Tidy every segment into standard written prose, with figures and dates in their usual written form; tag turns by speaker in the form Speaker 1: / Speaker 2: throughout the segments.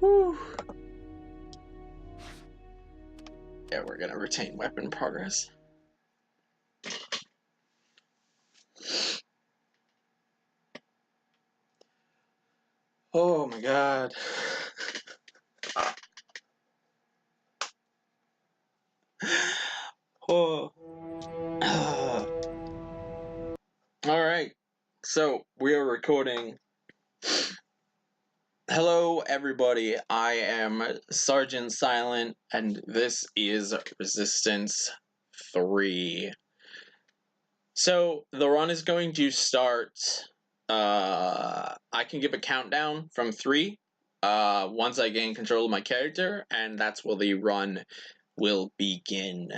Speaker 1: Whew. Yeah, we're gonna retain weapon progress. Oh my god. Oh. Alright, so we are recording. Hello everybody, I am Sergeant Silent, and this is Resistance 3. So, the run is going to start, I can give a countdown from 3, once I gain control of my character, and that's where the run will begin.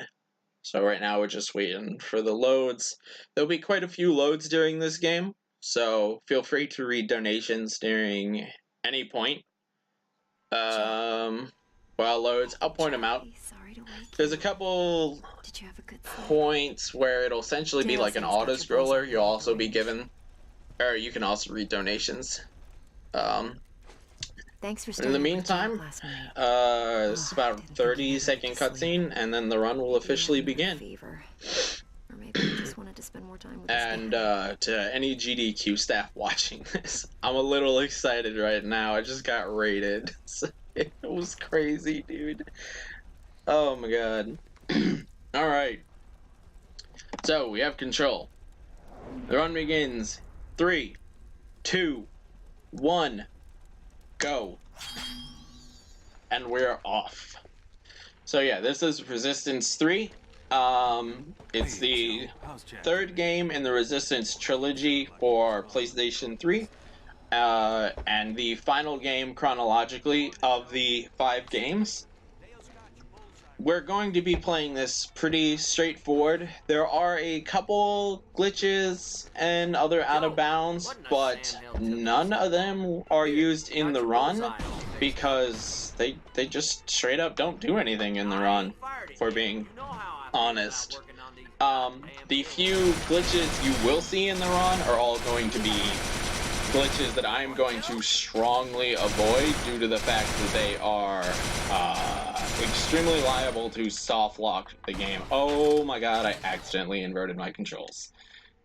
Speaker 1: So right now we're just waiting for the loads. There'll be quite a few loads during this game, so feel free to read donations during any point. While loads, I'll point them out. There's a couple points where it'll essentially be like an auto-scroller. You'll also be given, or you can also read donations.
Speaker 2: Thanks for
Speaker 1: in the meantime, it's about 30-second cutscene, and then the run will officially begin.
Speaker 2: Or maybe I just wanted to spend more time with
Speaker 1: And to any GDQ staff watching this, I'm a little excited right now. I just got raided. It was crazy, dude. Oh my god. Alright. So, we have control. The run begins. 3, 2, 1, go. And we're off. So yeah, this is Resistance 3. It's the third game in the Resistance trilogy for PlayStation 3. And the final game chronologically of the 5 games. We're going to be playing this pretty straightforward. There are a couple glitches and other out of bounds, but none of them are used in the run because they just straight up don't do anything in the run, for being honest. The few glitches you will see in the run are all going to be glitches that I'm going to strongly avoid due to the fact that they are extremely liable to soft lock the game. Oh my god, I accidentally inverted my controls.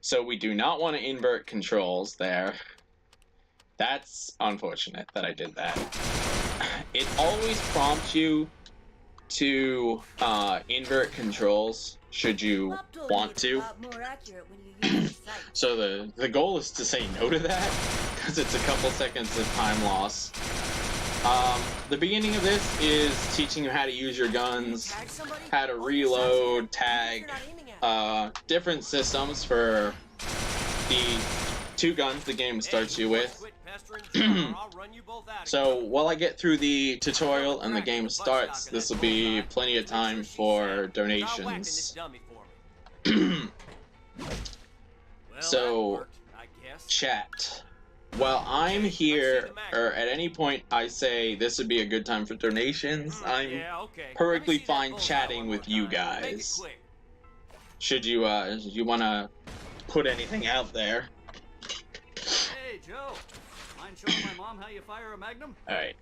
Speaker 1: So we do not want to invert controls there. That's unfortunate that I did that. It always prompts you to invert controls should you want to. So the goal is to say no to that, because it's a couple seconds of time loss. The beginning of this is teaching you how to use your guns, how to reload, tag, different systems for the 2 guns the game starts you with. So while I get through the tutorial and the game starts, this will be plenty of time for donations. So, chat. While I'm here, or at any point I say this would be a good time for donations, I'm perfectly fine chatting with you guys. Should you want to put anything out there?
Speaker 3: Hey, Joe. Mind showing my mom how you fire a magnum?
Speaker 1: Alright.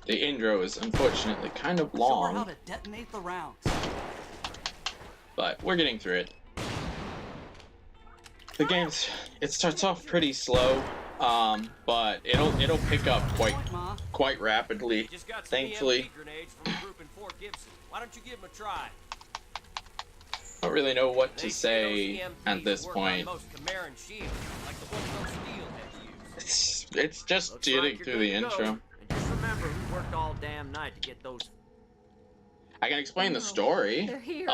Speaker 1: The intro is unfortunately kind of long.
Speaker 3: Show her how to detonate the rounds.
Speaker 1: But we're getting through it. The game, it starts off pretty slow, but it'll pick up quite rapidly, thankfully.
Speaker 3: Why don't you give them a try?
Speaker 1: I don't really know what to say at this point. It's just getting through the intro.
Speaker 3: And just remember, we worked all damn night to get those.
Speaker 1: I can explain the story.
Speaker 2: They're here,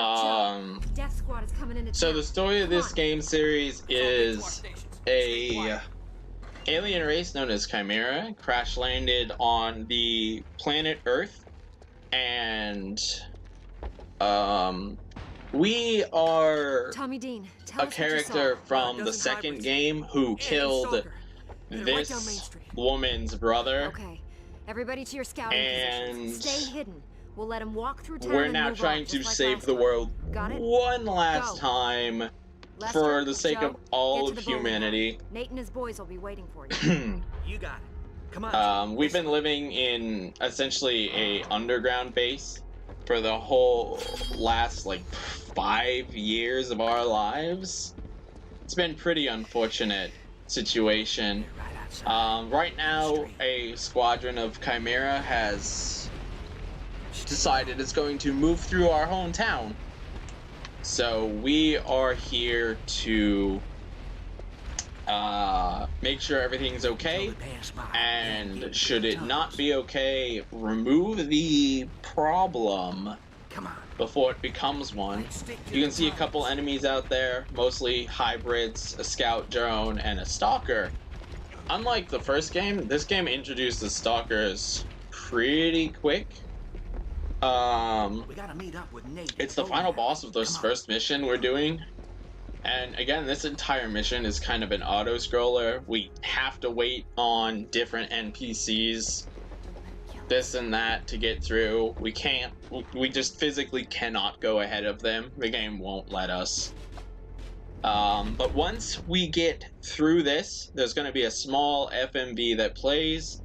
Speaker 2: Death Squad is coming into
Speaker 1: So
Speaker 2: town.
Speaker 1: the story of this game series is a alien race known as Chimera crash landed on the planet Earth, and we are
Speaker 2: Tommy Dean,
Speaker 1: a character from the second game who killed this woman's brother.
Speaker 2: Okay, everybody to your scouting
Speaker 1: And
Speaker 2: positions. Stay hidden. We'll let him walk through town.
Speaker 1: we're
Speaker 2: and
Speaker 1: now
Speaker 2: move
Speaker 1: trying
Speaker 2: on,
Speaker 1: to
Speaker 2: just like
Speaker 1: save
Speaker 2: last
Speaker 1: the
Speaker 2: time.
Speaker 1: world
Speaker 2: Got it?
Speaker 1: one last
Speaker 2: Go.
Speaker 1: time
Speaker 2: Lester,
Speaker 1: for the sake
Speaker 2: Joe,
Speaker 1: of all
Speaker 2: get
Speaker 1: of
Speaker 2: to the bowling
Speaker 1: humanity.
Speaker 2: alley. Nate and his boys will be waiting for you.
Speaker 3: You got it. Come on.
Speaker 1: We've been living in essentially a underground base for the whole last like 5 years of our lives. It's been pretty unfortunate situation.
Speaker 3: Right outside.
Speaker 1: Right now, a squadron of Chimera has decided it's going to move through our hometown. So we are here to make sure everything's okay, and should it not be okay, remove the problem
Speaker 3: Come on.
Speaker 1: before it becomes one. You can see a couple enemies out there, mostly hybrids, a scout drone, and a stalker. Unlike the first game, this game introduced the stalkers pretty quick.
Speaker 3: We gotta meet up with Nate.
Speaker 1: It's the final boss of this first mission we're doing. And again, this entire mission is kind of an auto-scroller. We have to wait on different NPCs, this and that, to get through. We just physically cannot go ahead of them. The game won't let us. But once we get through this, there's going to be a small FMV that plays.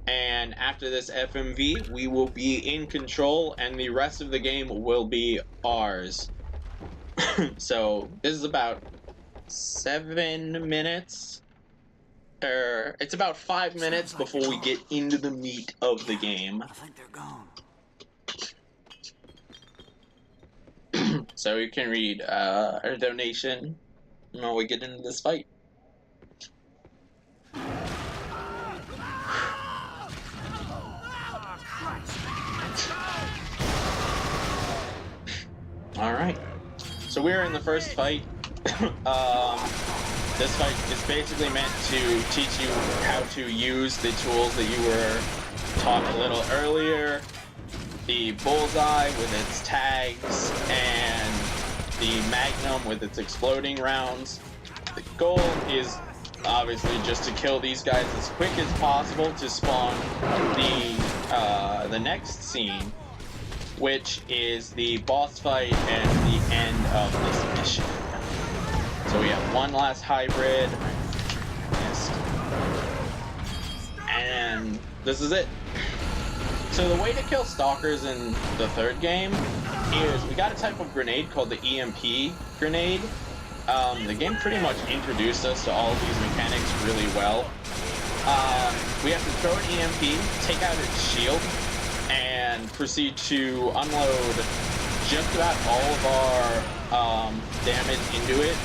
Speaker 1: And after this FMV, we will be in control, and the rest of the game will be ours. So this is about 7 minutes. It's about 5 minutes before we get into the meat of the game.
Speaker 3: I think they're gone.
Speaker 1: So you can read our donation while we get into this fight. Alright, so we're in the first fight. This fight is basically meant to teach you how to use the tools that you were taught a little earlier. The bullseye with its tags, and the magnum with its exploding rounds. The goal is obviously just to kill these guys as quick as possible to spawn the next scene, which is the boss fight and the end of this mission. So we have one last hybrid, and this is it. So the way to kill stalkers in the third game is we got a type of grenade called the EMP grenade. The game pretty much introduced us to all of these mechanics really well. We have to throw an EMP, take out its shield, and proceed to unload just about all of our damage into it.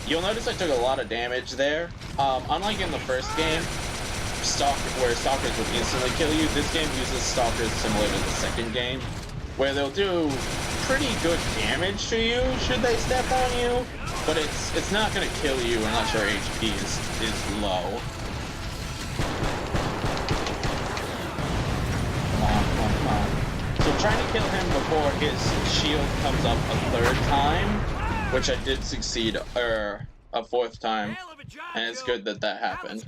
Speaker 1: You'll notice I took a lot of damage there. Unlike in the first game, where stalkers would instantly kill you, this game uses stalkers similar to the second game, where they'll do pretty good damage to you should they step on you, but it's not going to kill you unless your HP is low. Come on. So trying to kill him before his shield comes up a third time, which I did succeed a fourth time, and it's good that that happened.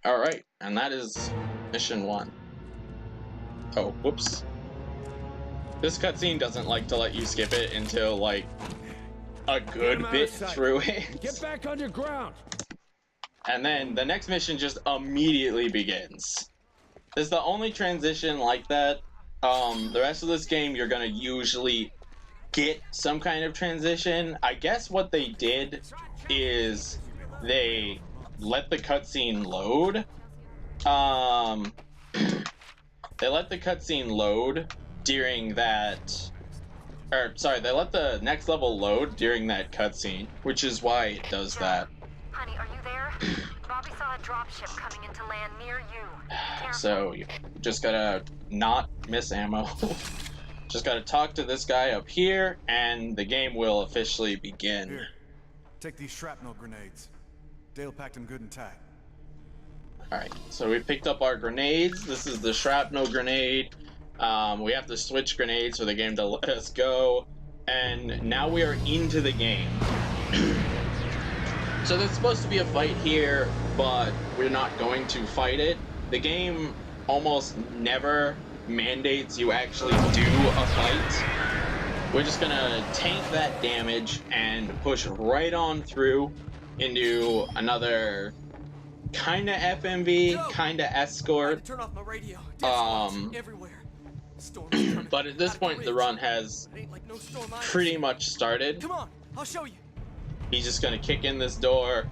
Speaker 1: Alright, and that is mission 1. Oh, whoops. This cutscene doesn't like to let you skip it until, like, a good bit through it.
Speaker 4: Get back on your ground!
Speaker 1: And then the next mission just immediately begins. This is the only transition like that. The rest of this game, you're gonna usually get some kind of transition. I guess what they did is they let the cutscene load. They let the cutscene load during that, or sorry, they let the next level load during that cutscene, which is why it does that.
Speaker 5: Honey, are you there? Bobby saw a dropship coming into land near you. Careful.
Speaker 1: So you just gotta not miss ammo. Just gotta talk to this guy up here, and the game will officially begin.
Speaker 6: Here, take these shrapnel grenades. Dale packed them good and tight.
Speaker 1: Alright, so we picked up our grenades. This is the shrapnel grenade. We have to switch grenades for the game to let us go. And now we are into the game. So there's supposed to be a fight here, but we're not going to fight it. The game almost never mandates you actually do a fight. We're just gonna tank that damage and push right on through into another kinda FMV, kinda escort.
Speaker 4: Turn off my radio. Everywhere. Storm's coming.
Speaker 1: But at this point, the run has
Speaker 4: It ain't like no storm I
Speaker 1: pretty much started.
Speaker 4: Come on, I'll show you.
Speaker 1: He's just gonna kick in this door.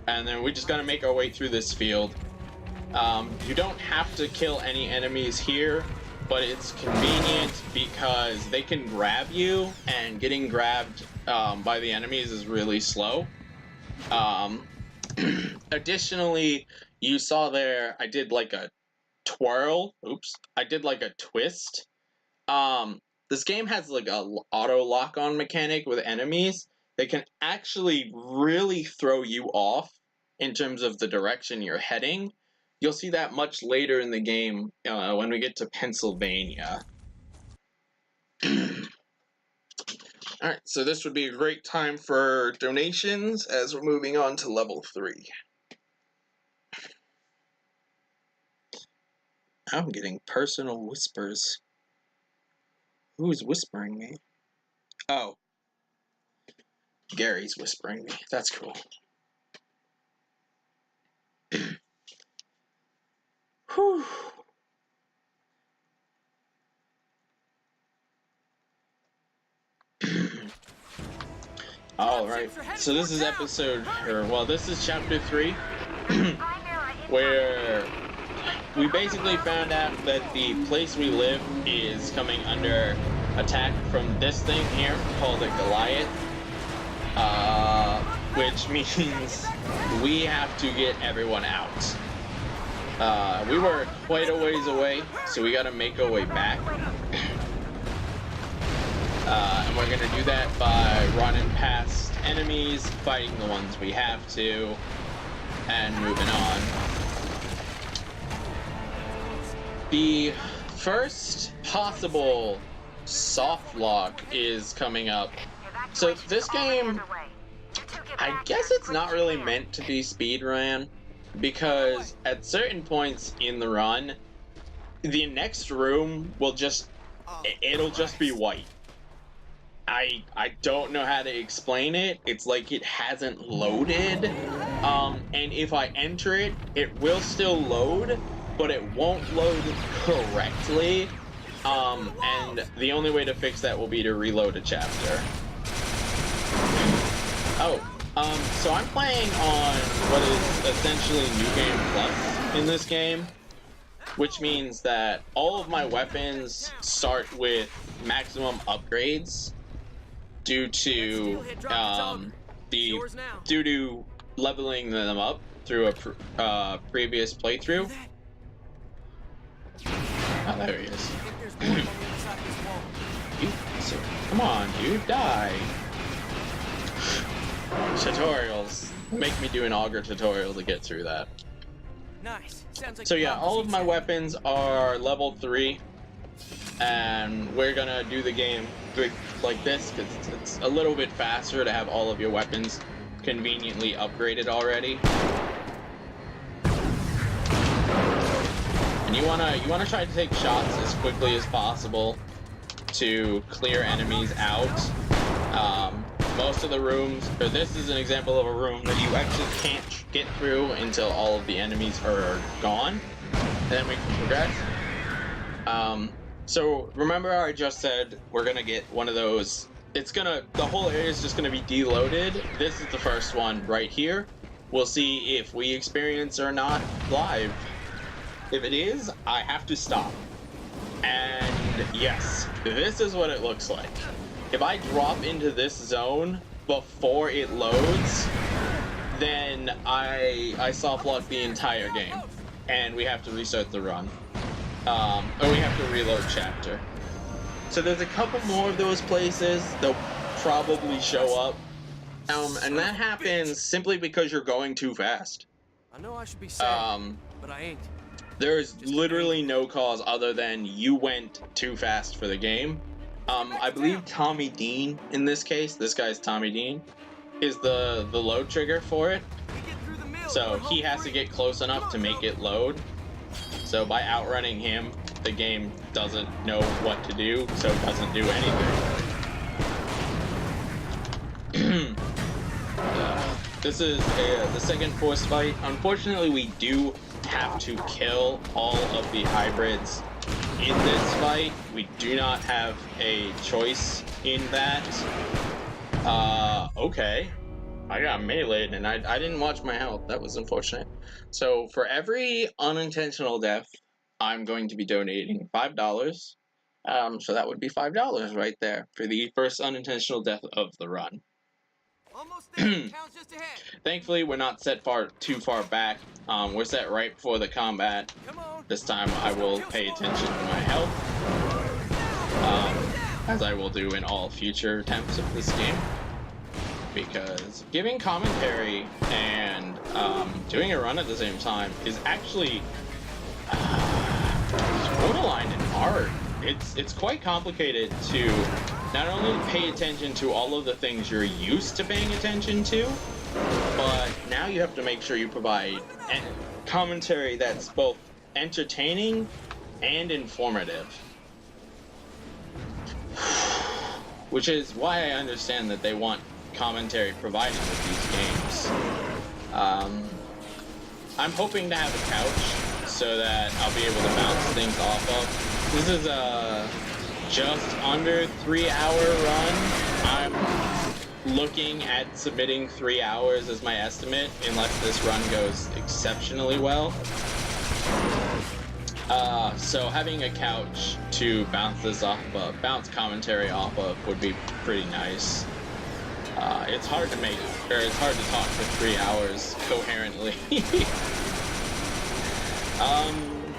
Speaker 1: And then we're just gonna make our way through this field. You don't have to kill any enemies here, but it's convenient because they can grab you, and getting grabbed by the enemies is really slow. Additionally, you saw there, I did like a twirl. Oops. I did like a twist. This game has like a auto lock-on mechanic with enemies. They can actually really throw you off in terms of the direction you're heading. You'll see that much later in the game when we get to Pennsylvania. Alright, so this would be a great time for donations as we're moving on to level 3. I'm getting personal whispers. Who's whispering me? Oh. Gary's whispering me. That's cool. Whew. Alright, so this is episode, this is chapter 3, where we basically found out that the place we live is coming under attack from this thing here, called a Goliath, which means we have to get everyone out. We were quite a ways away, so we gotta make our way back. And we're gonna do that by running past enemies, fighting the ones we have to, and moving on. The first possible soft lock is coming up. So this game, I guess it's not really meant to be speed ran, because at certain points in the run, the next room will it'll just be white. I don't know how to explain it. It's like it hasn't loaded. And if I enter it, it will still load, but it won't load correctly. And the only way to fix that will be to reload a chapter. So I'm playing on what is essentially New Game Plus in this game, which means that all of my weapons start with maximum upgrades due to leveling them up through a previous playthrough. Oh, there he is. Come on, dude, die. Tutorials. Make me do an auger tutorial to get through that.
Speaker 4: Nice. Sounds like
Speaker 1: So yeah, all of my weapons are level 3, and we're gonna do the game like this because it's a little bit faster to have all of your weapons conveniently upgraded already. And you wanna try to take shots as quickly as possible to clear enemies out. Most of the rooms, or this is an example of a room that you actually can't get through until all of the enemies are gone, and then we can progress. So remember I just said we're gonna get one of those, the whole area is just gonna be deloaded. This is the first one right here. We'll see if we experience or not live. If it is, I have to stop. And yes, this is what it looks like. If I drop into this zone before it loads, then I soft lock the entire game, and we have to restart the run, or we have to reload chapter. So there's a couple more of those places they'll probably show up, and that happens simply because you're going too fast.
Speaker 4: I know I should be sad, but I ain't.
Speaker 1: There's literally no cause other than you went too fast for the game. I believe Tommy Dean, in this case, this guy's Tommy Dean, is the load trigger for it. So he has to get close enough to make it load. So by outrunning him, the game doesn't know what to do, so it doesn't do anything. this is the second force fight. Unfortunately, we do have to kill all of the hybrids in this fight. We do not have a choice in that. Okay. I got meleeed and I didn't watch my health. That was unfortunate. So for every unintentional death, I'm going to be donating $5. So that would be $5 right there for the first unintentional death of the run.
Speaker 4: Almost there. Town's just ahead.
Speaker 1: Thankfully, we're not set too far back. We're set right before the combat.
Speaker 4: Come on.
Speaker 1: This time I will pay attention to my health, as I will do in all future attempts of this game. Because giving commentary and doing a run at the same time is actually borderline and hard. It's quite complicated to not only pay attention to all of the things you're used to paying attention to, but now you have to make sure you provide commentary that's both entertaining and informative. Which is why I understand that they want commentary provided with these games. I'm hoping to have a couch so that I'll be able to bounce things off of. This is a just under 3-hour run. I'm looking at submitting 3 hours as my estimate, unless this run goes exceptionally well. So having a couch to bounce this off of, bounce commentary off of, would be pretty nice. It's hard to it's hard to talk for 3 hours coherently.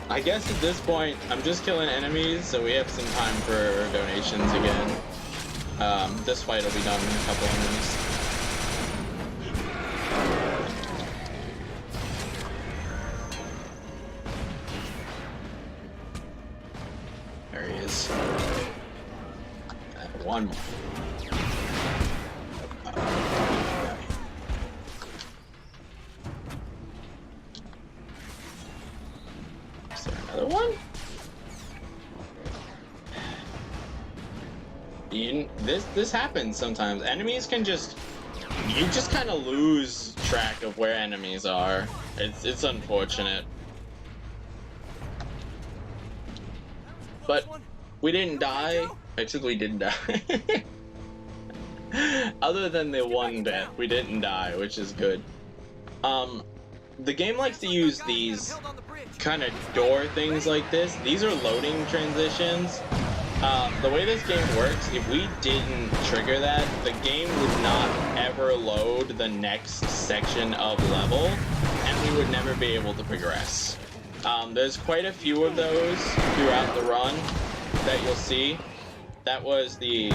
Speaker 1: I guess at this point, I'm just killing enemies, so we have some time for donations again. This fight will be done in a couple of minutes. There he is. One more. Is there another one? This happens sometimes. Enemies can you just kind of lose track of where enemies are. It's unfortunate. But we didn't die. Except we didn't die. Other than the one death, we didn't die, which is good. The game likes to use these kind of door things like this. These are loading transitions. The way this game works, if we didn't trigger that, the game would not ever load the next section of level, and we would never be able to progress. There's quite a few of those throughout the run that you'll see. That's the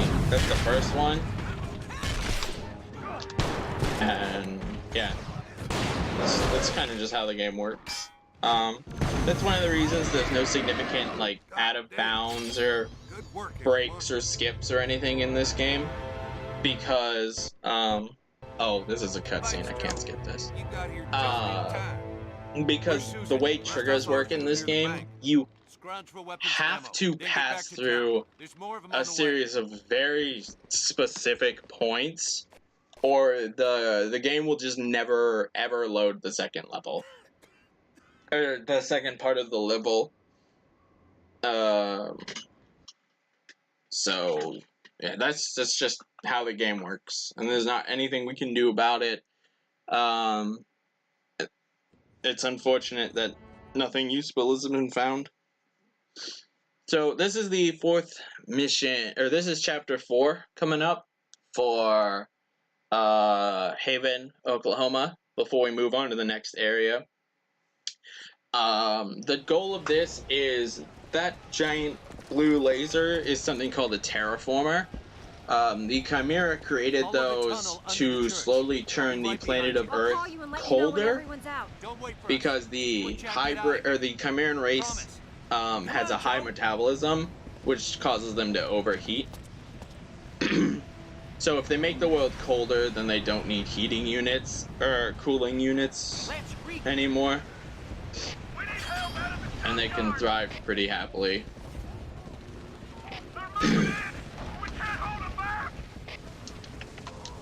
Speaker 1: first one. And yeah, that's kind of just how the game works. That's one of the reasons there's no significant like out of bounds or breaks or skips or anything in this game, because oh, this is a cutscene, I can't skip this. Because the way triggers work in this game, you have to pass through a series of very specific points, or the game will just never ever load the second level, or the second part of the level. So yeah, that's just how the game works, and there's not anything we can do about it. It's unfortunate that nothing useful has been found. So this is the fourth mission, or this is chapter 4 coming up for Haven, Oklahoma, before we move on to the next area. The goal of this is that giant blue laser is something called a terraformer. The Chimera created those to slowly turn the planet of Earth colder, because the Chimeran race has a high metabolism, which causes them to overheat. So if they make the world colder, then they don't need heating units or cooling units anymore, and they can thrive pretty happily.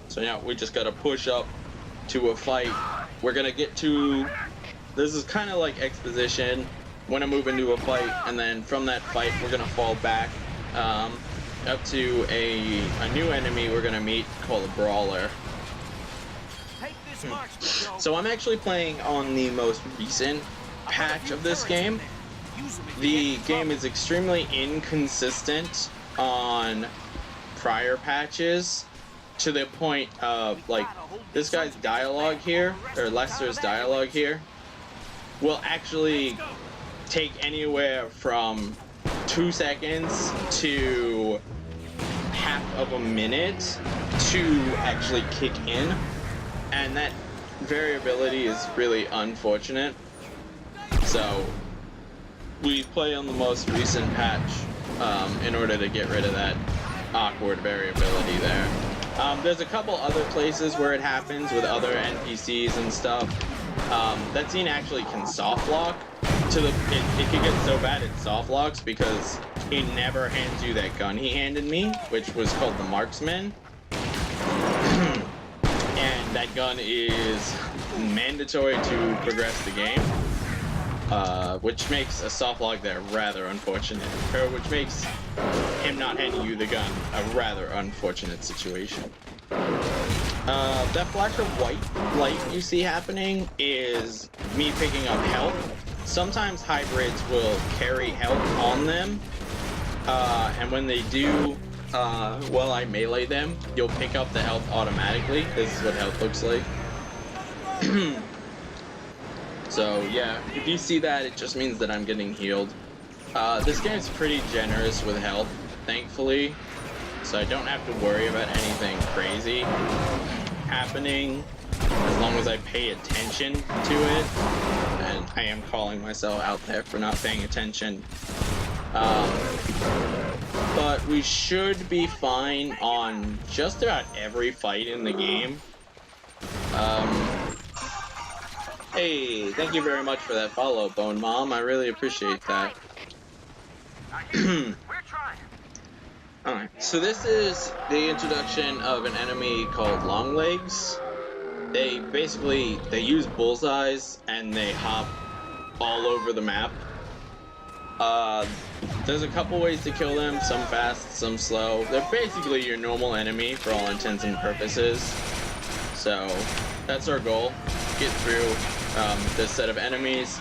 Speaker 1: So yeah, we just gotta push up to a fight. We're gonna get to, this is kind of like exposition. We're gonna move into a fight, and then from that fight, we're gonna fall back up to a new enemy we're gonna meet called a brawler. So I'm actually playing on the most recent patch of this game. The game is extremely inconsistent on prior patches, to the point of, like, this guy's dialogue here, or Lester's dialogue here, will actually take anywhere from 2 seconds to half of a minute to actually kick in, and that variability is really unfortunate. So we play on the most recent patch in order to get rid of that awkward variability there. There's a couple other places where it happens with other NPCs and stuff. That scene actually can soft lock to the, it can get so bad it soft locks because he never hands you that gun he handed me, which was called the Marksman. And that gun is mandatory to progress the game, which makes a soft lock there rather unfortunate, or which makes him not handing you the gun a rather unfortunate situation. That flash of white light you see happening is me picking up health. Sometimes hybrids will carry health on them, and when they do, while I melee them, you'll pick up the health automatically. This is what health looks like. So yeah, if you see that, it just means that I'm getting healed. This game's pretty generous with health, thankfully, so I don't have to worry about anything crazy happening as long as I pay attention to it. And I am calling myself out there for not paying attention. But we should be fine on just about every fight in the game. Hey, thank you very much for that follow, Bone Mom. I really appreciate that. Alright, so this is the introduction of an enemy called Longlegs. They basically, they use bullseyes and they hop all over the map. There's a couple ways to kill them, some fast, some slow. They're basically your normal enemy for all intents and purposes. So, that's our goal. Get through this set of enemies.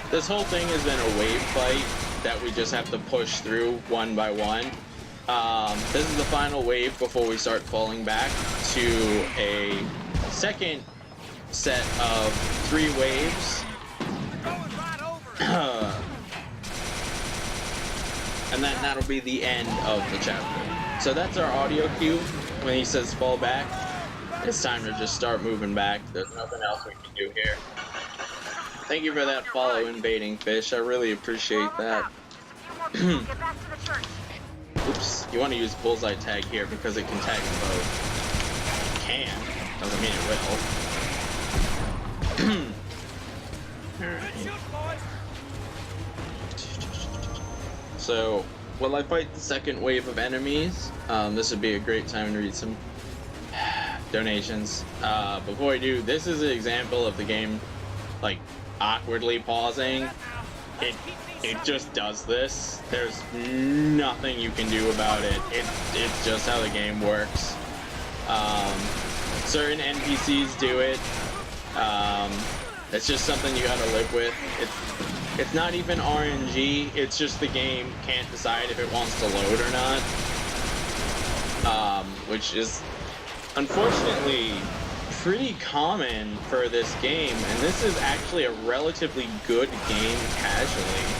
Speaker 1: This whole thing has been a wave fight that we just have to push through one by one. This is the final wave before we start falling back to a second set of 3 waves. And then that'll be the end of the chapter. So that's our audio cue when he says fall back. It's time to just start moving back. There's nothing else we can do here. Thank you for that follow, Invading Fish. I really appreciate that. Oops, you want to use bullseye tag here because it can tag them both. It can, doesn't mean it will. Alright. So, while I fight the second wave of enemies, this would be a great time to read some donations. Before I do, this is an example of the game, like, awkwardly pausing. It just does this. There's nothing you can do about it. It's just how the game works. Certain NPCs do it. It's just something you gotta live with. It's not even RNG, it's just the game can't decide if it wants to load or not. Which is unfortunately pretty common for this game, and this is actually a relatively good game casually.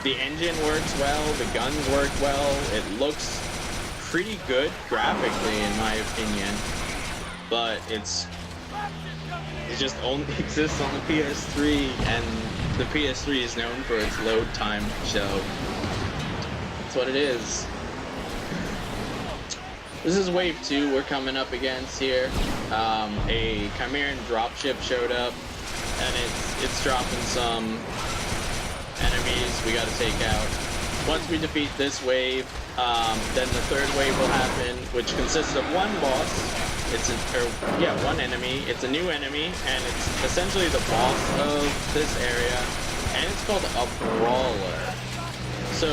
Speaker 1: The engine works well, the guns work well, it looks pretty good graphically in my opinion, but it just only exists on the PS3, and the PS3 is known for its load time, so that's what it is. This is wave 2 we're coming up against here. A Chimeran dropship showed up, and it's dropping some enemies we gotta take out. Once we defeat this wave, then the third wave will happen, which consists of one boss one enemy. It's a new enemy, and it's essentially the boss of this area, and it's called a brawler. So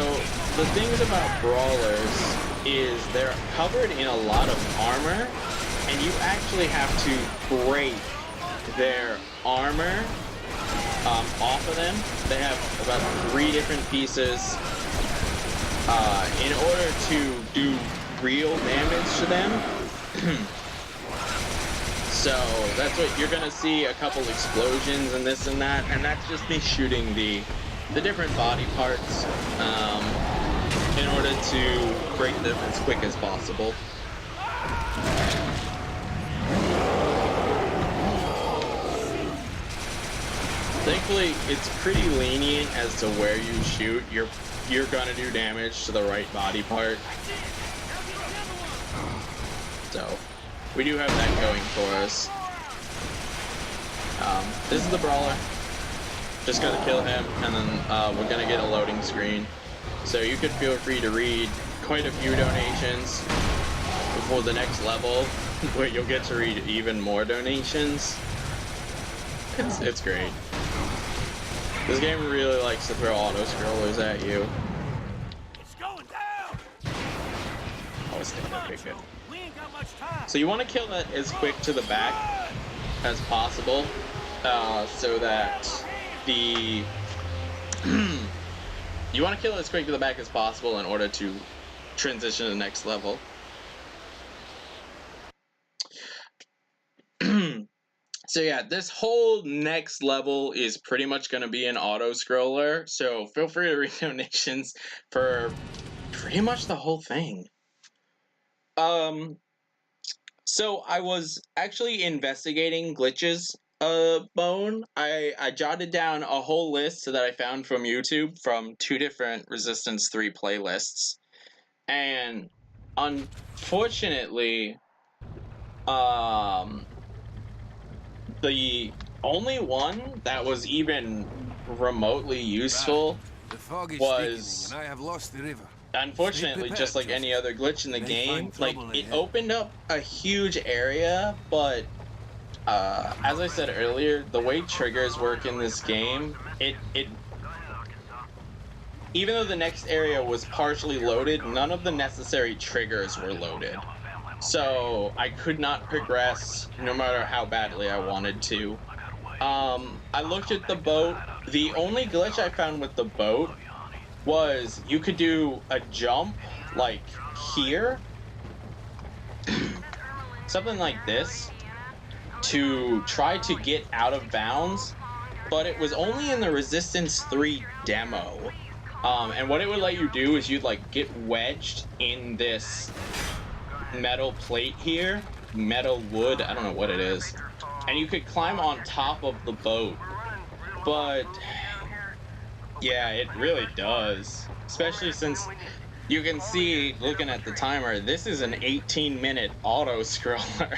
Speaker 1: the things about brawlers is they're covered in a lot of armor, and you actually have to break their armor off of them. They have about 3 different pieces in order to do real damage to them. So that's what you're gonna see, a couple explosions and this and that, and that's just me shooting the different body parts in order to break them as quick as possible. Thankfully, it's pretty lenient as to where you shoot. You're gonna do damage to the right body part. So, we do have that going for us. This is the brawler. Just gonna kill him, and then we're gonna get a loading screen. So you could feel free to read quite a few donations before the next level, where you'll get to read even more donations. It's great. This game really likes to throw auto-scrollers at you.
Speaker 3: It's going down.
Speaker 1: Oh, it's okay, good.
Speaker 3: We ain't got much time.
Speaker 1: So you want to kill that as quick to the back as possible, so that the you want to kill it as quick to the back as possible in order to transition to the next level. So yeah, this whole next level is pretty much going to be an auto-scroller, so feel free to read donations for pretty much the whole thing. So I was actually investigating glitches, Bone. I jotted down a whole list that I found from YouTube from 2 different Resistance 3 playlists. And unfortunately, the only one that was even remotely useful was,
Speaker 7: and I have lost the river.
Speaker 1: unfortunately, just like any other glitch in the game, like, it opened up a huge area, but as I said earlier, the way triggers work in this game, even though the next area was partially loaded, none of the necessary triggers were loaded. So I could not progress no matter how badly I wanted to. I looked at the boat. The only glitch I found with the boat was you could do a jump like here, something like this, to try to get out of bounds, but it was only in the Resistance 3 demo. And what it would let you do is you'd like get wedged in this metal plate here, metal wood, I don't know what it is, and you could climb on top of the boat. But yeah, it really does, especially since you can see, looking at the timer, this is an 18-minute auto-scroller.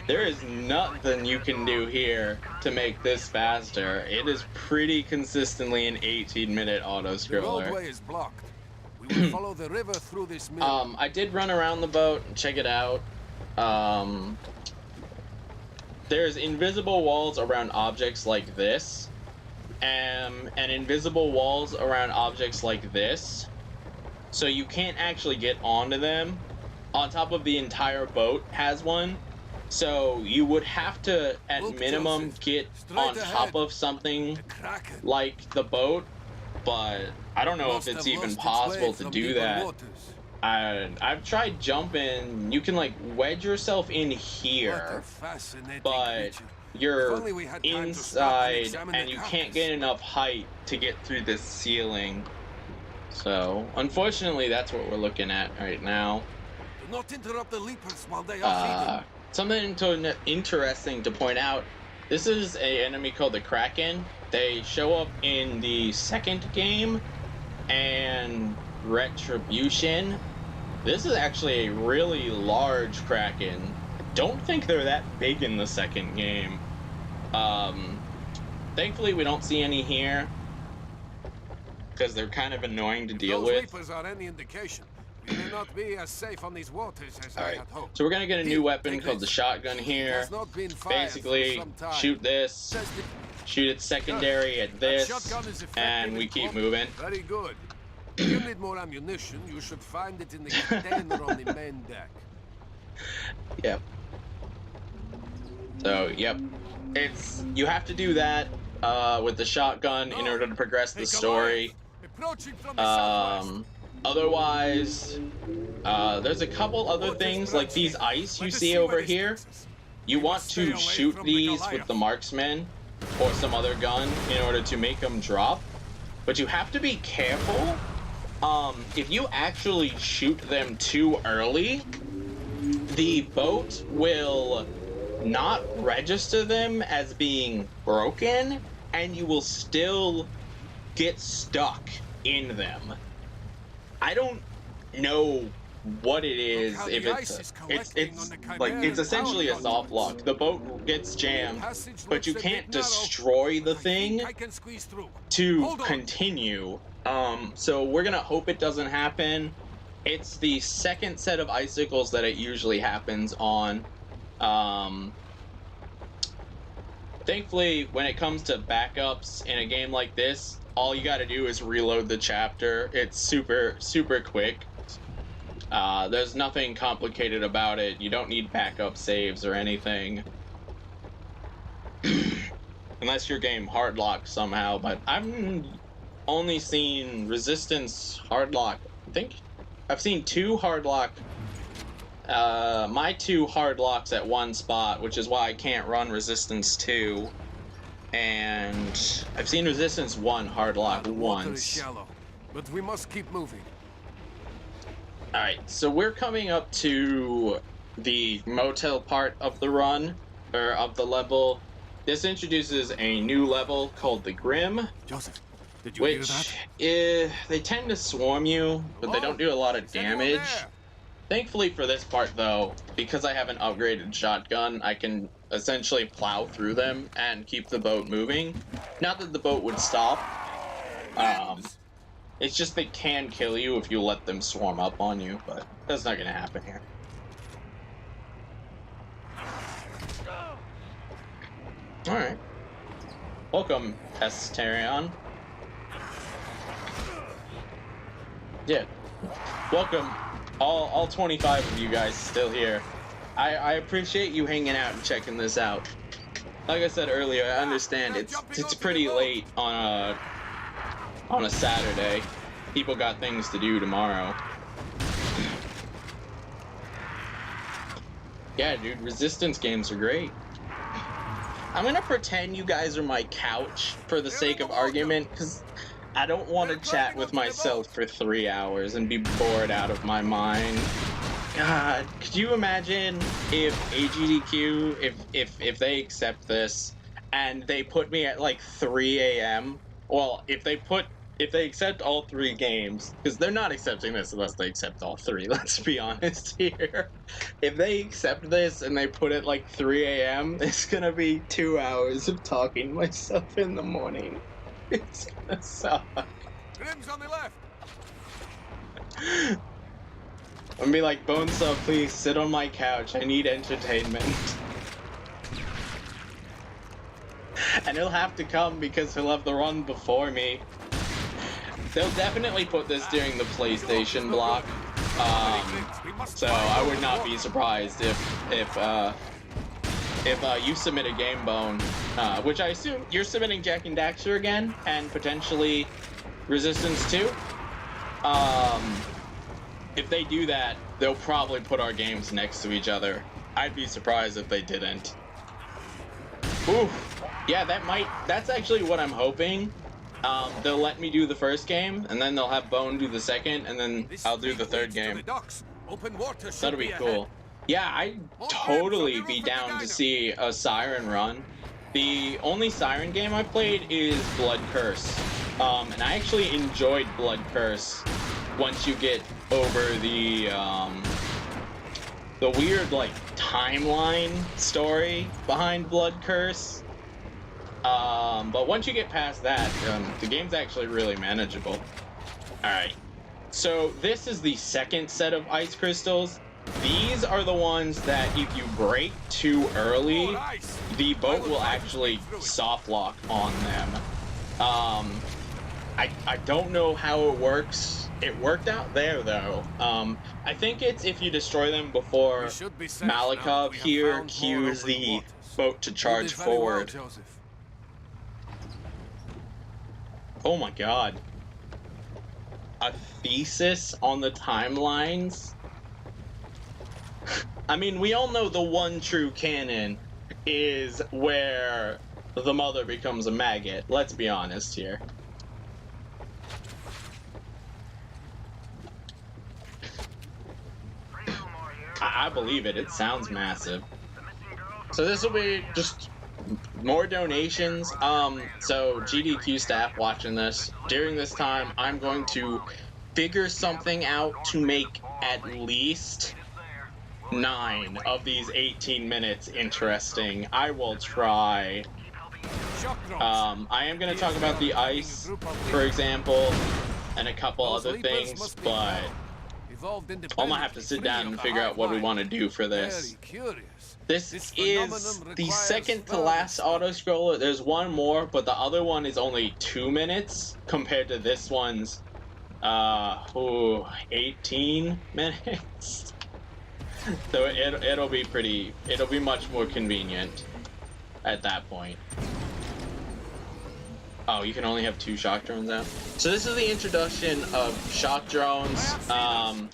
Speaker 1: There is nothing you can do here to make this faster. It is pretty consistently an 18-minute auto-scroller.
Speaker 7: The roadway is blocked. We will follow the river through this mill.
Speaker 1: I did run around the boat and check it out. There's invisible walls around objects like this, and invisible walls around objects like this, so you can't actually get onto them. On top of the entire boat has one, so you would have to, at minimum, get on top of something like the boat, but I don't know if it's even possible to do that. I've tried jumping. You can like wedge yourself in here, but you're inside and you can't get enough height to get through this ceiling. So unfortunately, that's what we're looking at right now.
Speaker 7: Do not interrupt the leapers while they are feeding.
Speaker 1: Something interesting to point out. This is an enemy called the Kraken. They show up in the second game and Retribution. This is actually a really large Kraken. Don't think they're that big in the second game. Thankfully we don't see any here, because they're kind of annoying to deal with.
Speaker 7: Reapers are any indication, You may not be as safe on these waters as I
Speaker 1: Alright,
Speaker 7: had hoped.
Speaker 1: so we're gonna get a new weapon
Speaker 7: Take
Speaker 1: called the
Speaker 7: this.
Speaker 1: shotgun
Speaker 7: It
Speaker 1: here.
Speaker 7: has not been fired for
Speaker 1: Basically,
Speaker 7: some time.
Speaker 1: shoot this,
Speaker 7: Says the-
Speaker 1: shoot it secondary at
Speaker 7: That
Speaker 1: this,
Speaker 7: shotgun is effective
Speaker 1: and we
Speaker 7: in
Speaker 1: keep
Speaker 7: clump.
Speaker 1: moving.
Speaker 7: Very good. If you need more ammunition, you should find it in the container on the main deck.
Speaker 1: Yep. So, yep. You have to do that with the shotgun in order to progress the story.
Speaker 7: Approaching from the southwest.
Speaker 1: Otherwise, there's a couple other things like these ice you see over here. You want to shoot these with the marksman or some other gun in order to make them drop, but you have to be careful. If you actually shoot them too early, the boat will not register them as being broken, and you will still get stuck in them. I don't know what it is. If it's like it's essentially a soft lock. The boat gets jammed, but you can't destroy the thing to continue. So we're gonna hope it doesn't happen. It's the second set of icicles that it usually happens on. Thankfully, when it comes to backups in a game like this, all you gotta do is reload the chapter. It's super quick. There's nothing complicated about it. You don't need backup saves or anything. Unless your game hardlocked somehow, but I've only seen Resistance hardlock. I think I've seen 2 hardlock. My 2 hardlocks at one spot, which is why I can't run Resistance 2. And I've seen Resistance 1 hardlock
Speaker 7: Water is
Speaker 1: once.
Speaker 7: shallow, but we must keep moving.
Speaker 1: Alright, so we're coming up to the motel part of the run, or of the level. This introduces a new level called the Grim,
Speaker 7: Joseph, did you hear
Speaker 1: which
Speaker 7: that?
Speaker 1: they tend to swarm you, but they don't do a lot of
Speaker 7: Is anyone
Speaker 1: damage.
Speaker 7: there?
Speaker 1: Thankfully for this part though, because I have an upgraded shotgun, I can essentially plow through them and keep the boat moving. Not that the boat would stop. It's just they can kill you if you let them swarm up on you, but that's not gonna happen here. Alright. Welcome, Pesterion. Yeah. Welcome. All 25 of you guys still here. I appreciate you hanging out and checking this out. Like I said earlier, I understand it's pretty late on a Saturday. People got things to do tomorrow. Yeah, dude, Resistance games are great. I'm gonna pretend you guys are my couch for the sake of argument, because I don't want to chat with myself for 3 hours and be bored out of my mind. God, could you imagine if AGDQ, if they accept this and they put me at like 3 a.m.? Well, if they accept all 3 games, because they're not accepting this unless they accept all 3, let's be honest here. If they accept this and they put it like 3 a.m., it's gonna be 2 hours of talking to myself in the morning. It's gonna suck.
Speaker 7: Grim's on the left.
Speaker 1: I'm gonna be like, Bonesaw, please sit on my couch. I need entertainment. And he'll have to come because he'll have the run before me. They'll definitely put this during the PlayStation block. So I would not be surprised if you submit a game, Bone, which I assume you're submitting Jack and Daxter again, and potentially Resistance 2. If they do that, they'll probably put our games next to each other. I'd be surprised if they didn't. Oof. Yeah, that's actually what I'm hoping. They'll let me do the first game, and then they'll have Bone do the second, and then I'll do the third game. That'll be cool. Yeah, I'd totally be down to see a Siren run. The only Siren game I played is Blood Curse. And I actually enjoyed Blood Curse once you get over the weird, like, timeline story behind Blood Curse. But once you get past that, the game's actually really manageable. Alright, So this is the second set of ice crystals. These are the ones that if you break too early, the boat will actually soft lock on them. I don't know how it works. It worked out there though. I think it's if you destroy them before Malikov here cues the boat to charge forward. Oh my god. A thesis on the timelines? I mean, we all know the one true canon is where the mother becomes a maggot. Let's be honest here. I believe it. It sounds massive. So this will be just more donations. So GDQ staff watching this, during this time, I'm going to figure something out to make at least 9 of these 18 minutes interesting. I will try. I am going to talk about the ice, for example, and a couple other things, but I'm going to have to sit down and figure out what we want to do for this. This is the second to last auto-scroller. There's one more, but the other one is only 2 minutes compared to this one's 18 minutes. So it'll be much more convenient at that point. Oh, you can only have 2 shock drones out. So this is the introduction of shock drones. I'm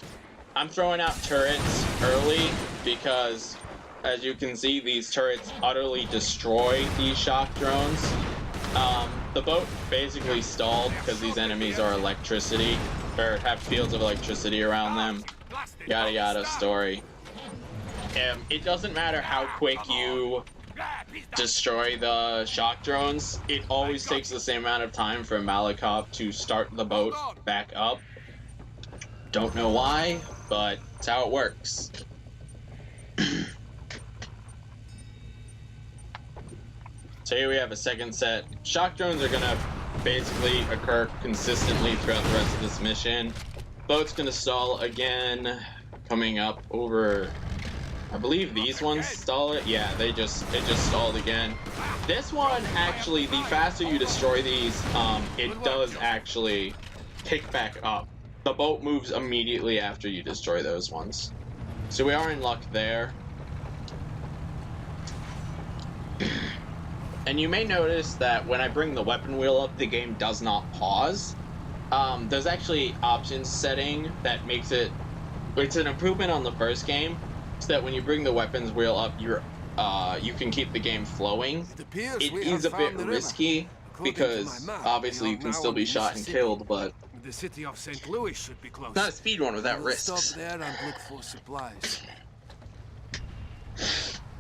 Speaker 1: throwing out turrets early because, as you can see, these turrets utterly destroy these shock drones. The boat basically stalled because these enemies are electricity, or have fields of electricity around them. Yada yada story. It doesn't matter how quick you destroy the shock drones, it always takes the same amount of time for Malikov to start the boat back up. Don't know why, but it's how it works. So here we have a second set. Shock drones are gonna basically occur consistently throughout the rest of this mission. Boat's gonna stall again, coming up over, I believe these ones stall it. Yeah, it just stalled again. This one, actually, the faster you destroy these, it does actually pick back up. The boat moves immediately after you destroy those ones. So we are in luck there. And you may notice that when I bring the weapon wheel up, the game does not pause. There's actually options setting that makes it, it's an improvement on the first game, so that when you bring the weapons wheel up, you can keep the game flowing. It is a bit risky because obviously you can still be shot and killed, but
Speaker 7: the city of St. Louis should be close.
Speaker 1: Not a speed one without risks.
Speaker 7: Stop there and look for supplies.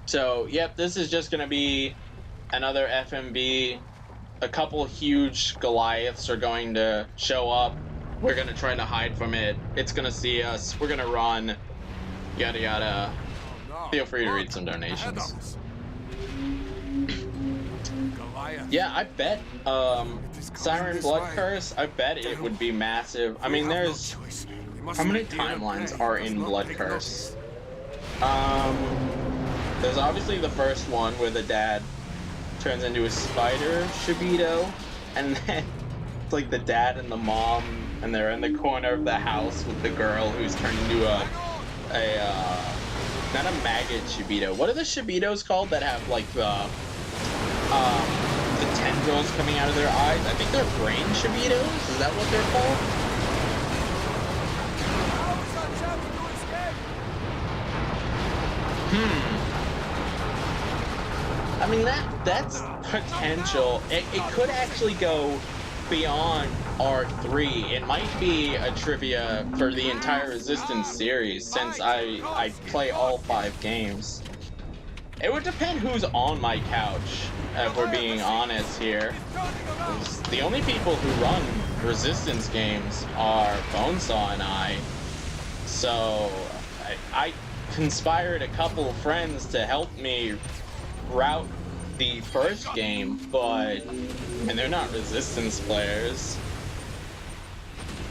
Speaker 1: So, yep, this is just gonna be another FMB. A couple huge Goliaths are going to show up. We're gonna try to hide from it. It's gonna see us. We're gonna run. Yada yada. Feel free to read some donations. Yeah, I bet Siren Blood Curse, I bet it would be massive. I mean, there's, how many timelines are in Blood Curse? There's obviously the first one where the dad turns into a spider Shibito, and then it's like the dad and the mom, and they're in the corner of the house with the girl who's turned into a not a maggot Shibito. What are the Shibitos called that have like the tendrils coming out of their eyes? I think they're brain Shibitos? Is that what they're called? I mean, that's potential. It could actually go beyond R3. It might be a trivia for the entire Resistance series, since I play all 5 games. It would depend who's on my couch, if we're being honest here. The only people who run Resistance games are Bonesaw and I. So I conspired a couple of friends to help me route the first game, but and they're not Resistance players.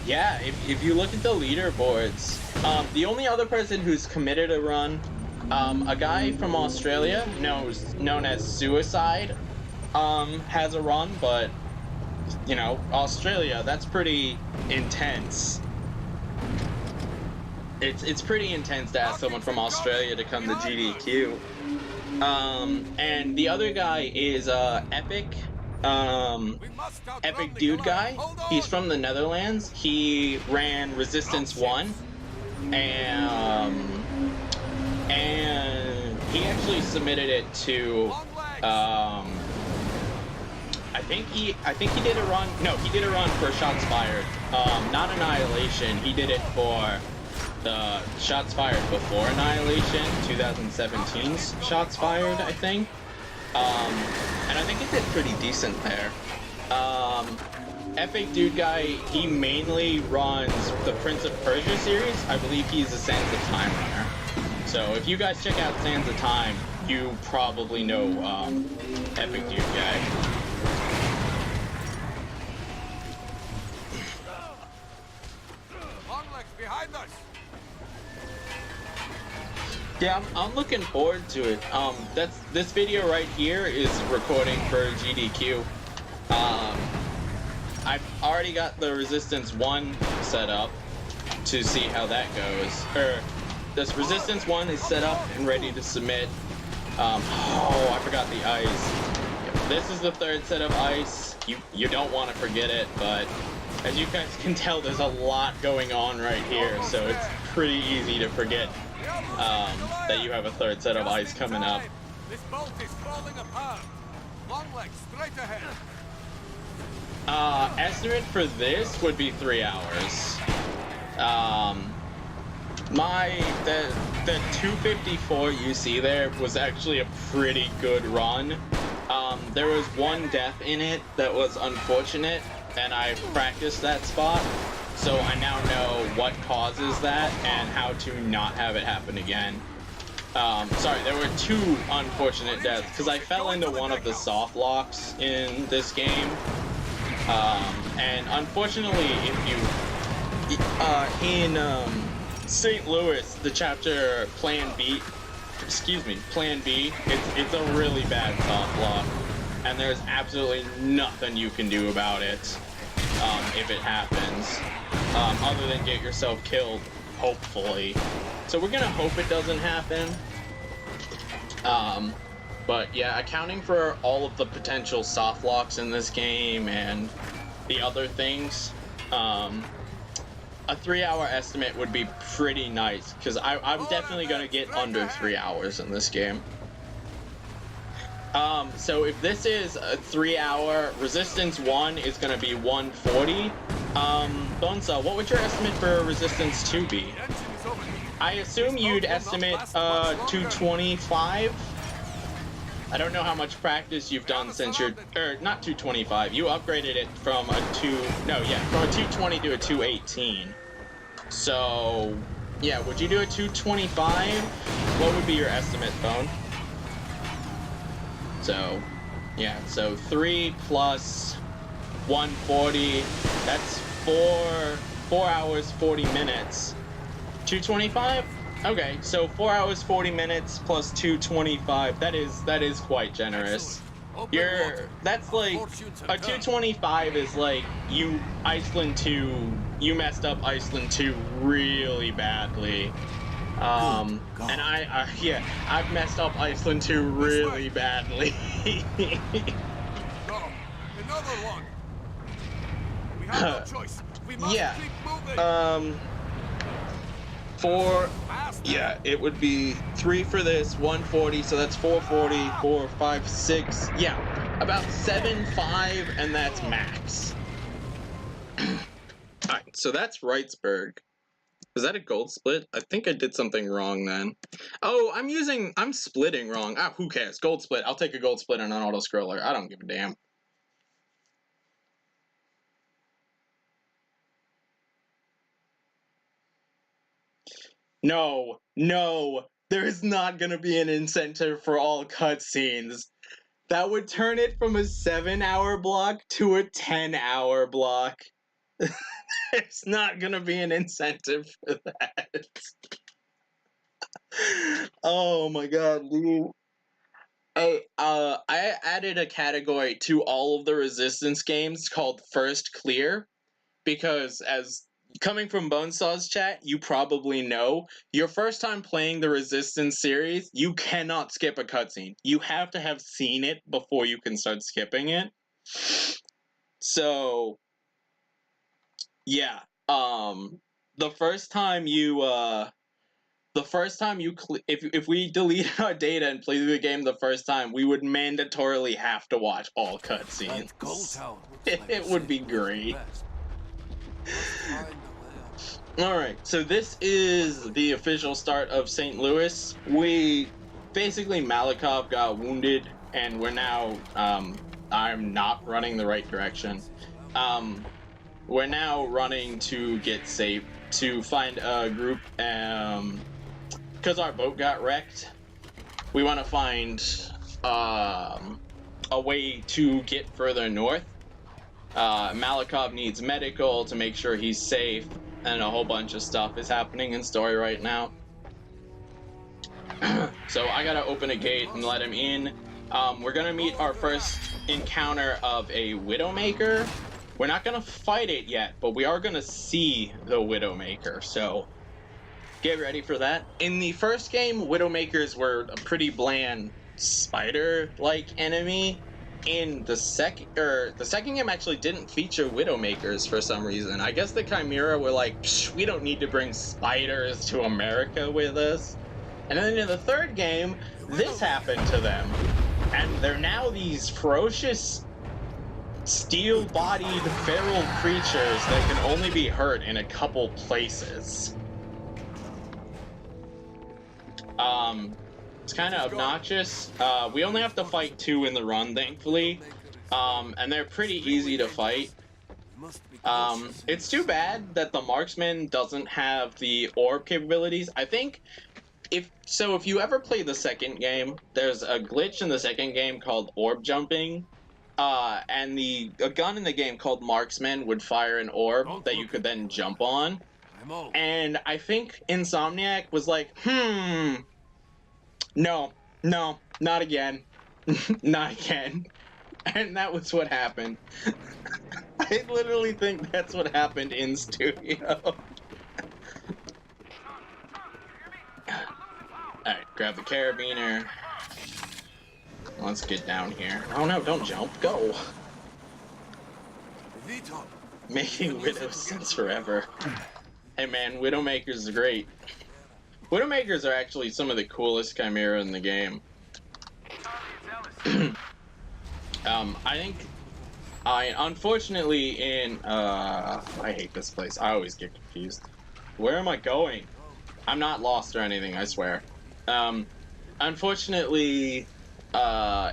Speaker 1: Yeah, if you look at the leaderboards, the only other person who's committed a run, a guy from Australia known as Suicide, has a run, but you know, Australia, that's pretty intense. It's pretty intense to ask someone from Australia to come to GDQ. And the other guy is Epic. Epic Dude Guy. He's from the Netherlands. He ran Resistance 1. And he actually submitted it to I think he did a run. No, he did a run for Shots Fired. Not Annihilation. He did it for the Shots Fired before Annihilation, 2017's Shots Fired, I think. And I think it did pretty decent there. Epic Dude Guy, he mainly runs the Prince of Persia series. I believe he's a Sands of Time runner. So if you guys check out Sands of Time, you probably know Epic Dude Guy.
Speaker 7: Behind us.
Speaker 1: Yeah, I'm looking forward to it. This video right here is recording for GDQ. I've already got the Resistance 1 set up to see how that goes. This Resistance 1 is set up and ready to submit. Oh, I forgot the ice. This is the third set of ice. You don't want to forget it, but as you guys can tell, there's a lot going on right here, so it's pretty easy to forget that you have a third set of ice coming up.
Speaker 7: This bolt is falling apart. Long legs, straight ahead.
Speaker 1: Estimate for this would be 3 hours. The 254 you see there was actually a pretty good run. There was one death in it that was unfortunate, and I practiced that spot, so I now know what causes that and how to not have it happen again. Sorry, there were two unfortunate deaths, because I fell into one of the softlocks in this game. And unfortunately, if you, in St. Louis, the chapter Plan B, it's a really bad softlock, and there's absolutely nothing you can do about it, if it happens, other than get yourself killed, hopefully. So we're gonna hope it doesn't happen. But yeah, accounting for all of the potential soft locks in this game and the other things, a 3 hour estimate would be pretty nice, because I'm definitely gonna get under 3 hours in this game. So if this is a 3 hour, Resistance 1 is gonna be 140. Bonesa, what would your estimate for Resistance 2 be? I assume you'd estimate 225. I don't know how much practice you've done since you're, not 225. You upgraded it from a from a 220 to a 218. So, yeah, would you do a 225? What would be your estimate, Bone? So, yeah, so 3 plus 140, that's 4 hours, 40 minutes. 225? Okay, so 4 hours, 40 minutes plus 225. That is quite generous. That's like, a 225 is like, you messed up Iceland 2 really badly. And I've messed up Iceland 2 really badly.
Speaker 7: No, another one. We have no choice. We must keep moving.
Speaker 1: It would be 3 for this, 140, so that's 440, 4, 5, 6, yeah, about 7.5, and that's max. Alright, so that's Wrightsburg. Is that a gold split? I think I did something wrong then. Oh, I'm splitting wrong. Ah, who cares? Gold split. I'll take a gold split on an auto-scroller. I don't give a damn. No, there is not gonna be an incentive for all cutscenes. That would turn it from a 7-hour block to a 10-hour block. There's not gonna be an incentive for that. Oh my god, dude. Hey, I added a category to all of the Resistance games called First Clear, because as coming from Bonesaw's chat, you probably know, your first time playing the Resistance series, you cannot skip a cutscene. You have to have seen it before you can start skipping it. So, yeah, the first time you, if we deleted our data and played the game the first time, we would mandatorily have to watch all cutscenes.
Speaker 7: That gold tower looks like
Speaker 1: It
Speaker 7: a
Speaker 1: would be
Speaker 7: safe place to
Speaker 1: great.
Speaker 7: rest. Must find a way out.
Speaker 1: Alright, so this is the official start of St. Louis. Basically, Malikov got wounded, and we're now, I'm not running the right direction. We're now running to get safe, to find a group, because our boat got wrecked. We want to find, a way to get further north. Malikov needs medical to make sure he's safe, and a whole bunch of stuff is happening in story right now. So I gotta open a gate and let him in. We're gonna meet our first encounter of a Widowmaker. We're not gonna fight it yet, but we are gonna see the Widowmaker, so get ready for that. In the first game, Widowmakers were a pretty bland spider-like enemy. In the second game actually didn't feature Widowmakers for some reason. I guess the Chimera were like, psh, we don't need to bring spiders to America with us. And then in the third game, this happened to them. And they're now these ferocious, steel-bodied feral creatures that can only be hurt in a couple places. It's kind of obnoxious. We only have to fight 2 in the run, thankfully. And they're pretty easy to fight. It's too bad that the marksman doesn't have the orb capabilities. I think if you ever play the second game, there's a glitch in the second game called orb jumping. And a gun in the game called marksman would fire an orb that you could then jump on. And I think Insomniac was like, no, not again. Not again. And that was what happened. I literally think that's what happened in studio. Alright, grab the carabiner. Let's get down here. Oh no, don't jump, go! Making Widows since forever. Hey man, Widowmakers are great. Widowmakers are actually some of the coolest Chimera in the game. Unfortunately I hate this place. I always get confused. Where am I going? I'm not lost or anything, I swear. Unfortunately,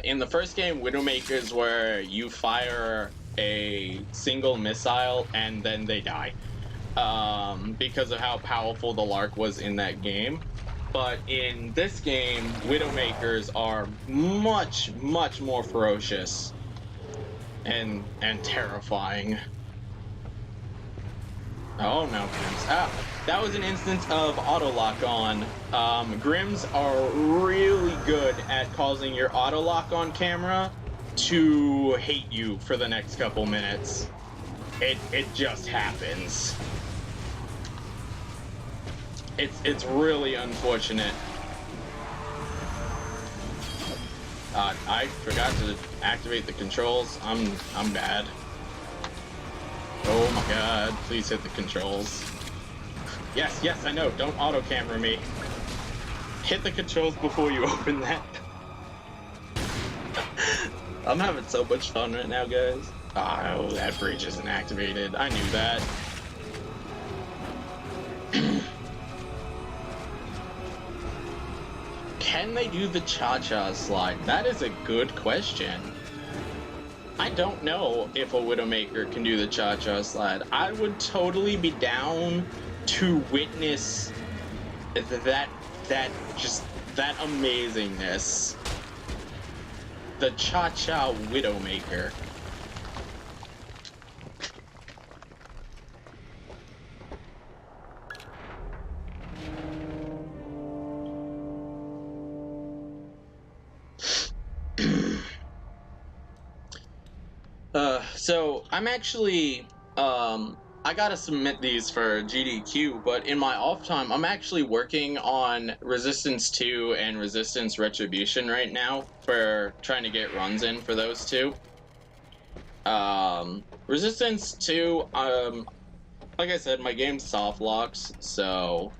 Speaker 1: in the first game, Widowmakers where you fire a single missile and then they die. Because of how powerful the Lark was in that game. But in this game, Widowmakers are much, much more ferocious and terrifying. Oh no, Grims. Ah, that was an instance of auto-lock on. Grims are really good at causing your auto-lock on camera to hate you for the next couple minutes. It just happens. It's really unfortunate. I forgot to activate the controls. I'm bad. Oh my god, please hit the controls. Yes, I know, don't auto camera me. Hit the controls before you open that. I'm having so much fun right now, guys. Oh, that bridge isn't activated. I knew that. Can they do the cha-cha slide? That is a good question. I don't know if a Widowmaker can do the cha-cha slide. I would totally be down to witness that amazingness. The cha-cha Widowmaker. So I'm actually, I gotta submit these for GDQ, but in my off time, I'm actually working on Resistance 2 and Resistance Retribution right now for trying to get runs in for those two. Resistance 2, like I said, my game's softlocks, so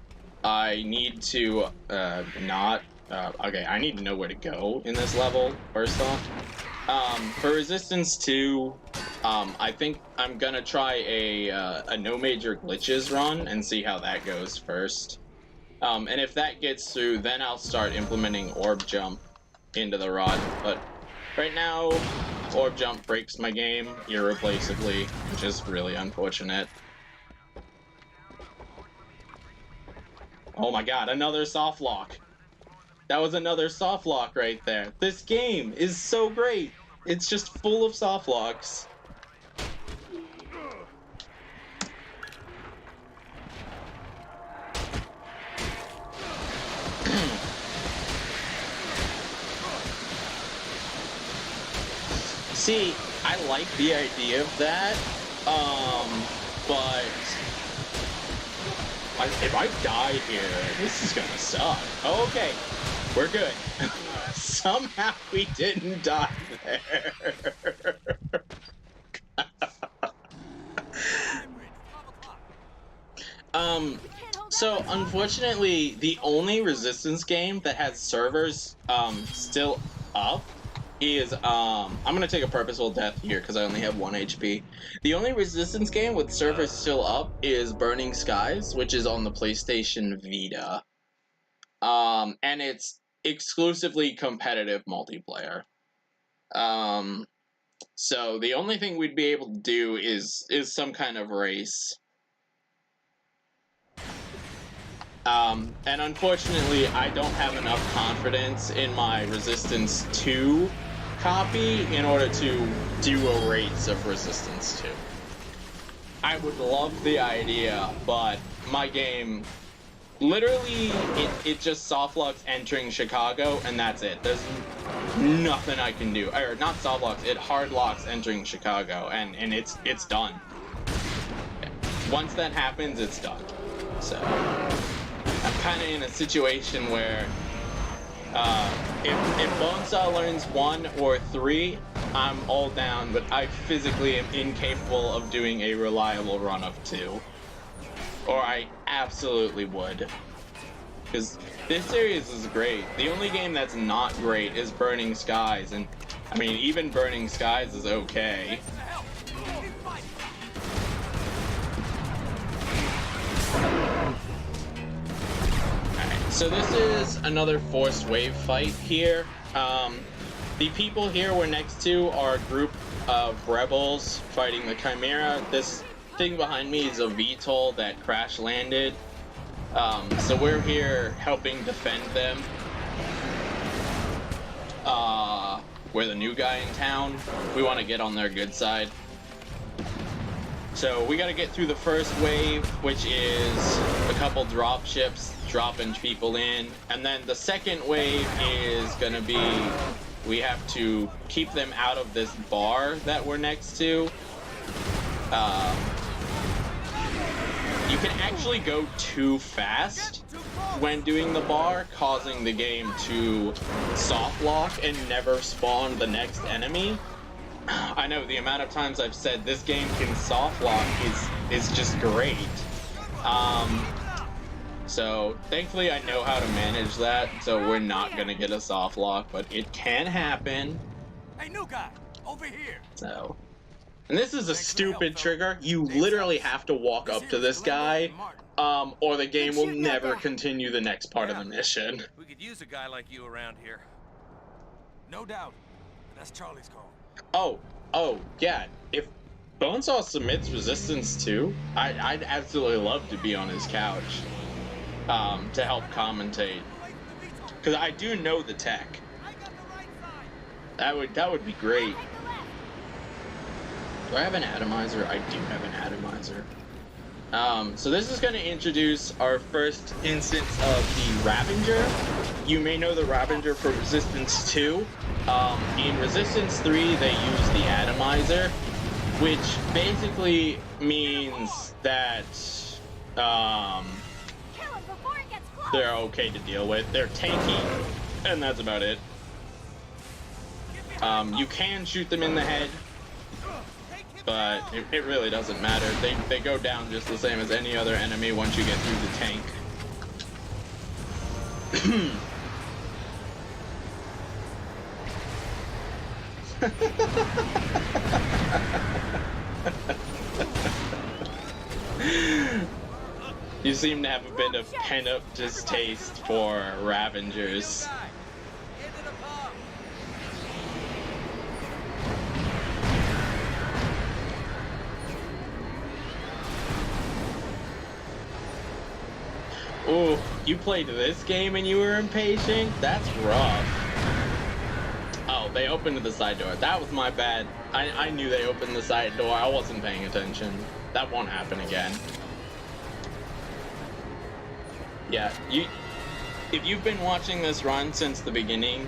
Speaker 1: I need to, okay, I need to know where to go in this level, first off. For Resistance 2, I think I'm gonna try a no major glitches run and see how that goes first. And if that gets through, then I'll start implementing orb jump into the rod. But right now, orb jump breaks my game irreplaceably, which is really unfortunate. Oh my god, another soft lock. That was another soft lock right there. This game is so great. It's just full of soft locks. See, I like the idea of that, but if I die here, this is gonna suck. Okay, we're good. Somehow we didn't die there. So unfortunately, the only Resistance game that has servers, still up is, I'm gonna take a purposeful death here because I only have 1 HP. The only Resistance game with servers still up is Burning Skies, which is on the PlayStation Vita. And it's exclusively competitive multiplayer. So the only thing we'd be able to do is some kind of race. And unfortunately, I don't have enough confidence in my Resistance 2 copy in order to do a race of Resistance 2. I would love the idea, but my game, literally, it just softlocks entering Chicago, and that's it. There's nothing I can do. Or, not softlocks, it hardlocks entering Chicago, and it's done. Once that happens, it's done. So I'm kind of in a situation where if Bonesaw learns 1 or 3, I'm all down, but I physically am incapable of doing a reliable run of 2. Or I absolutely would. Because this series is great. The only game that's not great is Burning Skies, and I mean, even Burning Skies is okay. So this is another forced wave fight here. The people here we're next to are a group of rebels fighting the Chimera. This thing behind me is a VTOL that crash landed. So we're here helping defend them. We're the new guy in town. We want to get on their good side. So we got to get through the first wave, which is a couple drop ships dropping people in, and then the second wave is gonna be, we have to keep them out of this bar that we're next to. You can actually go too fast when doing the bar, causing the game to soft lock and never spawn the next enemy. I know the amount of times I've said this game can soft lock is just great. So thankfully I know how to manage that, so we're not gonna get a soft lock, but it can happen.
Speaker 4: Hey, new guy, over here.
Speaker 1: So, and this is a stupid trigger. You literally have to walk up to this guy, or the game will never continue the next part of the mission.
Speaker 4: We could use a guy like you around here.
Speaker 6: No doubt. That's Charlie's call.
Speaker 1: Oh, yeah. If Bonesaw submits Resistance 2, I'd absolutely love to be on his couch. To help commentate, because I do know the tech. That would be great. Do I have an atomizer? I do have an atomizer. So this is going to introduce our first instance of the Ravager. you may know the Ravager for Resistance 2. In Resistance 3, they use the Atomizer, which basically means that they're okay to deal with. They're tanky, and that's about it. You can shoot them in the head, but it really doesn't matter. They go down just the same as any other enemy once you get through the tank. You seem to have a bit of pent-up distaste for Ravengers. Ooh, you played this game and you were impatient? That's rough. Oh, they opened the side door. That was my bad. I knew they opened the side door. I wasn't paying attention. That won't happen again. Yeah, if you've been watching this run since the beginning,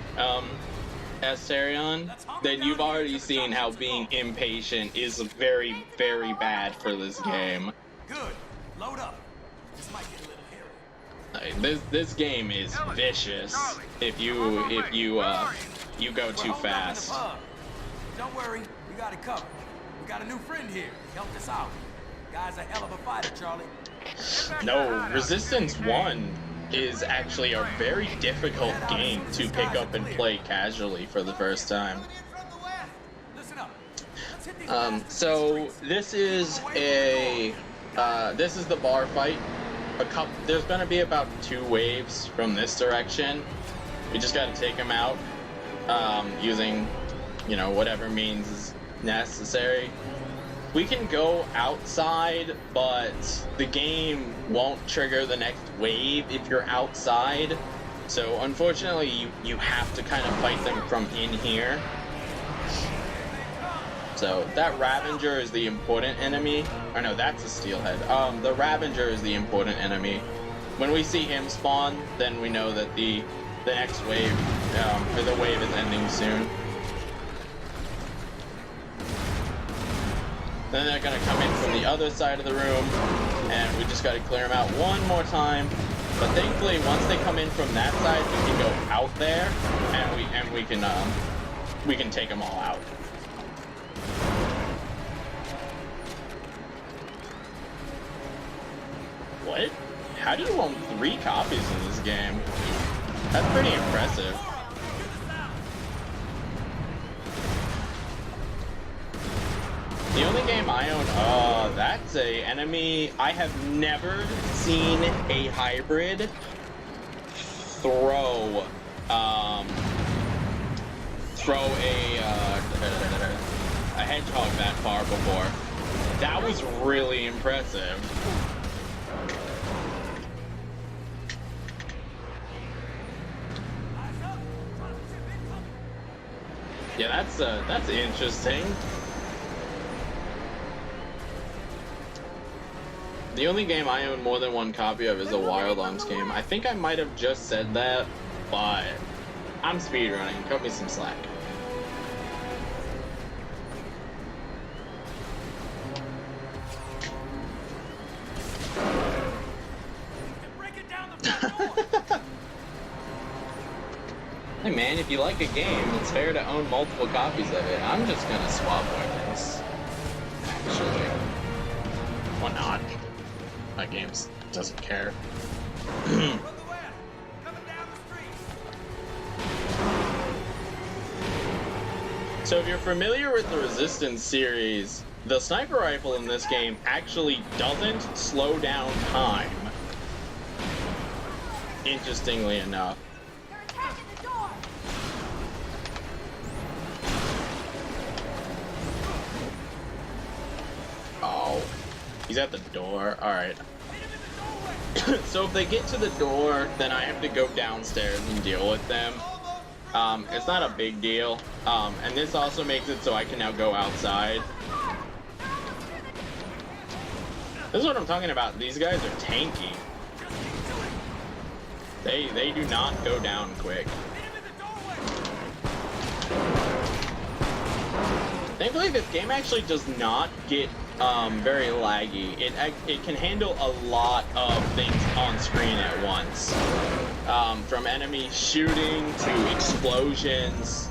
Speaker 1: Asterion, then you've already seen how being impatient is very, very bad for this game.
Speaker 4: Good. Load up. This might get a little hairy.
Speaker 1: This game is vicious if you go too fast.
Speaker 4: Don't worry, we got it covered. We got a new friend here. Helped us out. Guy's a hell of a fighter, Charlie.
Speaker 1: No, Resistance 1 is actually a very difficult game to pick up and play casually for the first time. So this is the bar fight. There's gonna be about 2 waves from this direction. We just gotta take them out using, whatever means is necessary. We can go outside, but the game won't trigger the next wave if you're outside. So unfortunately, you have to kind of fight them from in here. So that Ravager is the important enemy. Or no, that's a Steelhead. The Ravager is the important enemy. When we see him spawn, then we know that the next wave, or the wave is ending soon. Then they're gonna come in from the other side of the room, and we just gotta clear them out one more time. But thankfully, once they come in from that side, we can go out there, and we can take them all out. What? How do you own 3 copies of this game? That's pretty impressive. The only game I own, that's a enemy. I have never seen a hybrid throw a hedgehog that far before. That was really impressive. Yeah, that's interesting. The only game I own more than 1 copy of is a Wild Arms game. I think I might have just said that, but I'm speedrunning. Cut me some slack. Hey man, if you like a game, it's fair to own multiple copies of it. I'm just gonna swap weapons. Actually. Why not? My game doesn't care. So if you're familiar with the Resistance series, the sniper rifle in this game actually doesn't slow down time. Interestingly enough. Oh, he's at the door. Alright. So if they get to the door, then I have to go downstairs and deal with them. It's not a big deal. And this also makes it so I can now go outside. This is what I'm talking about. These guys are tanky. They do not go down quick. Thankfully, this game actually does not get very laggy. It can handle a lot of things on screen at once. From enemies shooting to explosions.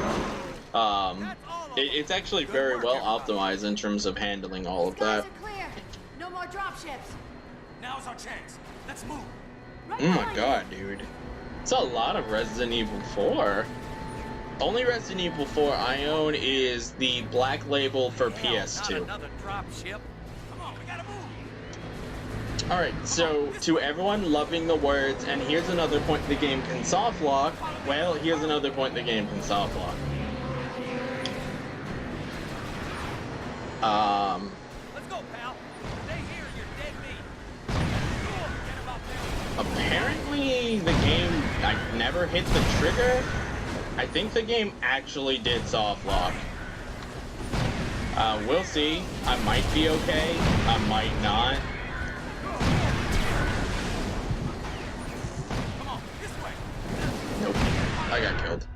Speaker 1: It's actually very well optimized in terms of handling all of that.
Speaker 5: Clear. No more dropships.
Speaker 4: Now's our chance. Let's move.
Speaker 1: Oh my god, dude. It's a lot of Resident Evil 4. Only Resident Evil 4 I own is the black label for PS2.
Speaker 4: Another dropship. Come on, we gotta move.
Speaker 1: Alright, so to everyone loving the words, and here's another point the game can soft lock, well, here's another point the game can soft lock.
Speaker 4: Let's go, pal. Stay here, you're dead meat. Get about there.
Speaker 1: Apparently the game, I never hit the trigger. I think the game actually did soft lock. We'll see. I might be okay. I might not.
Speaker 4: Come on, this way.
Speaker 1: Nope. I got killed.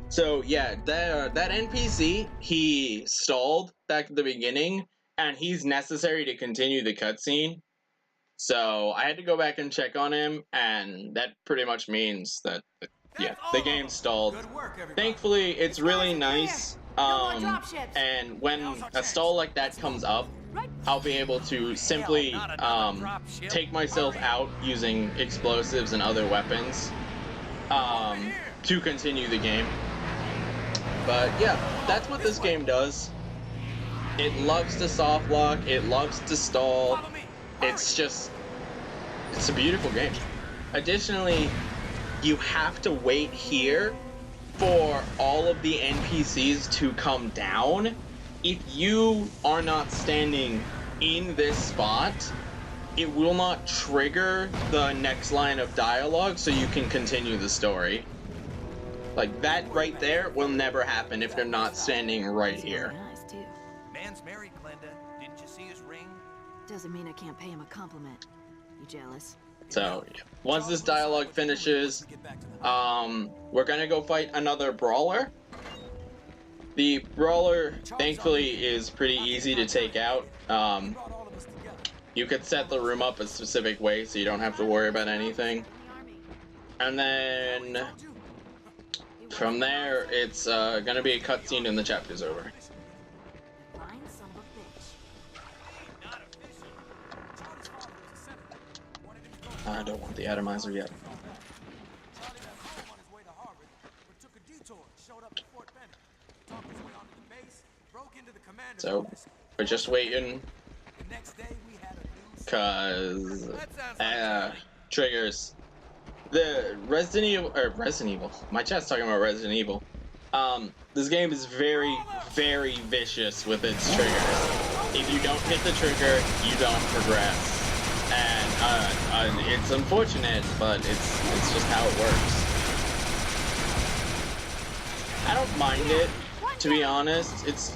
Speaker 1: So yeah, that NPC, he stalled back at the beginning, and he's necessary to continue the cutscene. So I had to go back and check on him, and that pretty much means that, yeah, the game stalled.
Speaker 4: Good work, everybody.
Speaker 1: Thankfully, it's really nice, and when a stall like that comes up, I'll be able to simply take myself out using explosives and other weapons to continue the game. But yeah, that's what this game does. It loves to soft lock, it loves to stall. It's a beautiful game. Additionally, you have to wait here for all of the NPCs to come down. If you are not standing in this spot, it will not trigger the next line of dialogue so you can continue the story. Like, that right there will never happen if you're not standing right here.
Speaker 2: Nice too.
Speaker 4: Man's married, Glenda. Didn't you see his ring?
Speaker 2: Doesn't mean I can't pay him a compliment. You jealous?
Speaker 1: So, yeah. Once this dialogue finishes, we're gonna go fight another brawler. The brawler, thankfully, is pretty easy to take out. You could set the room up a specific way so you don't have to worry about anything. And then from there, it's gonna be a cutscene and the chapter's over.
Speaker 2: Fine son of a bitch.
Speaker 1: I don't want the atomizer yet. So, we're just waiting. Cause, triggers. The Resident Evil, my chat's talking about Resident Evil. This game is very, very vicious with its triggers. If you don't hit the trigger, you don't progress. And, it's unfortunate, but it's just how it works. I don't mind it, to be honest. It's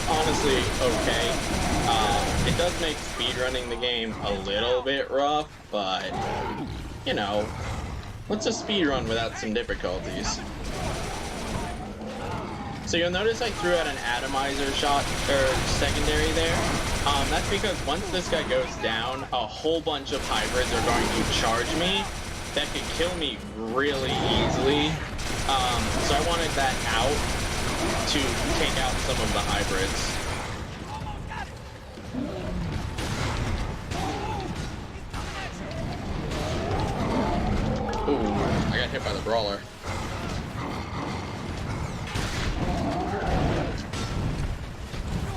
Speaker 1: honestly okay. It does make speedrunning the game a little bit rough, but, you know, what's a speedrun without some difficulties? So you'll notice I threw out an atomizer shot, or secondary there. That's because once this guy goes down, a whole bunch of hybrids are going to charge me that could kill me really easily. So I wanted that out to take out some of the hybrids. Ooh, I got hit by the brawler.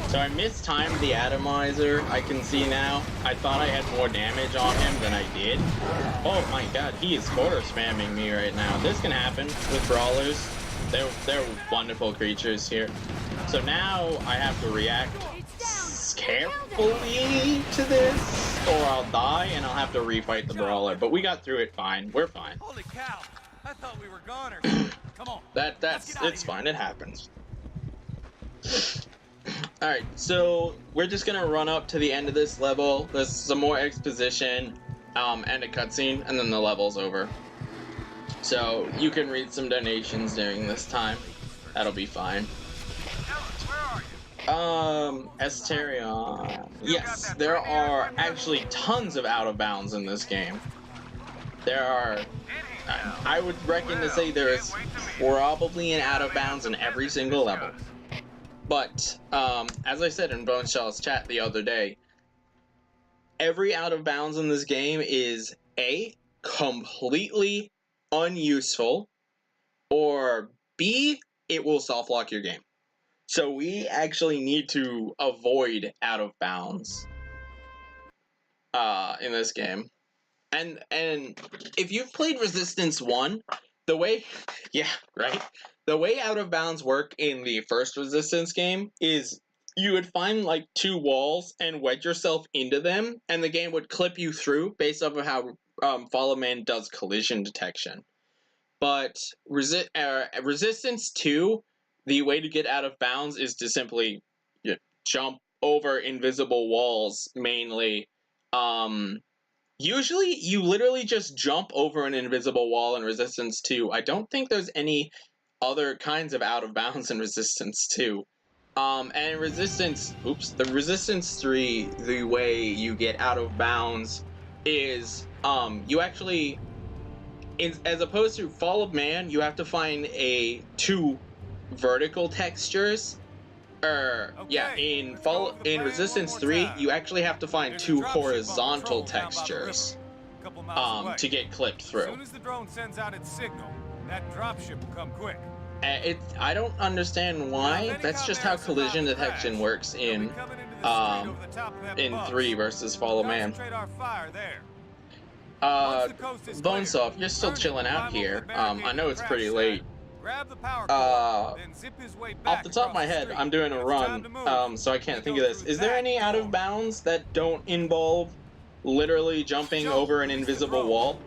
Speaker 1: So I mistimed the atomizer, I can see now. I thought I had more damage on him than I did. Oh my god, he is quarter spamming me right now. This can happen with brawlers. They're wonderful creatures here. So now I have to react carefully to this, or I'll die and I'll have to refight the brawler. But we got through it fine. We're fine.
Speaker 4: Holy cow! I thought we were goners. Come on.
Speaker 1: It's fine. It happens. Alright, so we're just gonna run up to the end of this level. There's some more exposition. and a cutscene, and then the level's over. So you can read some donations during this time. That'll be fine. Asterion. Yes, there are actually tons of out of bounds in this game. There are, I would reckon to say there is probably an out of bounds in every single level. But, as I said in Boneshell's chat the other day, every out of bounds in this game is A, completely unuseful, or B, it will soft lock your game. So we actually need to avoid out of bounds in this game. And if you've played Resistance 1, the way the way out of bounds work in the first Resistance game is you would find like 2 walls and wedge yourself into them, and the game would clip you through based off of how Fall of Man does collision detection. But Resistance 2, the way to get out of bounds is to simply jump over invisible walls, mainly. Usually, you literally just jump over an invisible wall in Resistance 2. I don't think there's any other kinds of out of bounds in Resistance 2. And the Resistance 3, the way you get out of bounds is, you actually, as opposed to Fall of Man, you have to find 2 vertical textures. In Resistance 3, you actually have to find 2 horizontal textures to get clipped through.
Speaker 4: As soon as the drone sends out its signal, that dropship will come quick.
Speaker 1: I don't understand why. That's just how collision detection works in 3 versus Fall of Man. Bonesaw, you're still chilling out here. I know it's pretty late. Off the top of my head, I'm doing a run, so I can't think of this. Is there any out of bounds that don't involve literally jumping over an invisible wall?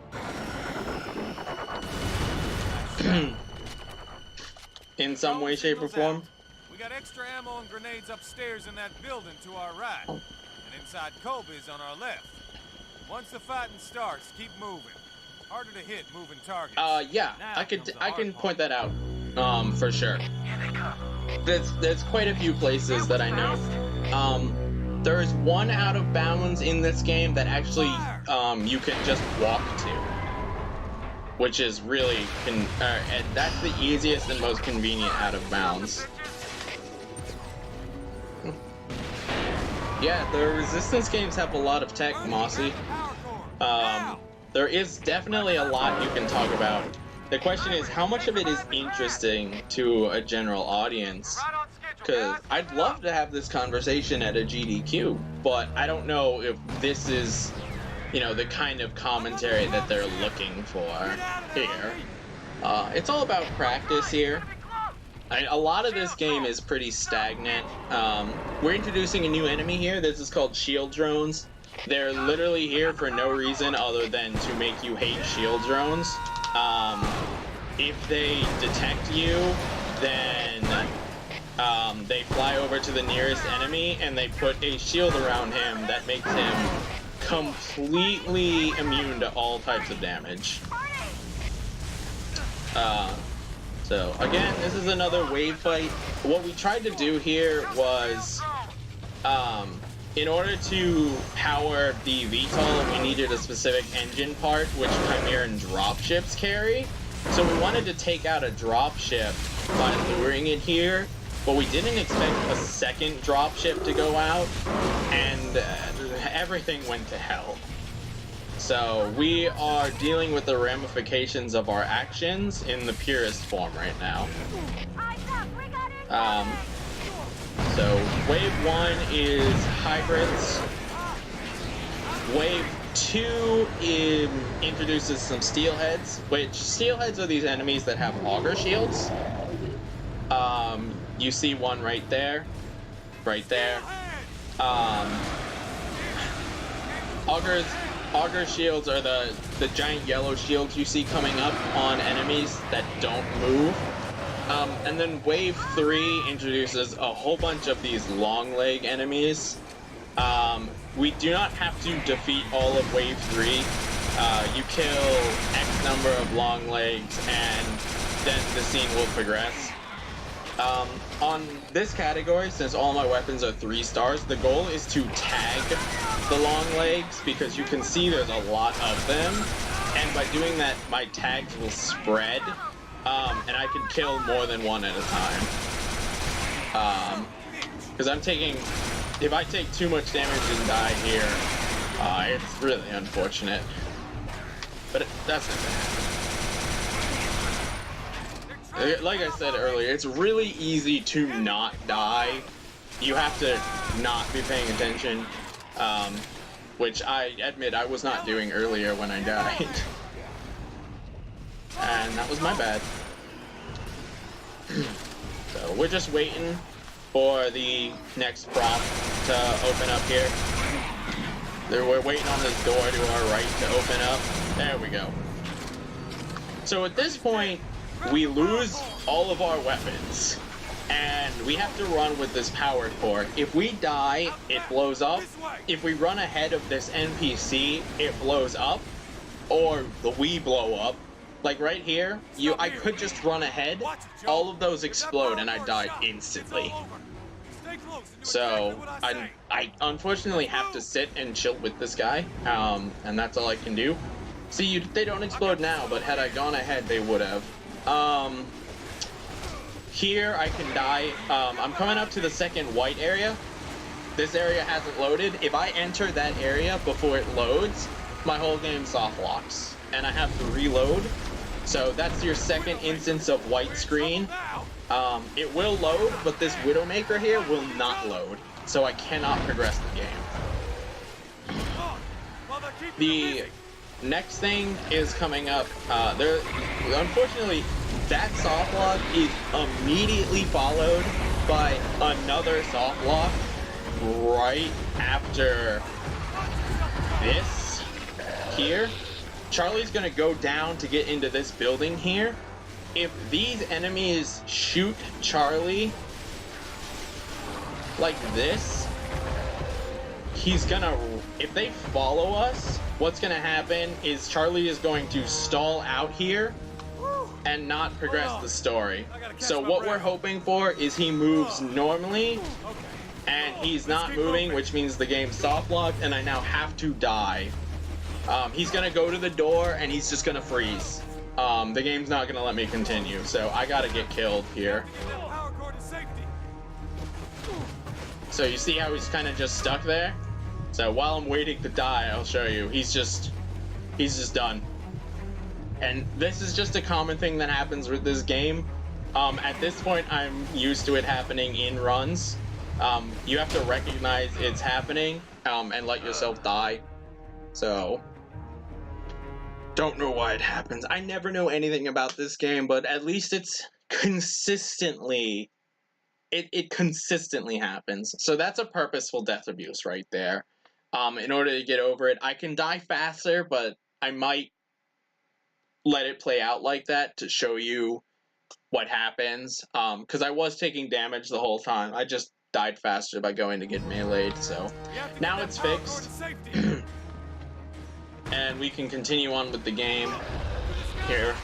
Speaker 1: In some way, shape, or form?
Speaker 4: We got extra ammo and grenades upstairs in that building to our right, and inside Kobe's on our left. Once the fighting starts, keep moving. Harder to hit moving targets.
Speaker 1: Yeah, I can point that out, for sure. There's quite a few places that I know. There's one out of bounds in this game that actually, you can just walk to. Which is really, and that's the easiest and most convenient out of bounds. Yeah, the Resistance games have a lot of tech, Mossy. There is definitely a lot you can talk about. The question is, how much of it is interesting to a general audience? Because I'd love to have this conversation at a GDQ, but I don't know if this is, the kind of commentary that they're looking for here. It's all about practice here. A lot of this game is pretty stagnant. We're introducing a new enemy here. This is called shield drones. They're literally here for no reason other than to make you hate shield drones. If they detect you, then they fly over to the nearest enemy and they put a shield around him that makes him completely immune to all types of damage. So again, this is another wave fight. What we tried to do here was, in order to power the VTOL, we needed a specific engine part, which Chimeran dropships carry. So we wanted to take out a dropship by luring it here, but we didn't expect a second dropship to go out, and everything went to hell. So we are dealing with the ramifications of our actions in the purest form right now. So wave 1 is hybrids. Wave 2 introduces some steelheads, which steelheads are these enemies that have auger shields. You see one right there. Auger shields are the giant yellow shields you see coming up on enemies that don't move. And then wave 3 introduces a whole bunch of these long leg enemies. we do not have to defeat all of Wave 3. You kill X number of long legs, and then the scene will progress. On this category, since all my weapons are 3 stars, the goal is to tag the long legs, because you can see there's a lot of them, and by doing that, my tags will spread, and I can kill more than one at a time. Because I'm taking, if I take too much damage and die here, it's really unfortunate. But that's not gonna happen. Like I said earlier, it's really easy to not die. You have to not be paying attention, which I admit I was not doing earlier when I died. And that was my bad. So we're just waiting for the next prop to open up here. We're waiting on this door to our right to open up. There we go. So at this point, we lose all of our weapons, and we have to run with this power core. If we die, it blows up. If we run ahead of this NPC, it blows up, or we blow up. Like right here, I could just run ahead, all of those explode, and I die instantly. So I unfortunately have to sit and chill with this guy, and that's all I can do. See, they don't explode now, but had I gone ahead, they would have. Here I can die. I'm coming up to the second white area. This area hasn't loaded. If I enter that area before it loads, my whole game soft locks, and I have to reload. So that's your second instance of white screen. It will load, but this Widowmaker here will not load, so I cannot progress the game. The next thing is coming up. Unfortunately, that soft lock is immediately followed by another soft lock right after this here. Charlie's gonna go down to get into this building here. If these enemies shoot Charlie like this, if they follow us, what's gonna happen is Charlie is going to stall out here and not progress the story. So what we're hoping for is he moves normally, and he's not moving, which means the game's soft locked, and I now have to die. He's gonna go to the door and he's just gonna freeze. The game's not gonna let me continue, so I gotta get killed here. So you see how he's kind of just stuck there? So while I'm waiting to die, I'll show you. He's just done. And this is just a common thing that happens with this game. At this point, I'm used to it happening in runs. You have to recognize it's happening, and let yourself die. So, don't know why it happens. I never know anything about this game, but at least it's consistently, it consistently happens. So that's a purposeful death abuse right there. In order to get over it, I can die faster, but I might let it play out like that to show you what happens. Because I was taking damage the whole time. I just died faster by going to get meleeed, so now it's fixed. And we can continue on with the game here.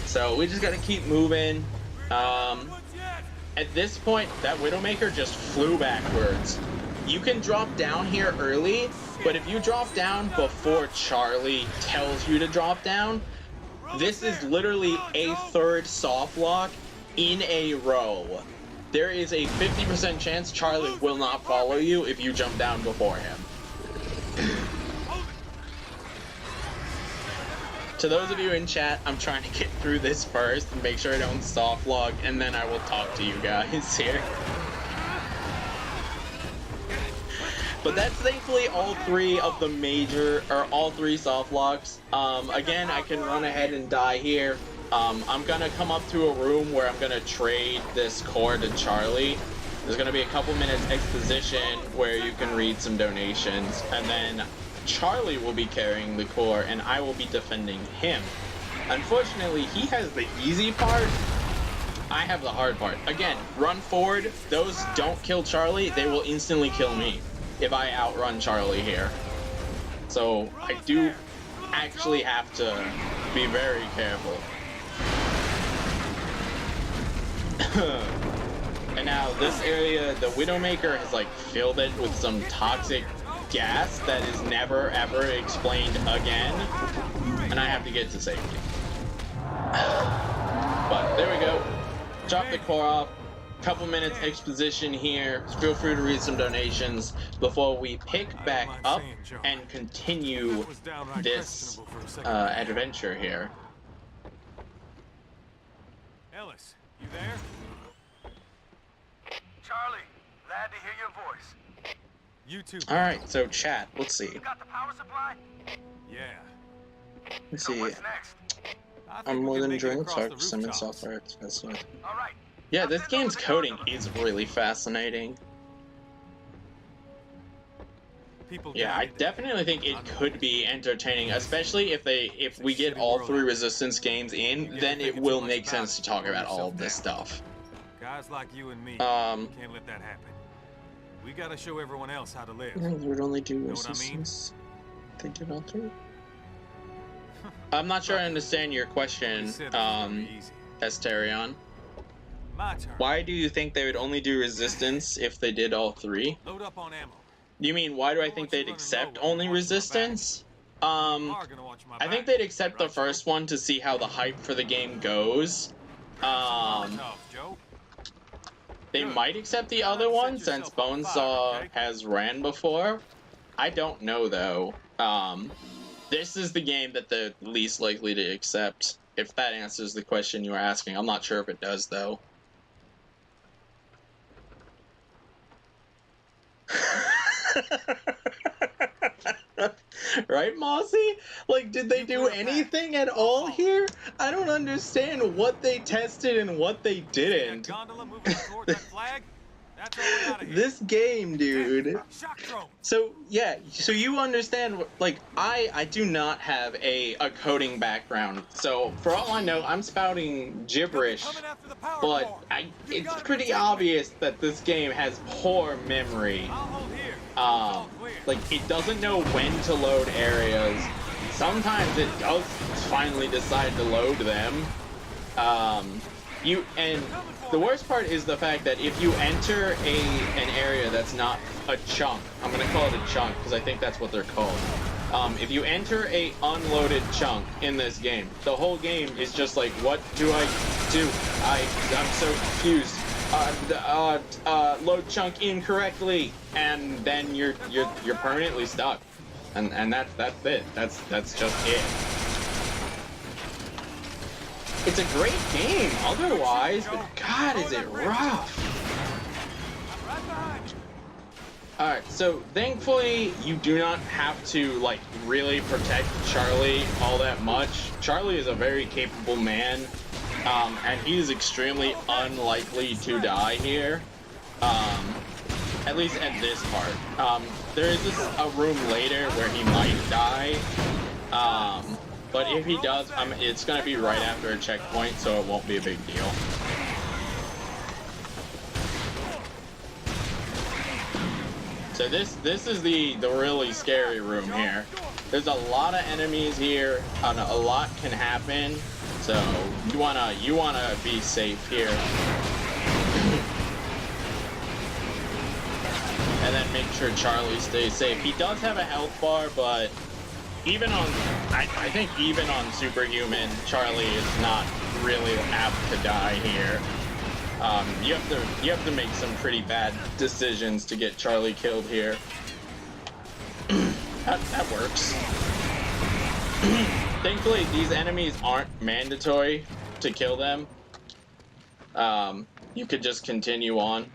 Speaker 1: So we just gotta keep moving. At this point, that Widowmaker just flew backwards. You can drop down here early, but if you drop down before Charlie tells you to drop down, this is literally a third soft lock in a row. There is a 50% chance Charlie will not follow you if you jump down before him. To those of you in chat, I'm trying to get through this first and make sure I don't soft log, and then I will talk to you guys here. But that's thankfully all three of the major, or all three soft locks. Again, I can run ahead and die here. I'm gonna come up to a room where I'm gonna trade this core to Charlie. There's gonna be a couple minutes exposition where you can read some donations, and then Charlie will be carrying the core and I will be defending him. Unfortunately, he has the easy part. I have the hard part. Again, run forward. Those don't kill Charlie, they will instantly kill me. if I outrun Charlie here. So I do actually have to be very careful. And now this area, the Widowmaker has like filled it with some toxic gas that is never ever explained again, and I have to get to safety. But there we go. Drop the core off. Couple minutes exposition here. Feel free to read some donations before we pick back up and continue this adventure here.
Speaker 4: Ellis, you there?
Speaker 7: Charlie, glad to hear your voice.
Speaker 4: You too.
Speaker 1: Alright, so chat, let's see.
Speaker 7: You got the power supply?
Speaker 4: Yeah.
Speaker 1: Let's
Speaker 7: So
Speaker 1: see.
Speaker 7: what's next?
Speaker 4: I think
Speaker 1: I'm
Speaker 4: we
Speaker 1: more
Speaker 4: can
Speaker 1: than
Speaker 4: make it
Speaker 1: drinks,
Speaker 4: across the
Speaker 1: hard summon
Speaker 4: rooftops.
Speaker 1: software expensive.
Speaker 7: All right.
Speaker 1: Yeah, this game's coding is really fascinating.
Speaker 4: People
Speaker 1: Yeah,
Speaker 4: got
Speaker 1: I
Speaker 4: it.
Speaker 1: definitely think it could be entertaining, especially if we get all 3 Resistance games in, then it will make sense to talk about all of this stuff.
Speaker 4: Guys like you and me
Speaker 1: Um,
Speaker 4: can't let that happen. We gotta show everyone else how to live.
Speaker 1: They would only do
Speaker 4: Know what I mean?
Speaker 1: Resistance. They did all 3. I'm not sure I understand your question,
Speaker 4: We said it was gonna be easy.
Speaker 1: Esterion.
Speaker 4: My turn.
Speaker 1: Why do you think they would only do Resistance if they did all 3?
Speaker 4: Load up on ammo.
Speaker 1: You mean, why do I think they'd accept only Resistance?
Speaker 4: You are gonna watch my
Speaker 1: I think
Speaker 4: back.
Speaker 1: they'd accept the
Speaker 4: Right,
Speaker 1: first one to see how the hype for the game goes.
Speaker 4: Tough, Joe.
Speaker 1: They might accept the other one since Bonesaw has ran before. I don't know though. This is the game that they're least likely to accept. If that answers the question you were asking, I'm not sure if it does though. Right, Mossy? Like, did they do anything at all here? I don't understand what they tested and what they
Speaker 4: That
Speaker 1: didn't.
Speaker 4: gondola moving toward that flag? That's all we gotta hear.
Speaker 1: This game, dude.
Speaker 4: Shock drone.
Speaker 1: So, yeah, so you understand, like, I do not have a coding background. So, for all I know, I'm spouting gibberish.
Speaker 4: Coming after the power
Speaker 1: But
Speaker 4: core.
Speaker 1: it's pretty obvious that this game has poor memory.
Speaker 4: I'll hold here. It's all clear.
Speaker 1: Like, it doesn't know when to load areas. Sometimes it does finally decide to load them. And the worst part is the fact that if you enter an area that's not a chunk, I'm gonna call it a chunk because I think that's what they're called. If you enter a unloaded chunk in this game, the whole game is just like, what do I do? I'm so confused. Load chunk incorrectly, and then you're permanently stuck, and that's it. That's just it. It's a great game otherwise, but God, is it rough.
Speaker 4: I'm right behind you.
Speaker 1: Alright, so thankfully you do not have to like really protect Charlie all that much. Charlie is a very capable man, and he is extremely unlikely to die here. At least at this part. There is a room later where he might die. But if he does, it's gonna be right after a checkpoint, so it won't be a big deal. So this is the really scary room here. There's a lot of enemies here, and a lot can happen. So you wanna be safe here. And then make sure Charlie stays safe. He does have a health bar, but even on, I think even on Superhuman, Charlie is not really apt to die here. You have to make some pretty bad decisions to get Charlie killed here. that works. Thankfully, these enemies aren't mandatory to kill them. You could just continue on.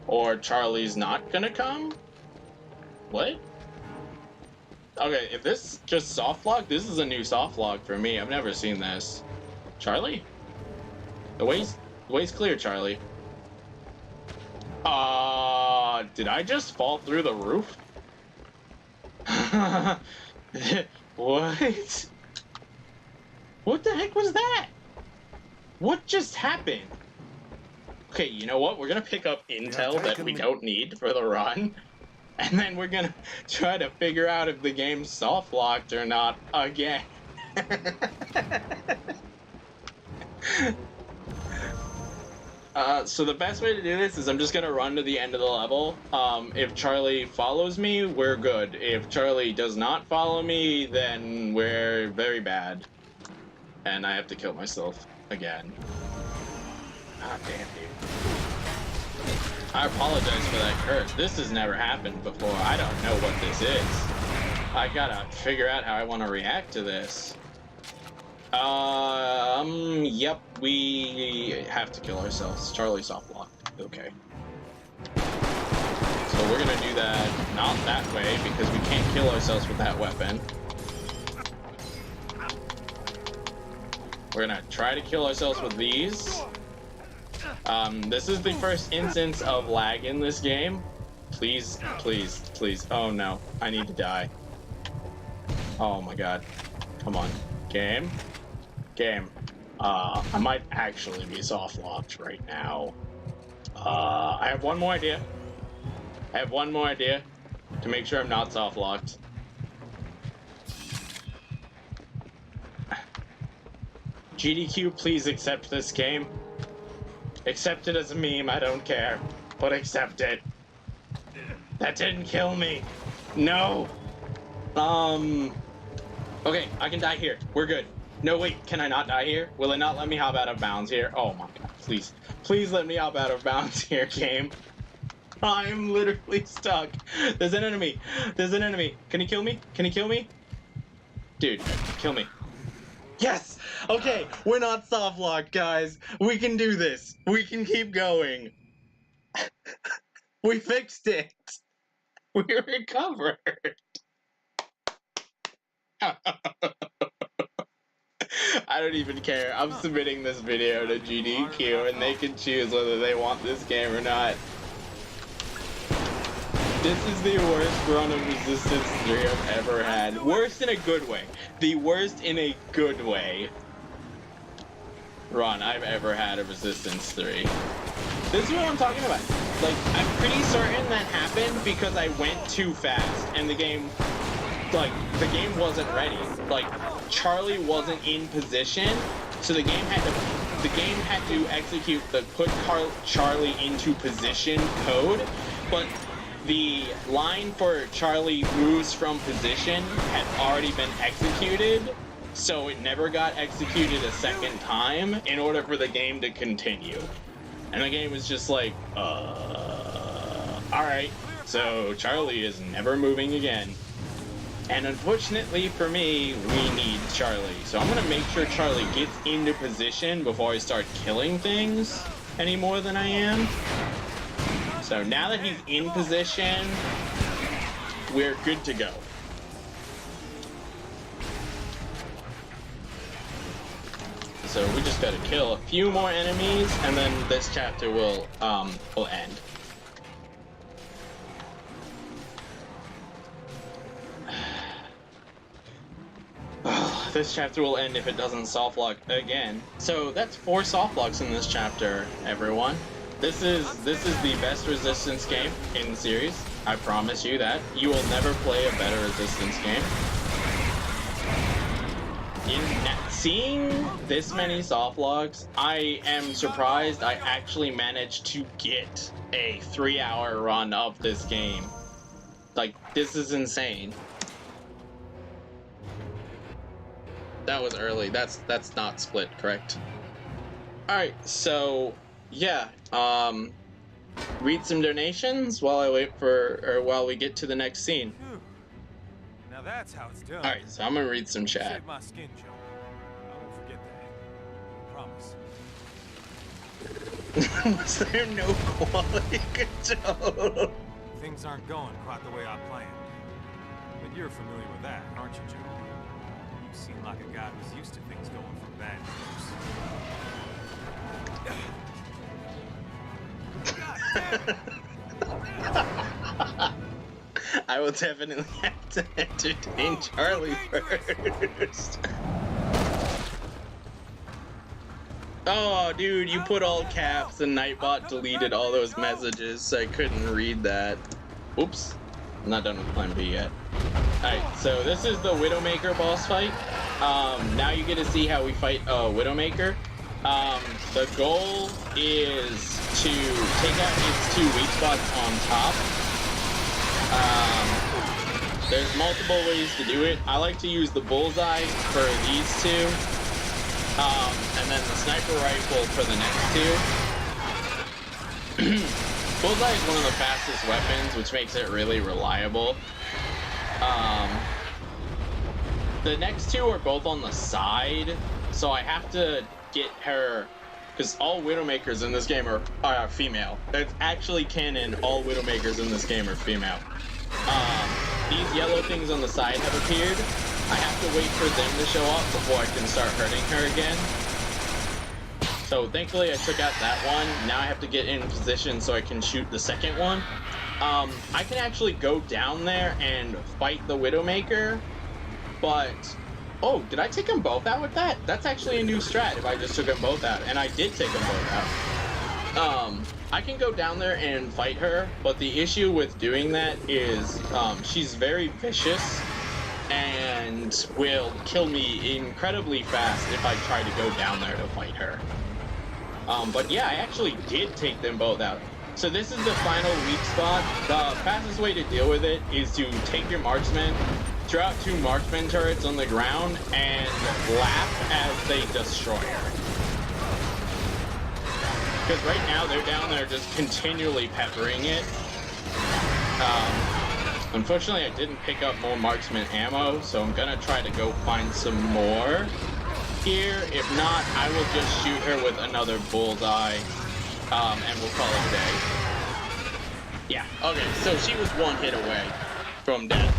Speaker 1: Or Charlie's not gonna come? What? Okay, if this just soft lock, this is a new soft lock for me. I've never seen this. Charlie? The way's clear, Charlie. Did I just fall through the roof? What? What the heck was that? What just happened? Okay, you know what? We're gonna pick up intel that we don't need for the run. And then we're gonna try to figure out if the game's soft locked or not again. So the best way to do this is I'm just gonna run to the end of the level. If Charlie follows me, we're good. If Charlie does not follow me, then we're very bad. And I have to kill myself again. Ah, damn, dude. I apologize for that curse. This has never happened before. I don't know what this is. I gotta figure out how I want to react to this. Yep, we have to kill ourselves. Charlie soft locked. Okay. So we're gonna do that not that way because we can't kill ourselves with that weapon. We're gonna try to kill ourselves with these. This is the first instance of lag in this game. Please, please, please. Oh no, I need to die. Oh my god. Come on. Game. Game. I might actually be soft locked right now. I have one more idea. I have one more idea to make sure I'm not soft locked. GDQ, please accept this game. Accept it as a meme, I don't care. But accept it. That didn't kill me. No. Okay, I can die here. We're good. No, wait, can I not die here? Will it not let me hop out of bounds here? Oh my god, please. Please let me hop out of bounds here, game. I'm literally stuck. There's an enemy. There's an enemy. Can he kill me? Can he kill me? Dude, kill me. Yes! Okay, we're not soft locked, guys. We can do this. We can keep going. We fixed it. We recovered. I don't even care. I'm submitting this video to GDQ and they can choose whether they want this game or not. This is the worst run of Resistance 3 I've ever had. Worst in a good way. The worst in a good way run I've ever had of Resistance 3. This is what I'm talking about. Like, I'm pretty certain that happened because I went too fast and the game wasn't ready. Like, Charlie wasn't in position, so the game had to execute the put Charlie into position code, but the line for Charlie moves from position had already been executed, so it never got executed a second time in order for the game to continue. And the game was just like, alright, so Charlie is never moving again. And unfortunately for me, we need Charlie. So I'm gonna make sure Charlie gets into position before I start killing things any more than I am. So now that he's in position, we're good to go. So we just gotta kill a few more enemies, and then this chapter will end. This chapter will end if it doesn't soft lock again. So that's 4 soft locks in this chapter, everyone. This is the best Resistance game in the series. I promise you that. You will never play a better Resistance game. Seeing this many soft locks, I am surprised I actually managed to get a 3-hour run of this game. Like, this is insane. That was early. That's not split, correct? Alright, so yeah, read some donations while I wait while we get to the next scene.
Speaker 4: Now that's how it's done.
Speaker 1: Alright, so I'm gonna read some chat.
Speaker 4: Save my skin, Joe. I won't forget that. Promise.
Speaker 1: Was there no quality control?
Speaker 4: Things aren't going quite the way I planned. But you're familiar with that, aren't you, Joe? You seem like a guy who's used to things going from bad to worse.
Speaker 1: I will definitely have to entertain Charlie first. Oh, dude, you put all caps and Nightbot deleted all those messages, so I couldn't read that. Oops. I'm not done with Plan B yet. Alright, so this is the Widowmaker boss fight. Now you get to see how we fight Widowmaker. The goal is to take out its 2 weak spots on top. There's multiple ways to do it. I like to use the bullseye for these 2. And then the sniper rifle for the next 2. Bullseye is one of the fastest weapons, which makes it really reliable. The next 2 are both on the side, so I have to get her, because all Widowmakers in this game are female. It's actually canon, all Widowmakers in this game are female. These yellow things on the side have appeared. I have to wait for them to show up before I can start hurting her again. So thankfully I took out that one. Now I have to get in position so I can shoot the second one. I can actually go down there and fight the Widowmaker, but... Oh, did I take them both out with that? That's actually a new strat if I just took them both out, and I did take them both out. I can go down there and fight her, but the issue with doing that is she's very vicious and will kill me incredibly fast if I try to go down there to fight her. But yeah, I actually did take them both out. So this is the final weak spot. The fastest way to deal with it is to take your marksman, throw out 2 marksman turrets on the ground, and laugh as they destroy her. Because right now they're down there just continually peppering it. Unfortunately, I didn't pick up more marksman ammo, so I'm gonna try to go find some more here. If not, I will just shoot her with another bullseye, and we'll call it a day. Yeah, okay, so she was 1 hit away from death.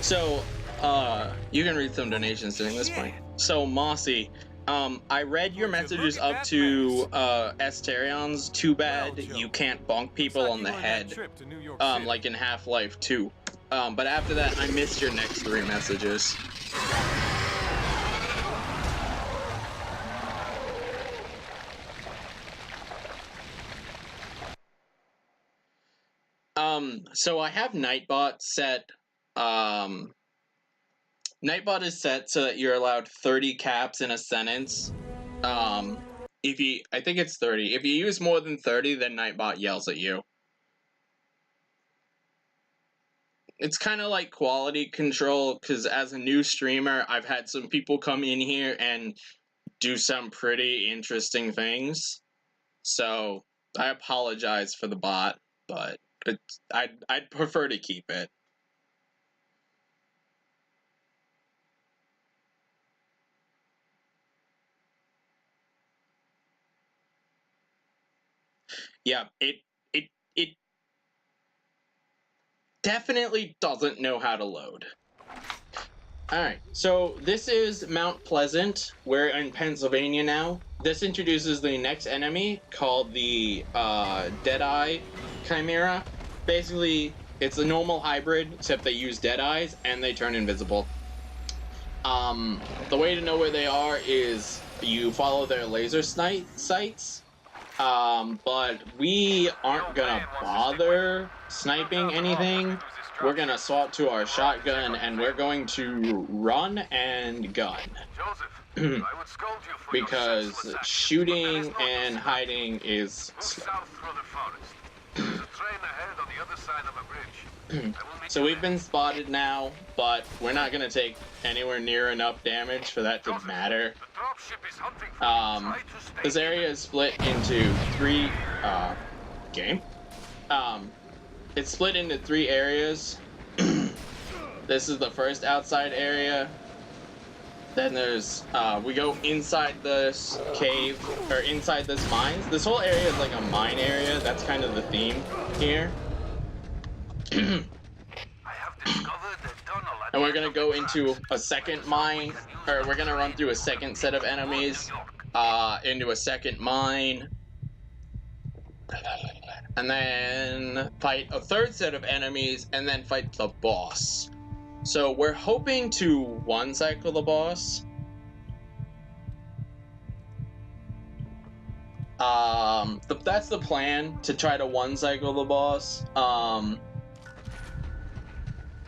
Speaker 1: So, you can read some donations during this point. So, Mossy, I read your messages up to Asterions. Too bad you can't bonk people on the head, like in Half-Life 2. But after that, I missed your next 3 messages. So I have Nightbot set. Nightbot is set so that you're allowed 30 caps in a sentence. I think it's 30. If you use more than 30, then Nightbot yells at you. It's kind of like quality control, because as a new streamer, I've had some people come in here and do some pretty interesting things. So I apologize for the bot, but I'd prefer to keep it. Yeah, it definitely doesn't know how to load. Alright, so this is Mount Pleasant. We're in Pennsylvania now. This introduces the next enemy called the Deadeye Chimera. Basically, it's a normal hybrid, except they use Deadeyes and they turn invisible. The way to know where they are is you follow their laser sights. But we aren't gonna bother sniping anything. We're gonna swap to our shotgun and we're going to run and gun. Because shooting and hiding is slow. So we've been spotted now, but we're not gonna take anywhere near enough damage for that to matter. This area is split into 3 it's split into 3 areas. This is the first outside area. Then there's we go inside this cave, or inside this mines. This whole area is like a mine area. That's kind of the theme here. And we're gonna go into a second mine, or we're gonna run through a second set of enemies, into a second mine. And then fight a third set of enemies, and then fight the boss. So we're hoping to one cycle the boss. That's the plan, to try to one cycle the boss.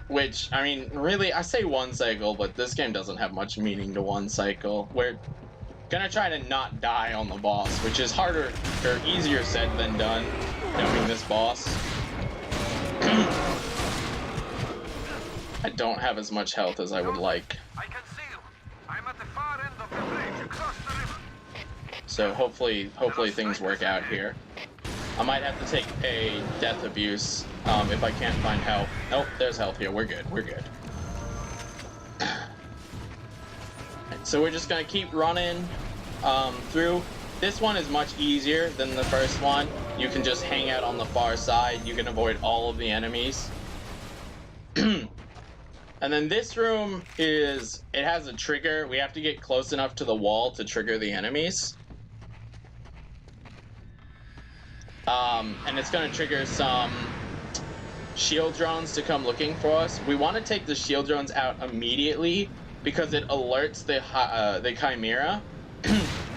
Speaker 1: Which, I mean, really, I say one cycle, but this game doesn't have much meaning to one cycle. We're gonna try to not die on the boss, which is harder or easier said than done, knowing this boss. I don't have as much health as I would like.
Speaker 7: I can see you. I'm at the far end of the bridge across the river.
Speaker 1: So hopefully things work out here. I might have to take a death abuse if I can't find health. Nope, there's health here. We're good. We're good. So we're just gonna keep running through. This one is much easier than the first one. You can just hang out on the far side. You can avoid all of the enemies. And then this room it has a trigger. We have to get close enough to the wall to trigger the enemies. And it's gonna trigger some shield drones to come looking for us. We want to take the shield drones out immediately because it alerts the Chimera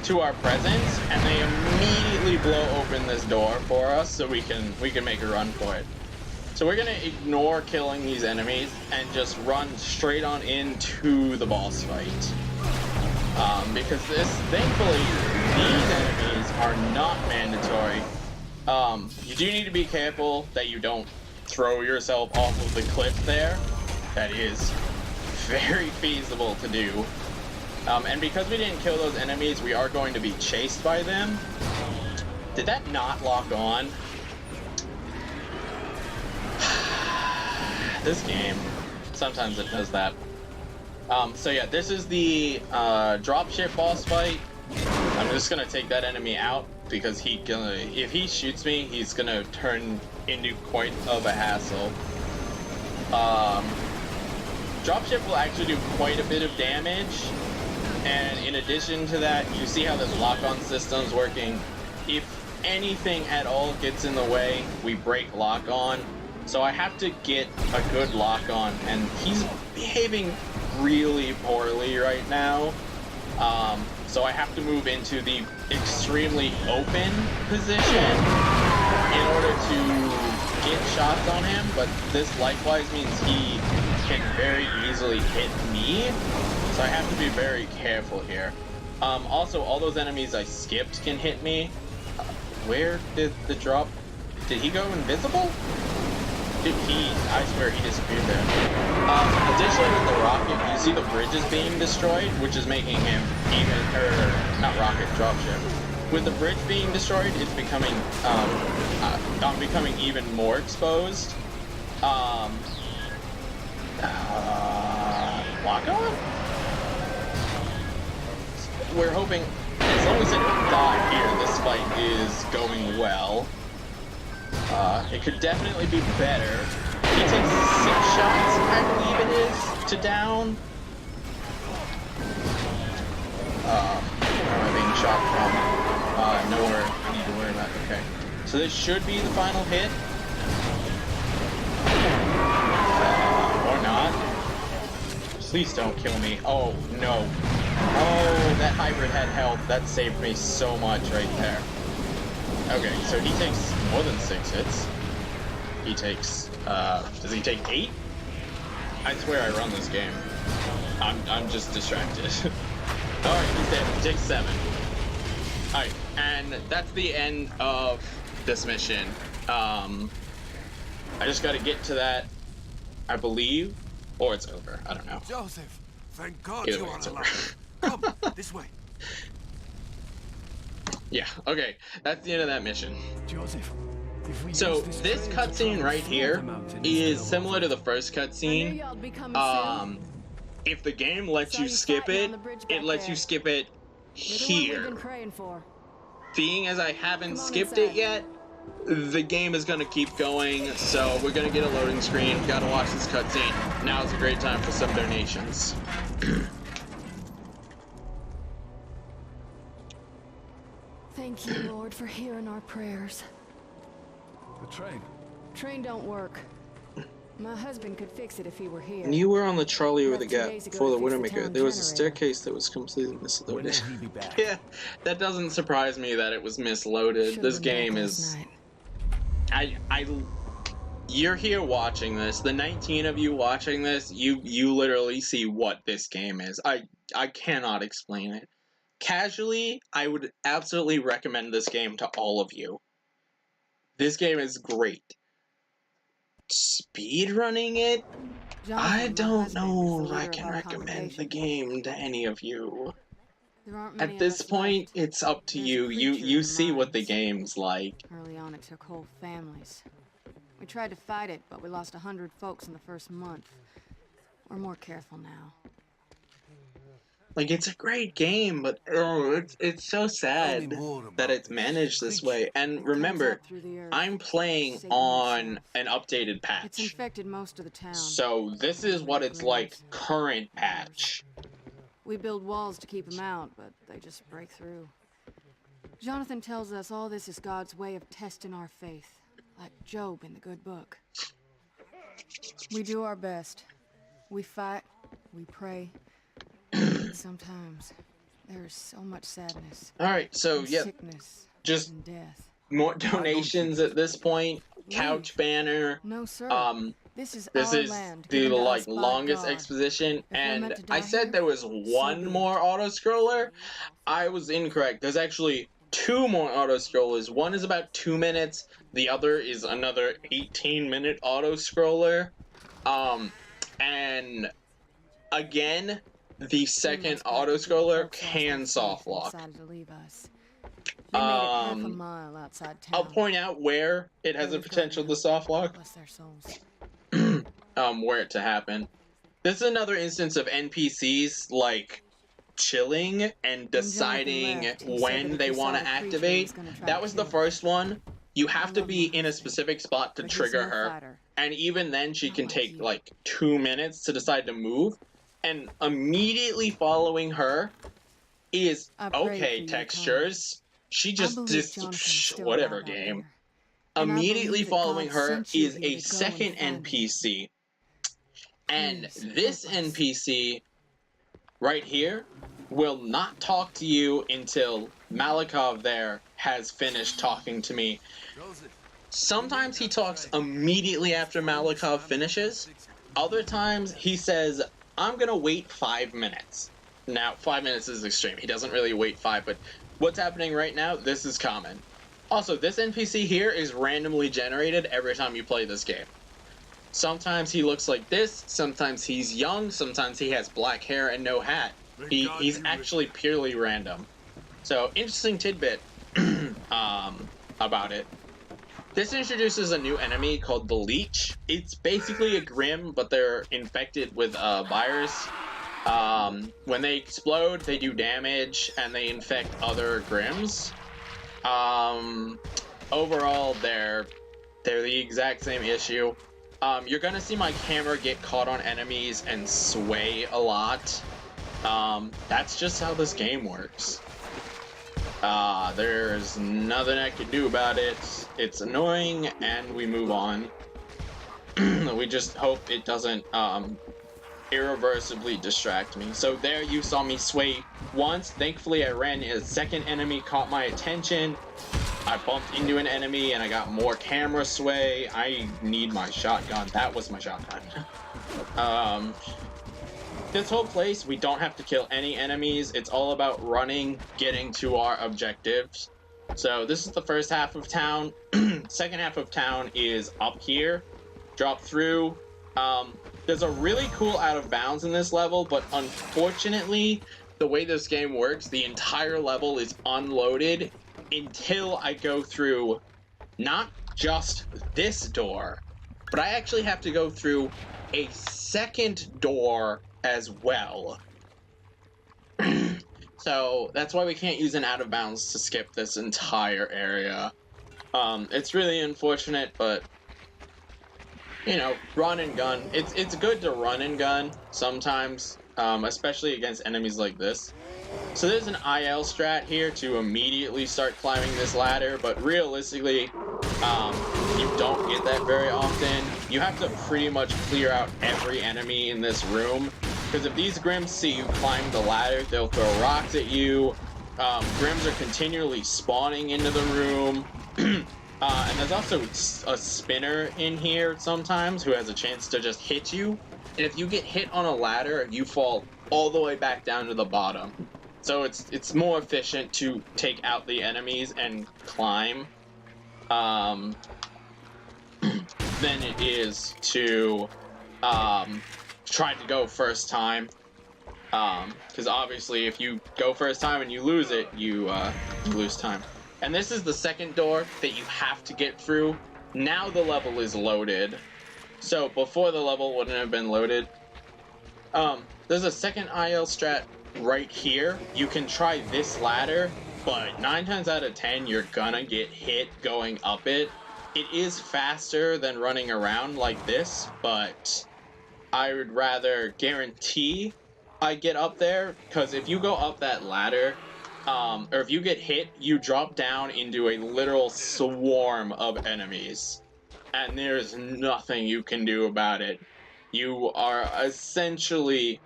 Speaker 1: to our presence, and they immediately blow open this door for us, so we can make a run for it. So we're gonna ignore killing these enemies and just run straight on into the boss fight. Because thankfully, these enemies are not mandatory. You do need to be careful that you don't throw yourself off of the cliff there. That is very feasible to do. And because we didn't kill those enemies, we are going to be chased by them. Did that not lock on? This game, sometimes it does that. So yeah, this is the dropship boss fight. I'm just gonna take that enemy out because if he shoots me, he's gonna turn into quite of a hassle. Dropship will actually do quite a bit of damage, and in addition to that, you see how this lock-on system's working. If anything at all gets in the way, we break lock-on. So I have to get a good lock-on, and he's behaving really poorly right now. So I have to move into the extremely open position in order to get shots on him, but this likewise means he can very easily hit me, so I have to be very careful here. Also, all those enemies I skipped can hit me. Where did the drop... Did he go invisible? I swear he disappeared there. Additionally, with the rocket, you see the bridge is being destroyed, which is making him not rocket, dropship. With the bridge being destroyed, it's becoming, I'm becoming even more exposed. Lock on? We're hoping, as long as it don't die here, this fight is going well. It could definitely be better. He takes 6 shots, I believe it is, to down. Where am I being shot from? Nowhere I need to worry about. Okay. So this should be the final hit. Or not. Please don't kill me. Oh, no. Oh, that hybrid had health. That saved me so much right there. Okay, so he takes more than 6 hits. He takes, does he take 8? I swear I run this game. I'm just distracted. Alright, he's dead. He takes 7. Alright, and that's the end of this mission. I just gotta get to that, I believe, or it's over. I don't know.
Speaker 7: Joseph, thank God
Speaker 1: Either
Speaker 7: you
Speaker 1: way,
Speaker 7: are
Speaker 1: it's over.
Speaker 7: alive. Come, this way.
Speaker 1: Yeah, okay. That's the end of that mission.
Speaker 8: Joseph, if we
Speaker 1: So
Speaker 8: use
Speaker 1: this
Speaker 8: train to
Speaker 1: cutscene
Speaker 8: travel
Speaker 1: right
Speaker 8: through
Speaker 1: here
Speaker 8: the mountains,
Speaker 1: is
Speaker 8: they'll
Speaker 1: similar to the
Speaker 8: overflow.
Speaker 1: first cutscene. If the game lets you skip it, it lets you skip it here. Being as I haven't skipped it yet, the game is gonna keep going, so we're gonna get a loading screen. Gotta watch this cutscene. Now is a great time for some donations.
Speaker 2: Thank you, Lord, for hearing our prayers.
Speaker 8: The train.
Speaker 2: Train don't work. My husband could fix it if he were here.
Speaker 1: When you were on the trolley over
Speaker 2: Left
Speaker 1: the
Speaker 2: 2
Speaker 1: gap
Speaker 2: days ago
Speaker 1: before the
Speaker 2: to fix the
Speaker 1: Widowmaker,
Speaker 2: town
Speaker 1: there was a
Speaker 2: generator.
Speaker 1: staircase that was completely misloaded.
Speaker 8: When will he be back?
Speaker 1: Yeah, that doesn't surprise me that it was misloaded.
Speaker 2: Should've
Speaker 1: This
Speaker 2: been back
Speaker 1: game
Speaker 2: last
Speaker 1: is...
Speaker 2: night.
Speaker 1: You're here watching this. The 19 of you watching this, you literally see what this game is. I cannot explain it. Casually, I would absolutely recommend this game to all of you. This game is great. Speedrunning it? I don't know if I can recommend the game to any of you. At this point, it's up to you. You see what the game's like.
Speaker 2: Early on, it took whole families. We tried to fight it, but we lost 100 folks in the first month. We're more careful now.
Speaker 1: Like, it's a great game, but oh, it's so sad that it's managed this way. And remember, I'm playing on an updated
Speaker 2: It's
Speaker 1: patch.
Speaker 2: infected most of the town.
Speaker 1: So this is what it's like current patch.
Speaker 2: We build walls to keep them out, but they just break through. Jonathan tells us all this is God's way of testing our faith, like Job in the good book. We do our best. We fight, we pray. But sometimes there is so much sadness.
Speaker 1: Alright, so
Speaker 2: and
Speaker 1: yeah,
Speaker 2: sickness
Speaker 1: just
Speaker 2: and death.
Speaker 1: more donations at this point. Couch banner.
Speaker 2: No, sir. This is
Speaker 1: This
Speaker 2: our
Speaker 1: is
Speaker 2: land,
Speaker 1: the
Speaker 2: given to
Speaker 1: like
Speaker 2: us by
Speaker 1: longest
Speaker 2: God.
Speaker 1: exposition,
Speaker 2: we're
Speaker 1: and
Speaker 2: meant to
Speaker 1: I
Speaker 2: die
Speaker 1: said
Speaker 2: here,
Speaker 1: there was
Speaker 2: so
Speaker 1: one
Speaker 2: be it.
Speaker 1: more auto scroller. I was incorrect. There's actually 2 more auto scrollers. One is about 2 minutes. The other is another 18-minute auto scroller. And again, the second auto scroller can soft lock. I'll point out where it has a potential to soft lock.
Speaker 2: Bless their souls.
Speaker 1: Where it to happen. This is another instance of NPCs like chilling and deciding
Speaker 2: left, he said
Speaker 1: when
Speaker 2: that
Speaker 1: they
Speaker 2: if he
Speaker 1: want
Speaker 2: saw
Speaker 1: to
Speaker 2: a creature, he
Speaker 1: activate.
Speaker 2: was gonna try
Speaker 1: That
Speaker 2: to
Speaker 1: was the
Speaker 2: kill it.
Speaker 1: first one. You have to
Speaker 2: love
Speaker 1: be
Speaker 2: my
Speaker 1: in a
Speaker 2: husband,
Speaker 1: specific spot to
Speaker 2: but he's
Speaker 1: trigger
Speaker 2: no
Speaker 1: her.
Speaker 2: fighter.
Speaker 1: And even then she
Speaker 2: Not
Speaker 1: can
Speaker 2: like
Speaker 1: take
Speaker 2: you.
Speaker 1: like 2 minutes to decide to move. And immediately following her is
Speaker 2: I prayed for
Speaker 1: okay
Speaker 2: you,
Speaker 1: textures. She
Speaker 2: I
Speaker 1: just
Speaker 2: believe Jonathan's still
Speaker 1: whatever
Speaker 2: alive out
Speaker 1: game.
Speaker 2: there. And I
Speaker 1: Immediately
Speaker 2: believe that
Speaker 1: following
Speaker 2: God
Speaker 1: her
Speaker 2: sent you
Speaker 1: is
Speaker 2: here
Speaker 1: a
Speaker 2: to go and
Speaker 1: second
Speaker 2: find him.
Speaker 1: NPC. And
Speaker 2: Please,
Speaker 1: this
Speaker 2: help us.
Speaker 1: NPC right here will not talk to you until Malikov there has finished talking to me. Sometimes he talks immediately after Malikov finishes. Other times he says, I'm gonna wait 5 minutes. Now, 5 minutes is extreme. He doesn't really wait 5, but what's happening right now, this is common. Also, this NPC here is randomly generated every time you play this game. Sometimes he looks like this, sometimes he's young, sometimes he has black hair and no hat. He's actually purely random. So, interesting tidbit about it. This introduces a new enemy called the Leech. It's basically a Grim, but they're infected with a virus. When they explode, they do damage, and they infect other Grims. Overall, they're the exact same issue. You're gonna see my camera get caught on enemies and sway a lot. That's just how this game works. There's nothing I can do about it. It's annoying, and we move on. We just hope it doesn't, irreversibly distract me. So there you saw me sway once. Thankfully, I ran a second enemy, caught my attention. I bumped into an enemy, and I got more camera sway. I need my shotgun. That was my shotgun. This whole place, we don't have to kill any enemies. It's all about running, getting to our objectives. So this is the first half of town. Second half of town is up here. Drop through. There's a really cool out of bounds in this level, but unfortunately, the way this game works, the entire level is unloaded until I go through not just this door, but I actually have to go through a second door as well. So that's why we can't use an out of bounds to skip this entire area. It's really unfortunate, but you know, run and gun. It's good to run and gun sometimes, especially against enemies like this. So there's an IL strat here to immediately start climbing this ladder, but realistically, You don't get that very often. You have to pretty much clear out every enemy in this room, because if these Grims see you climb the ladder, they'll throw rocks at you. Grims are continually spawning into the room. And there's also a spinner in here sometimes who has a chance to just hit you. And if you get hit on a ladder, you fall all the way back down to the bottom. So it's more efficient to take out the enemies and climb than it is to try to go first time. Because obviously if you go first time and you lose it, you lose time. And this is the second door that you have to get through. Now the level is loaded. So before the level wouldn't have been loaded. There's a second IL strat right here. You can try this ladder, but 9 times out of 10 you're gonna get hit going up it. It is faster than running around like this, but I would rather guarantee I get up there, because if you go up that ladder, or if you get hit, you drop down into a literal swarm of enemies. And there's nothing you can do about it. You are essentially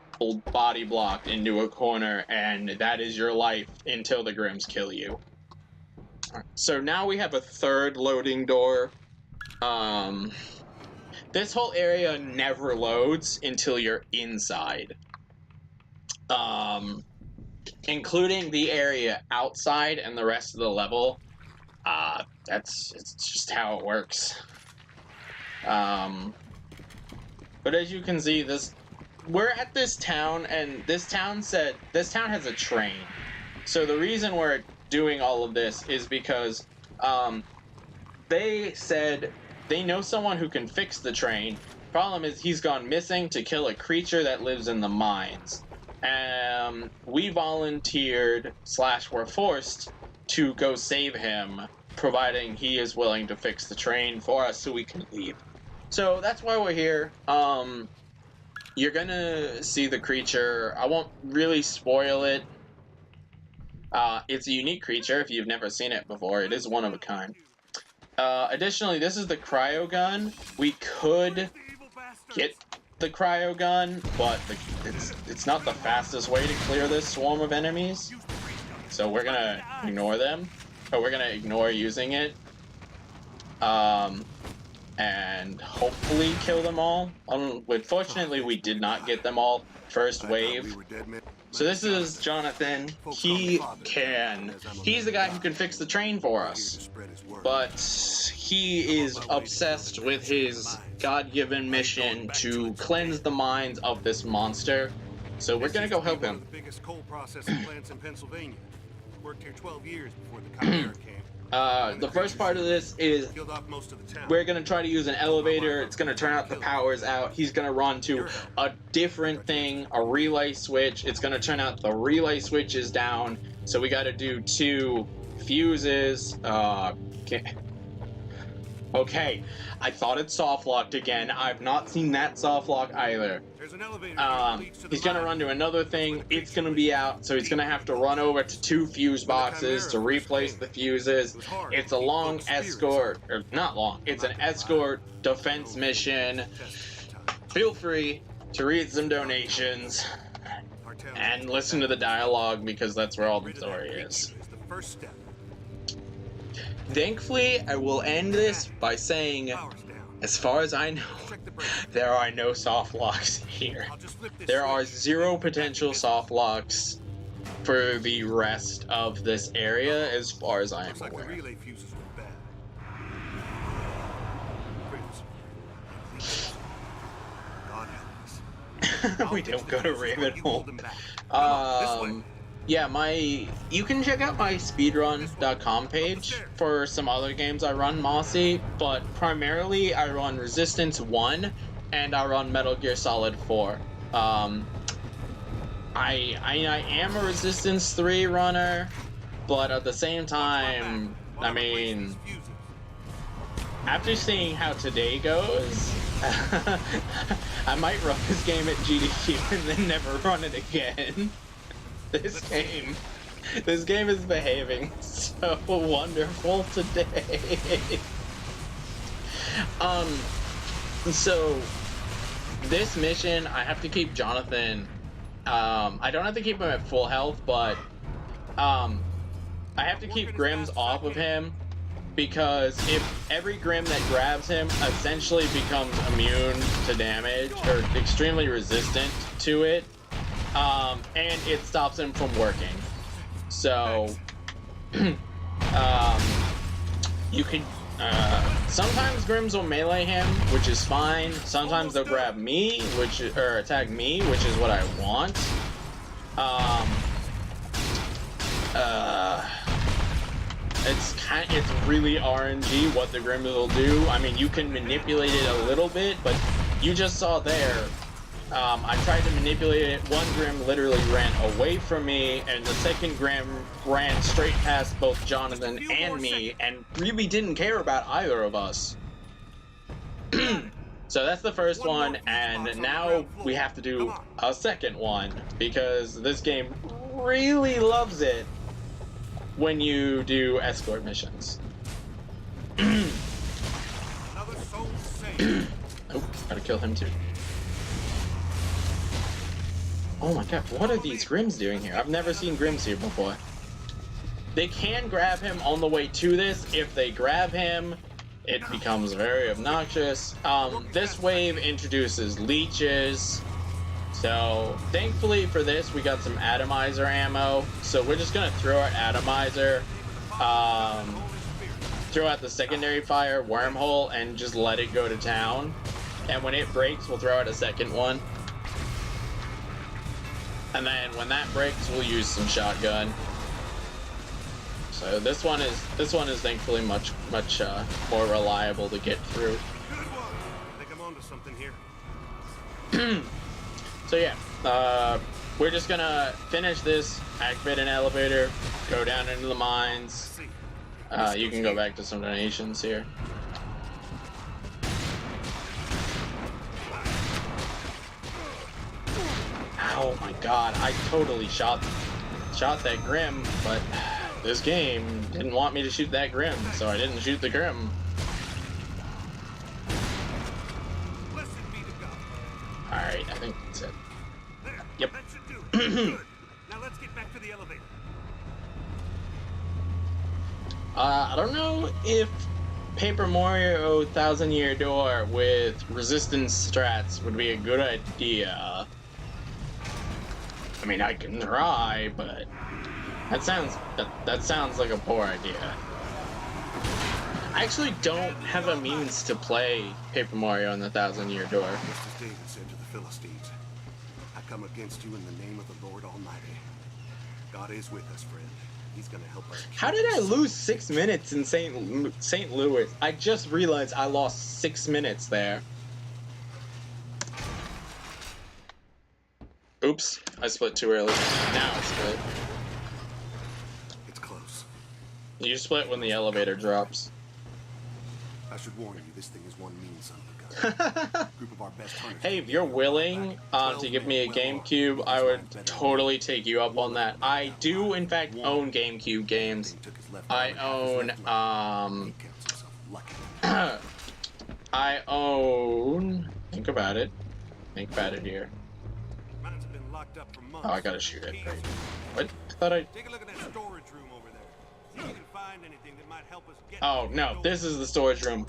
Speaker 1: body blocked into a corner, and that is your life until the Grims kill you. So now we have a third loading door. This whole area never loads until you're inside. Including the area outside and the rest of the level. It's just how it works. But as you can see, we're at this town, and this town has a train. So the reason we're doing all of this is because they said they know someone who can fix the train. Problem is he's gone missing to kill a creature that lives in the mines. We volunteered / were forced to go save him, providing he is willing to fix the train for us so we can leave. So that's why we're here. You're gonna see the creature. I won't really spoil it. It's a unique creature if you've never seen it before. It is one of a kind. Additionally, this is the cryo gun. We could get the cryo gun, but it's not the fastest way to clear this swarm of enemies. So we're gonna ignore them. Or we're gonna ignore using it. And hopefully kill them all. Unfortunately, we did not get them all first wave. So this is Jonathan. He's the guy who can fix the train for us. But he is obsessed with his God-given mission to cleanse the minds of this monster. So we're gonna go help him.
Speaker 7: The biggest coal processing plants in Pennsylvania. Worked here 12 years before the Chimera came.
Speaker 1: The first part of this is we're gonna try to use an elevator. It's gonna turn out the power's out. He's gonna run to a different thing, a relay switch. It's gonna turn out the relay switch is down. So we gotta do 2 fuses. Okay, I thought it soft-locked again. I've not seen that soft-lock either. He's gonna run to another thing. It's gonna be out, so he's gonna have to run over to 2 fuse boxes to replace the fuses. It's a long escort, or not long, it's an escort defense mission. Feel free to read some donations and listen to the dialogue, because that's where all the story is. Thankfully, I will end this by saying, as far as I know, there are no soft locks here. There are 0 potential soft locks for the rest of this area, as far as I am aware. We don't go to Ravenholm. Yeah, you can check out my speedrun.com page for some other games I run, Mossy, but primarily I run Resistance 1 and I run Metal Gear Solid 4. I am a Resistance 3 runner, but at the same time, I mean, after seeing how today goes, I might run this game at GDQ and then never run it again. This game is behaving so wonderful today. So this mission, I have to keep Jonathan. I don't have to keep him at full health, but I have to keep Grims off of him, because if every Grim that grabs him essentially becomes immune to damage or extremely resistant to it, and it stops him from working. So you can sometimes Grims will melee him, which is fine. Sometimes they'll grab me, or attack me, which is what I want. It's really RNG what the Grims will do. I mean, you can manipulate it a little bit, but you just saw there. I tried to manipulate it. One Grim literally ran away from me, and the second Grim ran straight past both Jonathan and me, and really didn't care about either of us. So that's the first one, and now we have to do a second one, because this game really loves it when you do escort missions. Oh, gotta kill him too. Oh my god, what are these Grims doing here? I've never seen Grims here before. They can grab him on the way to this. If they grab him, it becomes very obnoxious. This wave introduces leeches. So, thankfully for this, we got some atomizer ammo. So we're just gonna throw our atomizer, throw out the secondary fire wormhole, and just let it go to town. And when it breaks, we'll throw out a second one. And then when that breaks, we'll use some shotgun. So this one is thankfully much more reliable to get through.
Speaker 7: I think I'm onto something here.
Speaker 1: So yeah, we're just gonna finish this, activate an elevator, go down into the mines. You can go back to some donations here. Oh my god, I totally shot that Grim, but this game didn't want me to shoot that Grim, so I didn't shoot the Grim. Alright, I think that's it. Yep.
Speaker 7: That should do it. Good. Now let's get back to the elevator.
Speaker 1: I don't know if Paper Mario 1000-Year Door with resistance strats would be a good idea. I mean, I can try, but that sounds like a poor idea. I actually don't have a means to play Paper Mario and the 1000-Year Door.
Speaker 7: Just as David said to the Philistines, I come against you in the name of the Lord Almighty. God is with us, friend. He's gonna help us.
Speaker 1: How did I lose 6 minutes in St. Louis? I just realized I lost 6 minutes there. Oops, I split too early. Now I split.
Speaker 7: It's close.
Speaker 1: You split when the elevator drops.
Speaker 7: I should warn you, this thing is one mean son of a gun. Group of our best hunters.
Speaker 1: Hey, if you're willing to give me a GameCube, I would totally take you up on that. I do, in fact, own GameCube games. I own, I own... Think about it. Think about it here. Oh, I gotta shoot it. Great. What? I thought I...
Speaker 7: Take a look at that storage room over there. See if you can find anything that might help us get...
Speaker 1: Oh, no. This is the storage room.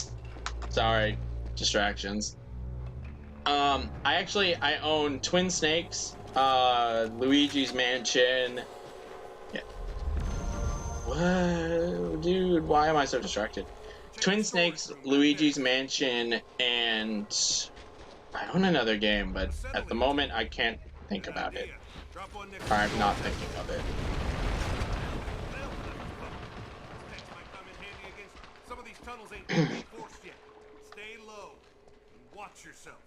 Speaker 1: Sorry. Distractions. I own Twin Snakes, Luigi's Mansion. Yeah. Whoa, dude, why am I so distracted? Twin Snakes, Luigi's Mansion, and I own another game, but at the moment I can't think about it. Or I'm not thinking of it.
Speaker 7: Some of these tunnels ain't reinforced yet. Stay low and watch yourself.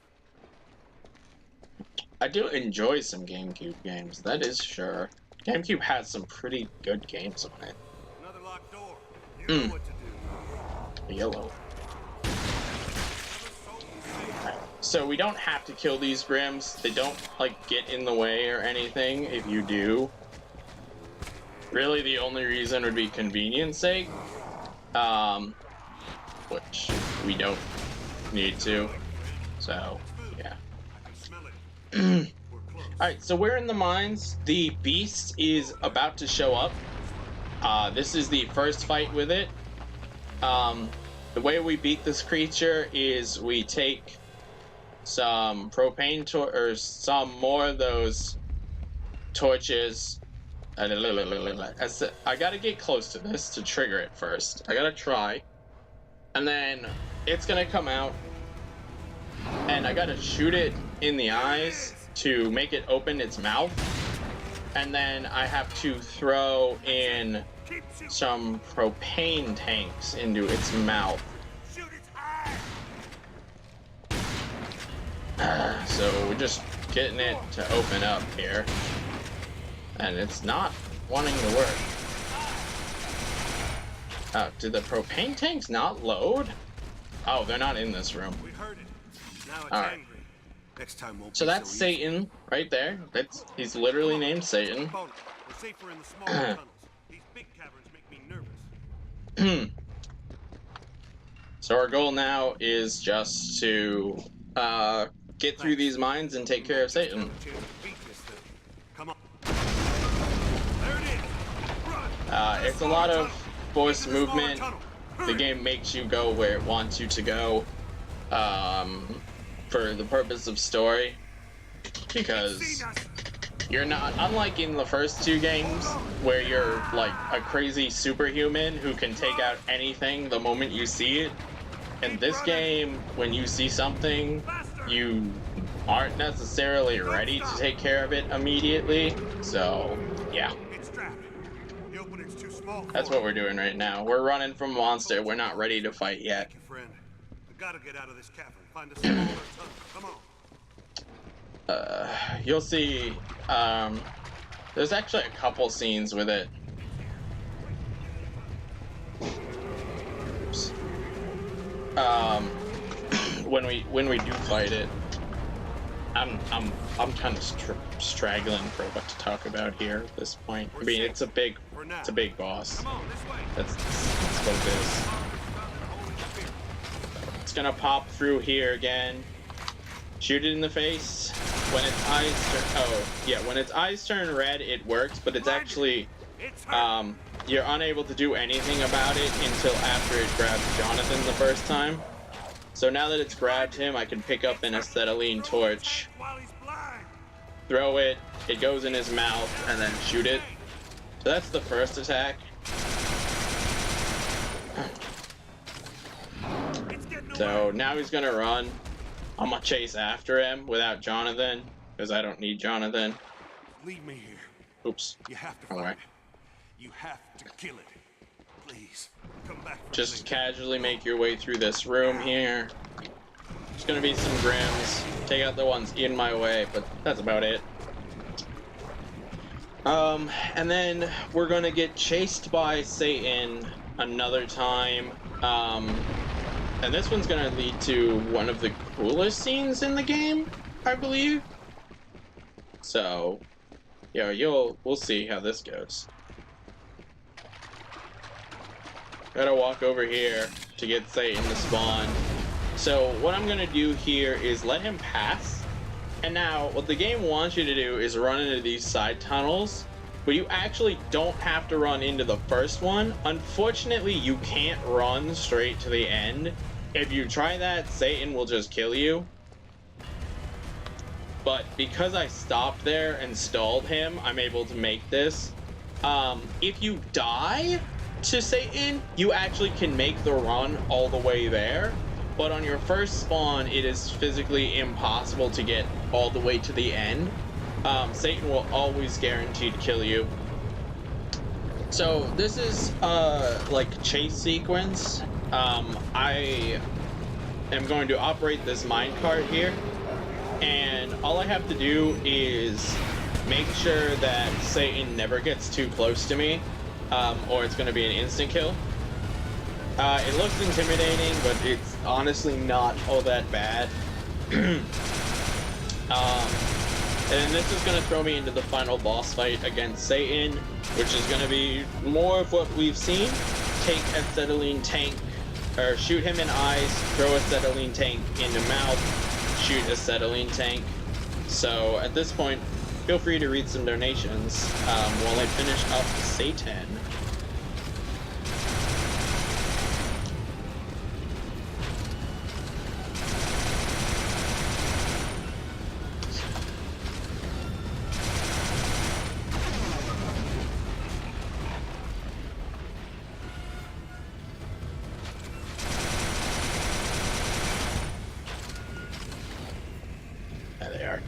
Speaker 1: I do enjoy some GameCube games, that is sure. GameCube has some pretty good games on it.
Speaker 7: Another locked door. You know what to do.
Speaker 1: Yellow. Right. So we don't have to kill these Grims. They don't, like, get in the way or anything if you do. Really, the only reason would be convenience sake. Which we don't need to. So, yeah.
Speaker 7: I can smell it. We're close.
Speaker 1: Alright, so we're in the mines. The beast is about to show up. This is the first fight with it. The way we beat this creature is we take some propane or some more of those torches. I gotta get close to this to trigger it first. I gotta try. And then it's gonna come out. And I gotta shoot it in the eyes to make it open its mouth. And then I have to throw in some propane tanks into its mouth. So we're just getting it to open up here. And it's not wanting to work. Oh, did the propane tanks not load? Oh, they're not in this room.
Speaker 7: We heard it. Now it's
Speaker 1: Alright.
Speaker 7: angry. Next time won't
Speaker 1: So
Speaker 7: be
Speaker 1: that's
Speaker 7: so easy.
Speaker 1: Satan right there. He's literally named Satan.
Speaker 7: We're safer in the smaller tunnels. These big caverns make me nervous.
Speaker 1: So our goal now is just to get through these mines and take care of Satan.
Speaker 7: Come on. There it is. Run.
Speaker 1: It's a lot of forced movement. The game makes you go where it wants you to go for the purpose of story, because you're not, unlike in the first two games where you're like a crazy superhuman who can take out anything the moment you see it. In this game, when you see something, you aren't necessarily ready to take care of it immediately. So, yeah.
Speaker 7: It's trapped. The opening's too small.
Speaker 1: That's what we're doing right now. We're running from a monster. We're not ready to fight yet.
Speaker 7: Thank you, friend. We gotta get out of this cavern. Find a smaller tunnel. Come on.
Speaker 1: You'll see, there's actually a couple scenes with it. Oops. When we do fight it, I'm kind of straggling for what to talk about here at this point. I mean, it's a big boss.
Speaker 4: Come on, this way.
Speaker 1: That's what it is. It's gonna pop through here again. Shoot it in the face. When its eyes turn, when its eyes turn red, it works, but it's actually, you're unable to do anything about it until after it grabs Jonathan the first time. So now that it's grabbed him, I can pick up an acetylene torch, throw it, it goes in his mouth, and then shoot it. So that's the first attack. So now he's gonna run. I'm gonna chase after him without Jonathan, because I don't need Jonathan.
Speaker 7: Leave me here.
Speaker 1: Oops.
Speaker 7: You have to fight it. You have to kill it. Please, come back for
Speaker 1: Just casually make your way through this room here. There's gonna be some grims. Take out the ones in my way, but that's about it. And then we're gonna get chased by Satan another time. And this one's gonna lead to one of the coolest scenes in the game, I believe. So, yeah, we'll see how this goes. Gotta walk over here to get Satan to spawn. So what I'm gonna do here is let him pass. And now what the game wants you to do is run into these side tunnels, but you actually don't have to run into the first one. Unfortunately, you can't run straight to the end. If you try that, Satan will just kill you. But because I stopped there and stalled him, I'm able to make this. If you die to Satan, you actually can make the run all the way there. But on your first spawn, it is physically impossible to get all the way to the end. Satan will always guarantee to kill you. So this is like a chase sequence. I am going to operate this minecart here, and all I have to do is make sure that Satan never gets too close to me, or it's going to be an instant kill. It looks intimidating, but it's honestly not all that bad. And this is going to throw me into the final boss fight against Satan, which is going to be more of what we've seen. Take acetylene tank or shoot him in eyes, throw a acetylene tank in the mouth, shoot a acetylene tank. So at this point, feel free to read some donations while I finish up Satan. There they are.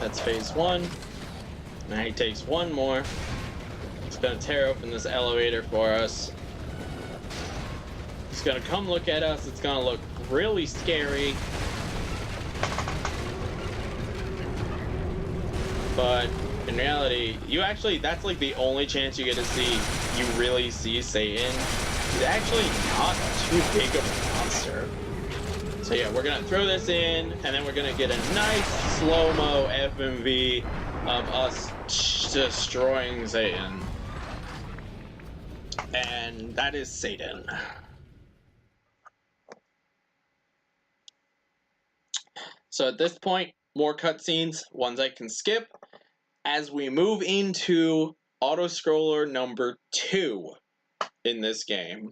Speaker 1: That's phase one. Now he takes one more. He's gonna tear open this elevator for us. He's gonna come look at us. It's gonna look really scary. But in reality, that's like the only chance you get to see, you really see Satan. He's actually not too big of a monster. So yeah, we're gonna throw this in, and then we're gonna get a nice slow-mo FMV of us destroying Satan. And that is Satan. So at this point, more cutscenes, ones I can skip, as we move into auto-scroller number 2 in this game.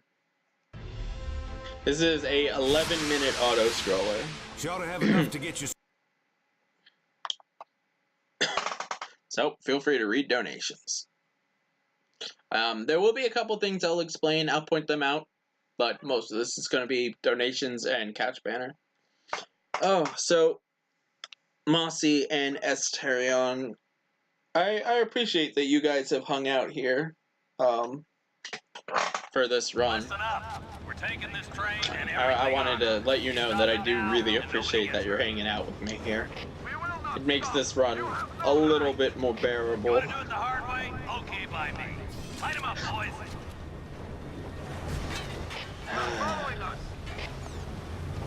Speaker 1: This is a 11-minute auto-scroller.
Speaker 4: You ought to have enough to get you.
Speaker 1: So, feel free to read donations. There will be a couple things I'll explain, I'll point them out, but most of this is going to be donations and catch banner. Oh, so, Mossy and Esterion, I appreciate that you guys have hung out here for this run.
Speaker 3: We're taking this train and
Speaker 1: I wanted to let you know that I do really appreciate that you're hanging out with me here. It makes this run a little bit more bearable.
Speaker 3: do it the hard way? Okay by me. Light 'em up, boys.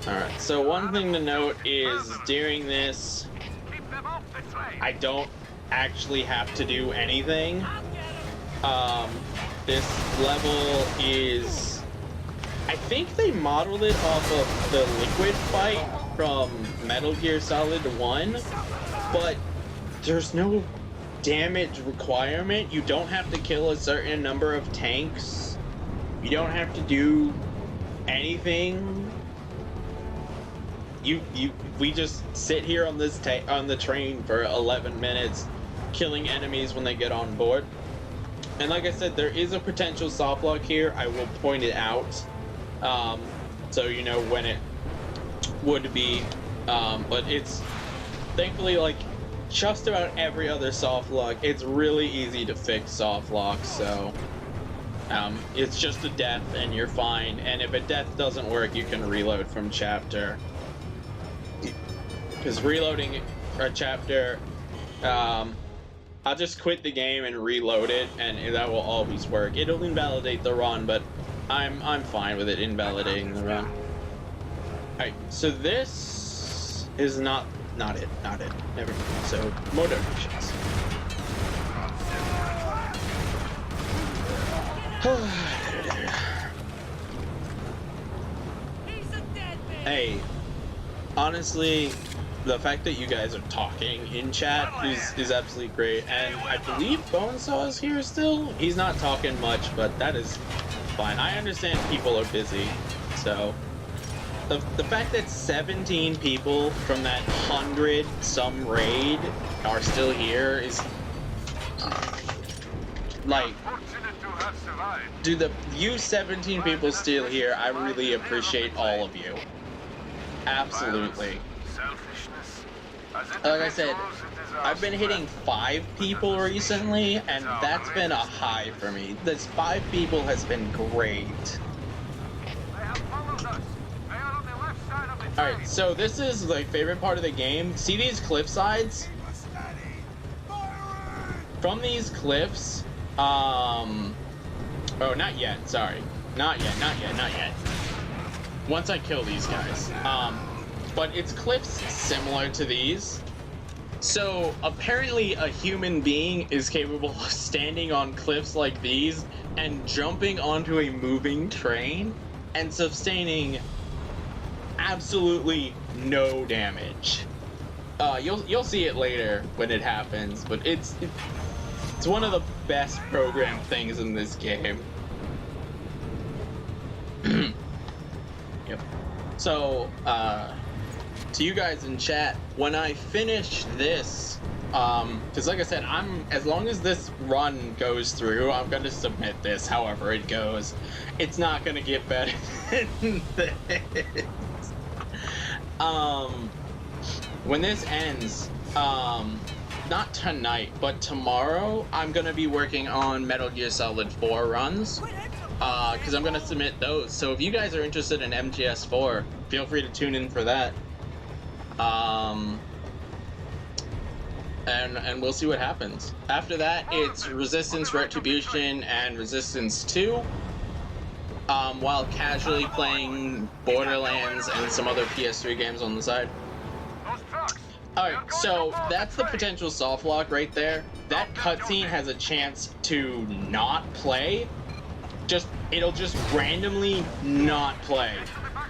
Speaker 1: Alright, so one thing to note is during this, I don't actually have to do anything. This level is, I think they modeled it off of the liquid fight from Metal Gear Solid 1, but there's no damage requirement. You don't have to kill a certain number of tanks. You don't have to do anything. We just sit here on this on the train for 11 minutes, killing enemies when they get on board. And like I said, there is a potential softlock here. I will point it out, so you know when it would be. But it's thankfully like just about every other softlock. It's really easy to fix softlocks. So it's just a death, and you're fine. And if a death doesn't work, you can reload from chapter. Because reloading a chapter, I'll just quit the game and reload it, and that will always work. It'll invalidate the run, but I'm fine with it invalidating the run. Alright, so this is not it. Never mind. So, more donations. Hey, honestly, the fact that you guys are talking in chat is absolutely great, and I believe Bonesaw is here still. He's not talking much, but that is fine. I understand people are busy, so the fact that 17 people from that 100-some raid are still here is like, dude, you 17 people still here, I really appreciate all of you. Absolutely. Like I said, I've been hitting 5 people recently, and that's been a high for me. This 5 people has been great. Alright, so this is my favorite part of the game. See these cliff sides? From these cliffs, oh, not yet, sorry. Not yet. Once I kill these guys. But it's cliffs similar to these. So apparently a human being is capable of standing on cliffs like these and jumping onto a moving train and sustaining absolutely no damage. You'll see it later when it happens, but it's one of the best programmed things in this game. Yep. So, to you guys in chat, when I finish this, because like I said, as long as this run goes through, I'm gonna submit this however it goes. It's not gonna get better than this. When this ends, not tonight, but tomorrow, I'm gonna be working on Metal Gear Solid 4 runs, because I'm gonna submit those. So if you guys are interested in MGS4, feel free to tune in for that. And we'll see what happens. After that, it's Resistance, Retribution, and Resistance 2. While casually playing Borderlands and some other PS3 games on the side. Alright, so that's the potential soft lock right there. That cutscene has a chance to not play. It'll just randomly not play.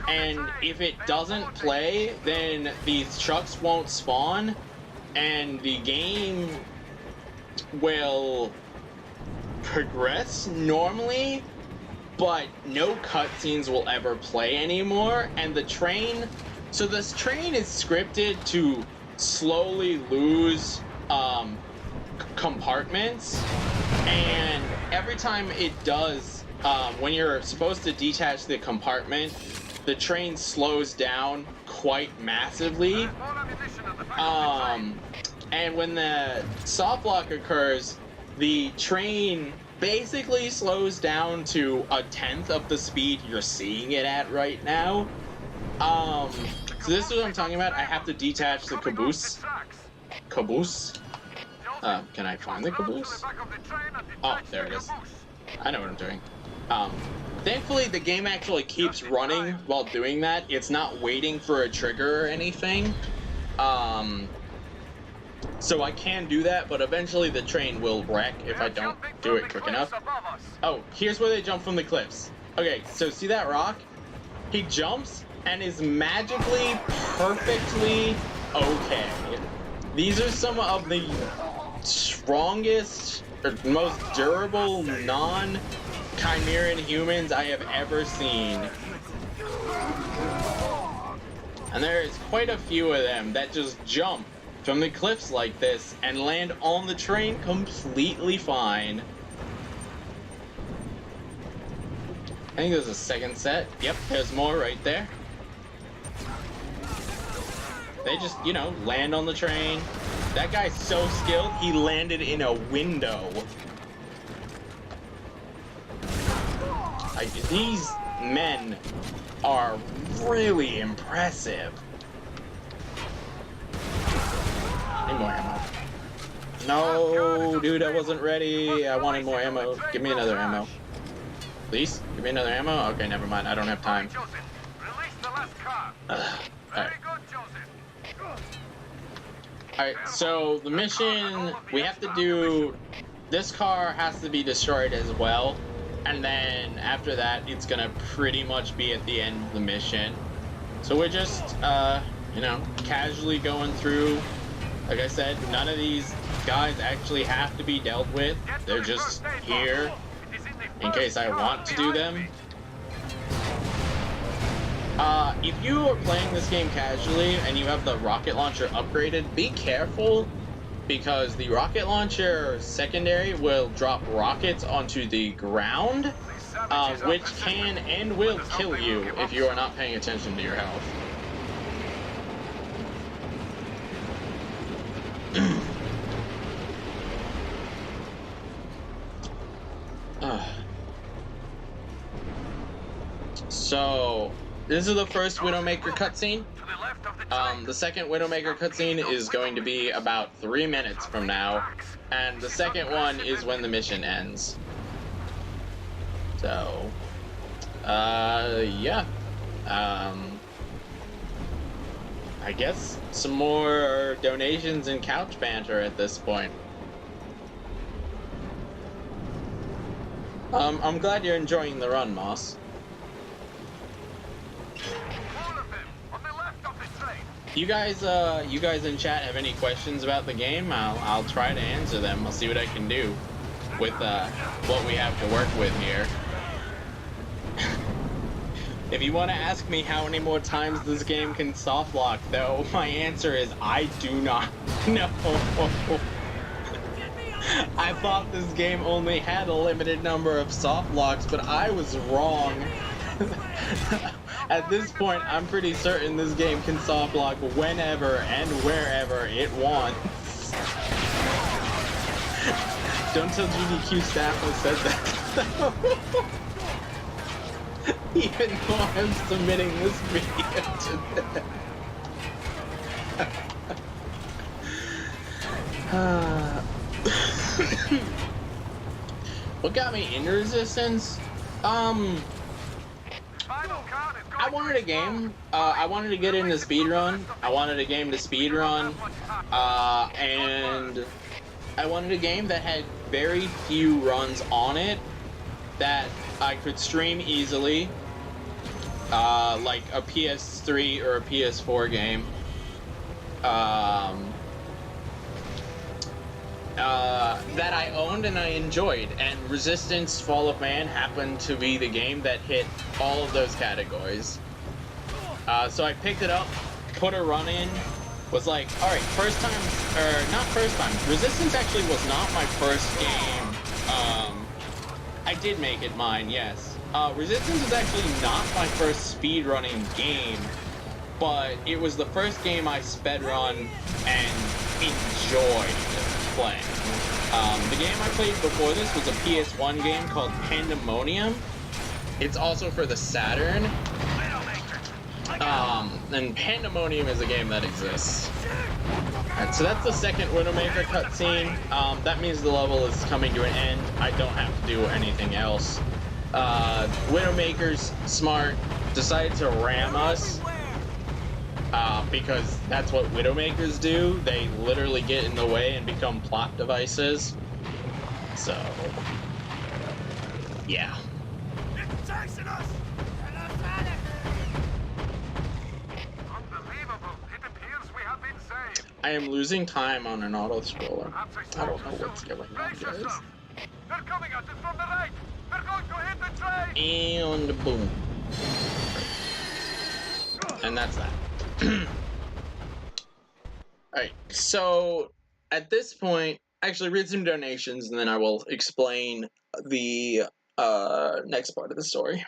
Speaker 1: And if it doesn't play, then these trucks won't spawn, and the game will progress normally, but no cutscenes will ever play anymore. And the train, so this train is scripted to slowly lose compartments, and every time it does, when you're supposed to detach the compartment, the train slows down quite massively. And when the soft lock occurs, the train basically slows down to 1/10 of the speed you're seeing it at right now. So this is what I'm talking about. I have to detach the caboose. Caboose? Can I find the caboose? Oh, there it is. I know what I'm doing. Thankfully, the game actually keeps running while doing that. It's not waiting for a trigger or anything. So I can do that, but eventually the train will wreck if I don't do it quick enough. Oh, here's where they jump from the cliffs. Okay, so see that rock? He jumps and is magically perfectly okay. These are some of the strongest or most durable non-Chimeran humans I have ever seen. And there is quite a few of them that just jump from the cliffs like this and land on the train completely fine. I think there's a second set. Yep, there's more right there. They just, land on the train. That guy's so skilled, he landed in a window. These men are really impressive. Need more ammo. No, dude, I wasn't ready. I wanted more ammo. Give me another ammo. Please? Give me another ammo? Okay, never mind. I don't have time. Alright. Alright, so the mission, we have to do... This car has to be destroyed as well. And then after that, it's gonna pretty much be at the end of the mission. So we're just, casually going through. Like I said, none of these guys actually have to be dealt with. They're just here in case I want to do them. If you are playing this game casually and you have the rocket launcher upgraded, be careful, because the rocket launcher secondary will drop rockets onto the ground, which can and will kill you if you are not paying attention to your health. So, this is the first Widowmaker cutscene. The second Widowmaker cutscene is going to be about 3 minutes from now, and the second one is when the mission ends. So, yeah. I guess some more donations and couch banter at this point. I'm glad you're enjoying the run, Moss. You guys in chat have any questions about the game? I'll try to answer them. I'll see what I can do with what we have to work with here. If you want to ask me how many more times this game can soft lock, though, my answer is I do not know. I thought this game only had a limited number of soft locks, but I was wrong. At this point, I'm pretty certain this game can soft lock whenever and wherever it wants. Don't tell GDQ staff I said that. Even though I'm submitting this video to them. What got me into Resistance? I wanted a game. I wanted to get into speedrun. I wanted a game to speedrun. And I wanted a game that had very few runs on it that I could stream easily. Like a PS3 or a PS4 game. That I owned and I enjoyed, and Resistance Fall of Man happened to be the game that hit all of those categories. So I picked it up, put a run in, was like, alright, first time, or not first time, Resistance actually was not my first game. I did make it mine, yes. Resistance was actually not my first speedrunning game, but it was the first game I sped-run and enjoyed playing. The game I played before this was a PS1 game called Pandemonium. It's also for the Saturn. And Pandemonium is a game that exists. Alright, so that's the second Widowmaker cutscene. That means the level is coming to an end. I don't have to do anything else. Widowmaker's smart, decided to ram us. Because that's what Widowmakers do. They literally get in the way and become plot devices. So, yeah.
Speaker 4: It's chasing us! Unbelievable! It appears we have been saved.
Speaker 1: I am losing time on an auto scroller. I don't know what's going on, guys.
Speaker 4: They're coming at us from the right. They're going to hit the train.
Speaker 1: And boom. And that's that. Alright, so at this point, actually read some donations and then I will explain the next part of the story.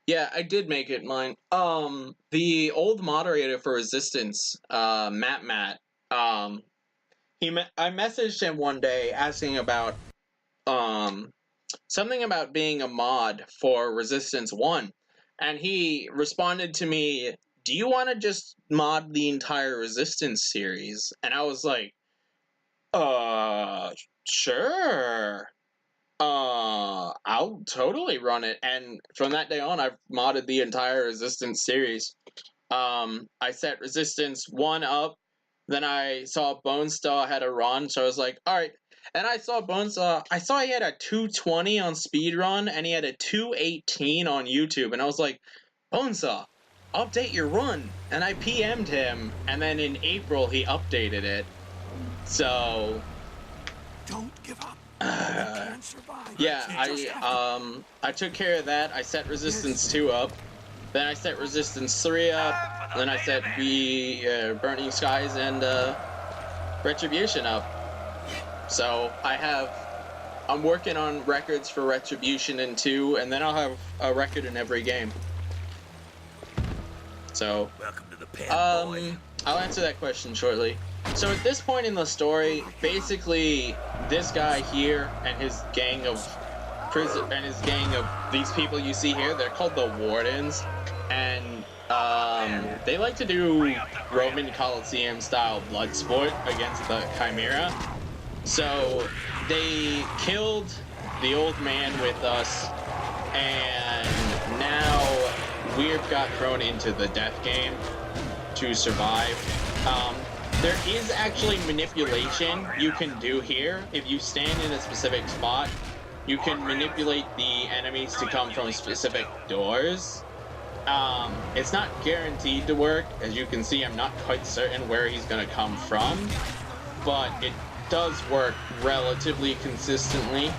Speaker 1: Yeah, I did make it mine. The old moderator for Resistance, Matt, I messaged him one day asking about something about being a mod for Resistance 1. And he responded to me, do you want to just mod the entire Resistance series? And I was like, sure. I'll totally run it. And from that day on, I've modded the entire Resistance series. I set Resistance 1 up, then I saw Bonestar had a run, so I was like, alright. And I saw Bonesaw, I saw he had a 220 on speedrun, and he had a 218 on YouTube, and I was like, Bonesaw, update your run. And I PM'd him, and then in April he updated it. So,
Speaker 7: Don't give up.
Speaker 1: yeah, I took care of that. I set Resistance 2 up, then I set Resistance 3 up, then I set Burning Skies and Retribution up. So I'm working on records for Retribution in 2, and then I'll have a record in every game. So,
Speaker 7: Welcome to the pen, boy.
Speaker 1: I'll answer that question shortly. So at this point in the story, basically, this guy here and his gang of these people you see here, they're called the Wardens, and they like to do Roman Coliseum style blood sport against the Chimera. So they killed the old man with us, and now we got thrown into the death game to survive. There is actually manipulation you can do here. If you stand in a specific spot, you can manipulate the enemies to come from specific doors. It's not guaranteed to work. As you can see, I'm not quite certain where he's going to come from, but it does work relatively consistently.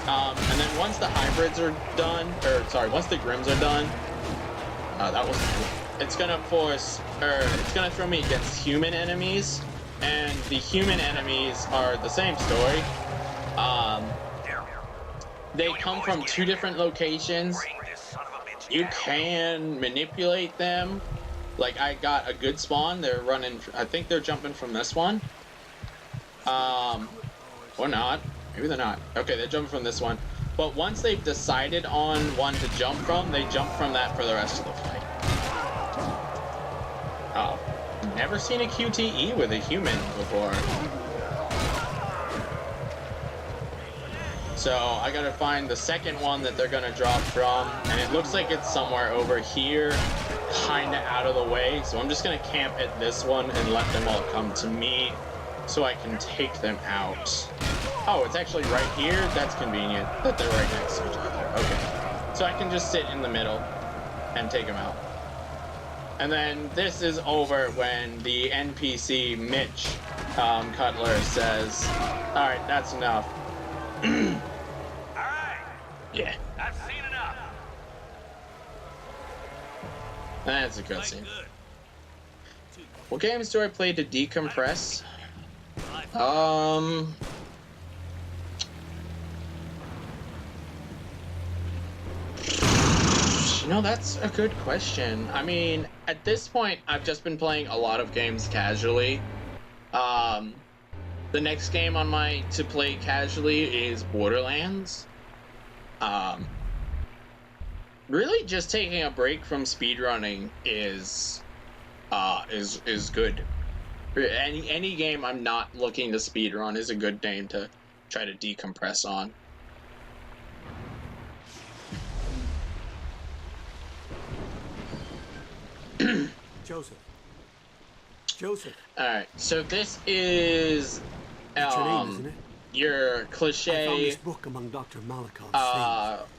Speaker 1: And then once the hybrids are done, or sorry, once the Grims are done, that was cool. It's gonna it's gonna throw me against human enemies, and the human enemies are the same story. They come from 2 different locations. You can manipulate them. Like, I got a good spawn. They're running, I think they're jumping from this one. Or not. Maybe they're not. Okay, they're jumping from this one. But once they've decided on one to jump from, they jump from that for the rest of the fight. Oh, never seen a QTE with a human before. So I gotta find the second one that they're gonna drop from, and it looks like it's somewhere over here, kinda out of the way. So I'm just gonna camp at this one and let them all come to me so I can take them out. Oh, it's actually right here? That's convenient that they're right next to each other. Okay. So I can just sit in the middle and take them out. And then this is over when the NPC Mitch Cutler says, "Alright, that's enough."
Speaker 9: Alright,
Speaker 1: Yeah.
Speaker 9: I've seen enough.
Speaker 1: That's a cutscene. What games do I play to decompress? You know, that's a good question. I mean, at this point, I've just been playing a lot of games casually. The next game on my to play casually is Borderlands. Really just taking a break from speedrunning is good. Any game I'm not looking to speedrun is a good game to try to decompress on.
Speaker 7: Joseph.
Speaker 1: Alright, so this is
Speaker 7: That's your name, isn't it?
Speaker 1: your
Speaker 7: I found
Speaker 1: cliche
Speaker 7: this book among Dr. Malakov's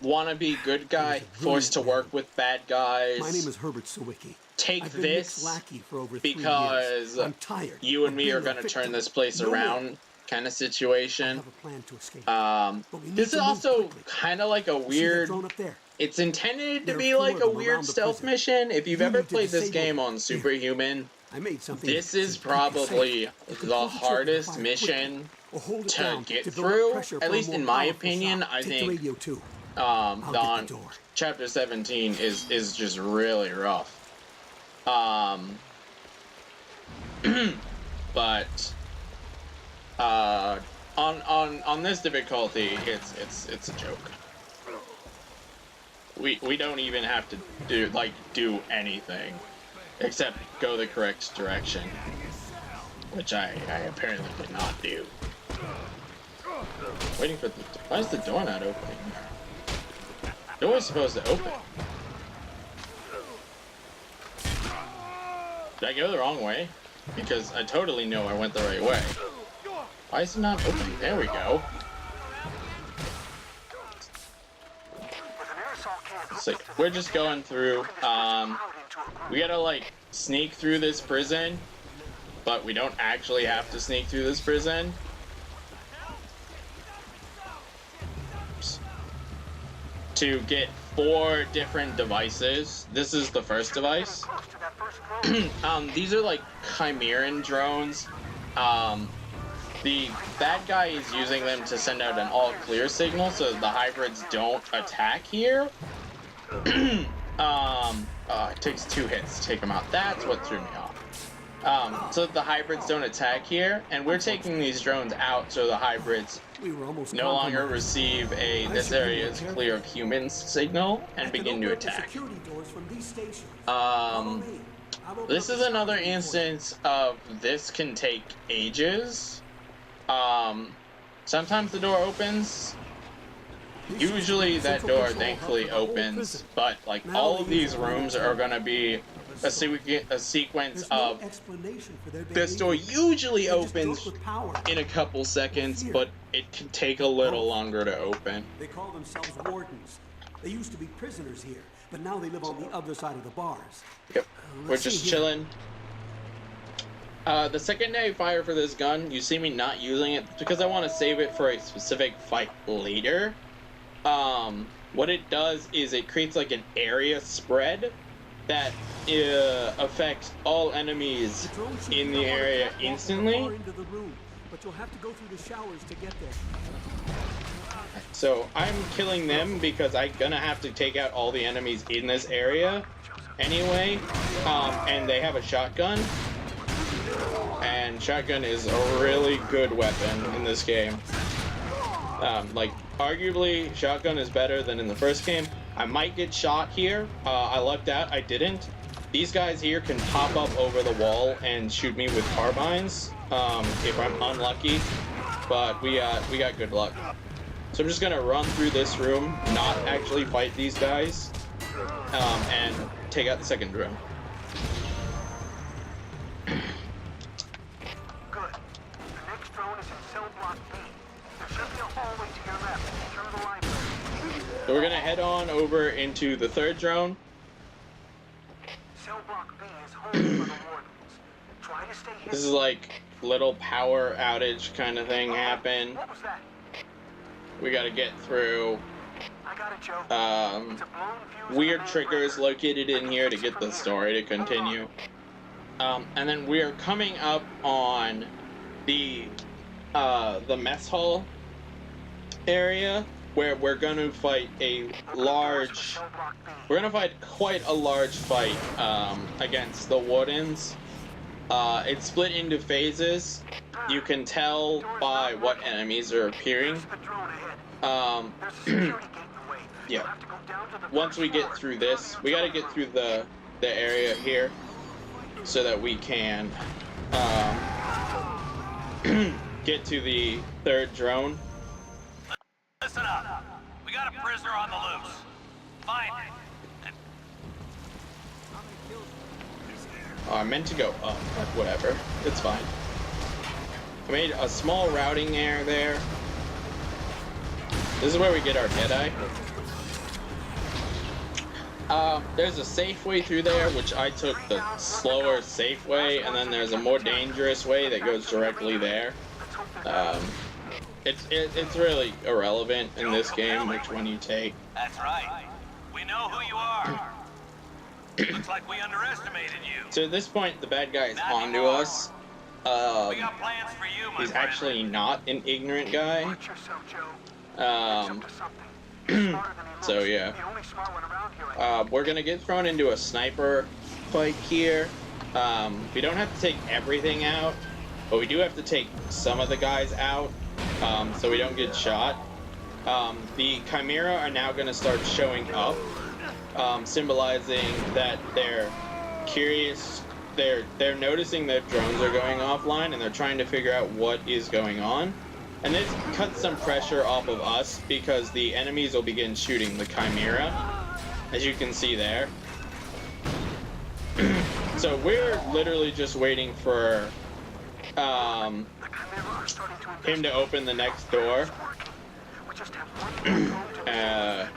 Speaker 1: wannabe good guy forced to work with bad guys.
Speaker 7: My name is Herbert Sawicki.
Speaker 1: Take
Speaker 7: I've been
Speaker 1: this
Speaker 7: Nick's lackey for over 3
Speaker 1: because
Speaker 7: years. I'm tired
Speaker 1: you and
Speaker 7: of
Speaker 1: me
Speaker 7: being
Speaker 1: are
Speaker 7: a
Speaker 1: going to
Speaker 7: victim.
Speaker 1: turn this place
Speaker 7: No more.
Speaker 1: around kind of
Speaker 7: I
Speaker 1: situation.
Speaker 7: have a plan to escape. But we need
Speaker 1: This is
Speaker 7: to move
Speaker 1: also
Speaker 7: quickly.
Speaker 1: kind of like a
Speaker 7: See that
Speaker 1: weird...
Speaker 7: drone up there?
Speaker 1: It's intended to
Speaker 7: There are
Speaker 1: be
Speaker 7: 4
Speaker 1: like
Speaker 7: of
Speaker 1: a
Speaker 7: them
Speaker 1: weird
Speaker 7: around the
Speaker 1: stealth
Speaker 7: prison.
Speaker 1: mission. If you've
Speaker 7: You
Speaker 1: ever
Speaker 7: need to
Speaker 1: played this
Speaker 7: disable
Speaker 1: game
Speaker 7: them.
Speaker 1: on Superhuman,
Speaker 7: I made something.
Speaker 1: this is
Speaker 7: to keep you safe.
Speaker 1: probably
Speaker 7: You can
Speaker 1: the
Speaker 7: close trigger
Speaker 1: hardest
Speaker 7: fire
Speaker 1: mission
Speaker 7: quickly, or hold it
Speaker 1: to
Speaker 7: down
Speaker 1: get
Speaker 7: to build up
Speaker 1: through.
Speaker 7: pressure
Speaker 1: At
Speaker 7: for a
Speaker 1: least
Speaker 7: more
Speaker 1: in my
Speaker 7: powerful
Speaker 1: opinion,
Speaker 7: shot.
Speaker 1: I
Speaker 7: Take the
Speaker 1: think
Speaker 7: radio too.
Speaker 1: on
Speaker 7: get the door.
Speaker 1: Chapter 17 is just really rough. But on this difficulty, it's a joke. We don't even have to do anything except go the correct direction, which I apparently did not do. Waiting for why is the door not opening? The door is supposed to open. Did I go the wrong way? Because I totally know I went the right way. Why is it not opening? There we go. So we're just going through. We gotta sneak through this prison, but we don't actually have to sneak through this prison. To get 4 different devices. This is the first device. These are like Chimeran drones. The bad guy is using them to send out an all-clear signal so the hybrids don't attack here. It takes 2 hits to take them out. That's what threw me off. So the hybrids don't attack here, and we're taking these drones out so the hybrids no longer receive a "this area is clear of humans" signal and begin to attack. This is another instance of this can take ages. Sometimes the door opens, usually that door thankfully opens, but like all of these rooms are gonna be a sequence of this door usually opens in a couple seconds, but it can take a little longer to open.
Speaker 9: They call themselves wardens. They used to be prisoners here, but now they live on the other side of the bars.
Speaker 1: Yep, we're just chilling. The secondary fire for this gun, you see me not using it because I want to save it for a specific fight later. What it does is it creates like an area spread that affects all enemies in the area instantly.
Speaker 9: But you'll have to go through the showers to get there.
Speaker 1: So I'm killing them because I'm gonna have to take out all the enemies in this area anyway. And they have a shotgun. And shotgun is a really good weapon in this game. Like, arguably, shotgun is better than in the first game. I might get shot here. I lucked out. I didn't. These guys here can pop up over the wall and shoot me with carbines if I'm unlucky. But we got good luck. So I'm just gonna run through this room, not actually fight these guys, and take out the second drone. So we're gonna head on over into the third drone.
Speaker 5: Cell block B is home for the wardens. Try to stay hidden.
Speaker 1: This is like little power outage kind of thing happen.
Speaker 5: What was that?
Speaker 1: We gotta get through
Speaker 5: I got it, Joe. It's a blown fuse
Speaker 1: weird
Speaker 5: on the main
Speaker 1: triggers
Speaker 5: breaker.
Speaker 1: located in here to get the story to continue. And then we are coming up on the mess hall area where we're going to fight quite a large fight against the wardens. It's split into phases. You can tell by what enemies are appearing. Yeah. Once we get through this, we got to get through the area here so that we can get to the third drone.
Speaker 3: Listen up. We got a prisoner on the loose. Find it.
Speaker 1: Oh, I meant to go up, but whatever. It's fine. I made a small routing error there. This is where we get our Deadeye. There's a safe way through there, which I took the slower safe way, and then there's a more dangerous way that goes directly there. It's really irrelevant in this game which one you take.
Speaker 3: That's right. We know who you are. Looks like we underestimated you.
Speaker 1: So at this point, the bad guy is onto us.
Speaker 3: We got plans for you, my
Speaker 1: He's
Speaker 3: friend.
Speaker 1: actually not an ignorant guy.
Speaker 5: Watch yourself, Joe.
Speaker 1: So yeah. We're gonna get thrown into a sniper fight here. We don't have to take everything out, but we do have to take some of the guys out, so we don't get shot. The Chimera are now gonna start showing up, symbolizing that they're curious. They're noticing that drones are going offline, and they're trying to figure out what is going on. And this cuts some pressure off of us because the enemies will begin shooting the Chimera, as you can see there. So we're literally just waiting for him to open the next door. Yeah.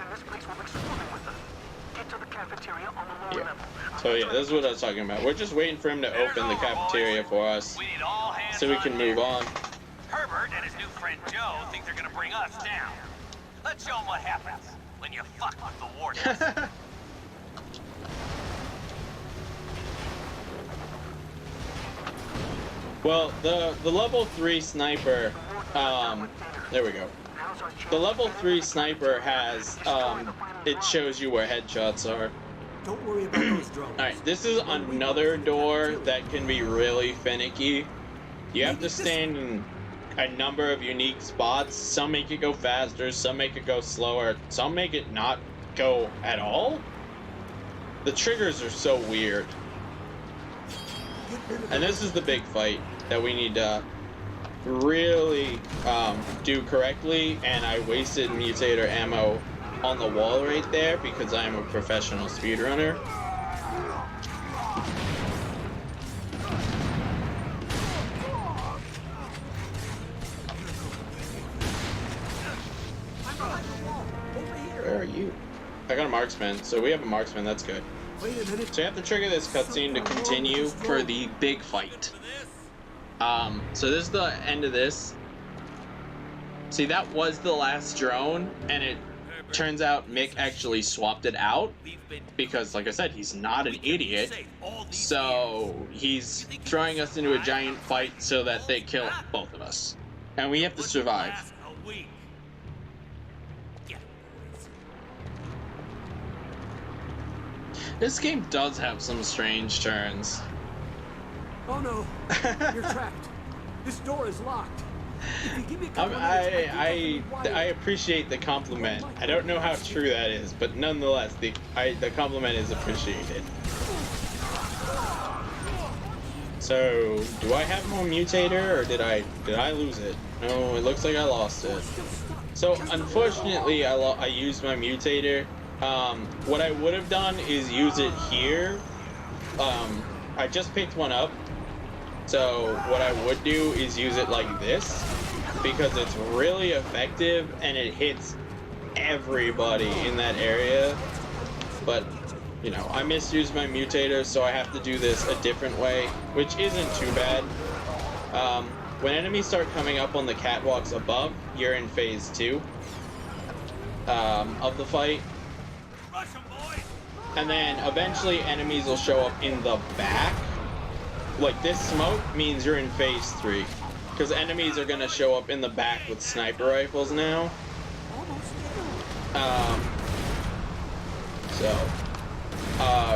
Speaker 1: So yeah, this is what I was talking about. We're just waiting for him to open the cafeteria for us
Speaker 3: We need all hands
Speaker 1: so we can move on.
Speaker 3: Herbert and his new friend Joe think they're gonna bring us down. Let's show them what happens when you fuck with the wardens.
Speaker 1: Well, the level 3 sniper, there we go. The level 3 sniper has, it shows you where headshots are.
Speaker 9: Don't worry about those drones.
Speaker 1: Alright, this is another door that can be really finicky. You have to stand in a number of unique spots. Some make it go faster, some make it go slower, some make it not go at all. The triggers are so weird. And this is the big fight that we need to really do correctly, and I wasted mutator ammo on the wall right there because I am a professional speedrunner. Where are you? I got a marksman, so we have a marksman, that's good.
Speaker 9: Wait a minute.
Speaker 1: So you have to trigger this cutscene to continue for the big fight. So this is the end of this. See, that was the last drone, and it turns out Mick actually swapped it out because, like I said, he's not an idiot. So he's throwing us into a giant fight so that they kill both of us. And we have to survive. This game does have some strange turns.
Speaker 9: Oh no, you're trapped. This door is locked. If you give me a couple minutes,
Speaker 1: I appreciate the compliment. I don't know how true that is, but nonetheless, the compliment is appreciated. So, do I have more mutator, or did I lose it? No, it looks like I lost it. So, unfortunately, I used my mutator. What I would have done is use it here. I just picked one up. So what I would do is use it like this, because it's really effective and it hits everybody in that area. But, you know, I misused my mutator, so I have to do this a different way, which isn't too bad. When enemies start coming up on the catwalks above, you're in phase 2 of the fight. And then eventually enemies will show up in the back. Like, this smoke means you're in phase 3. Because enemies are going to show up in the back with sniper rifles now.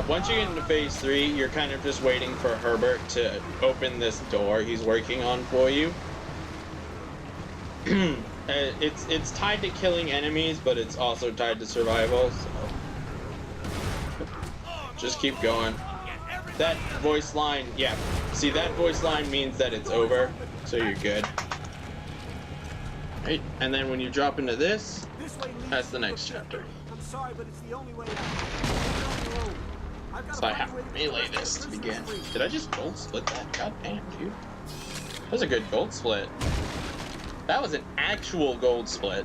Speaker 1: Once you get into phase 3, you're kind of just waiting for Herbert to open this door he's working on for you. It's tied to killing enemies, but it's also tied to survival, so just keep going. That voice line, yeah. See, that voice line means that it's over, so you're good. Right, and then when you drop into this, that's the next chapter.
Speaker 9: I'm sorry, but it's the only way out.
Speaker 1: So I have to melee this to begin. Did I just gold split that? God damn, dude. That was a good gold split. That was an actual gold split.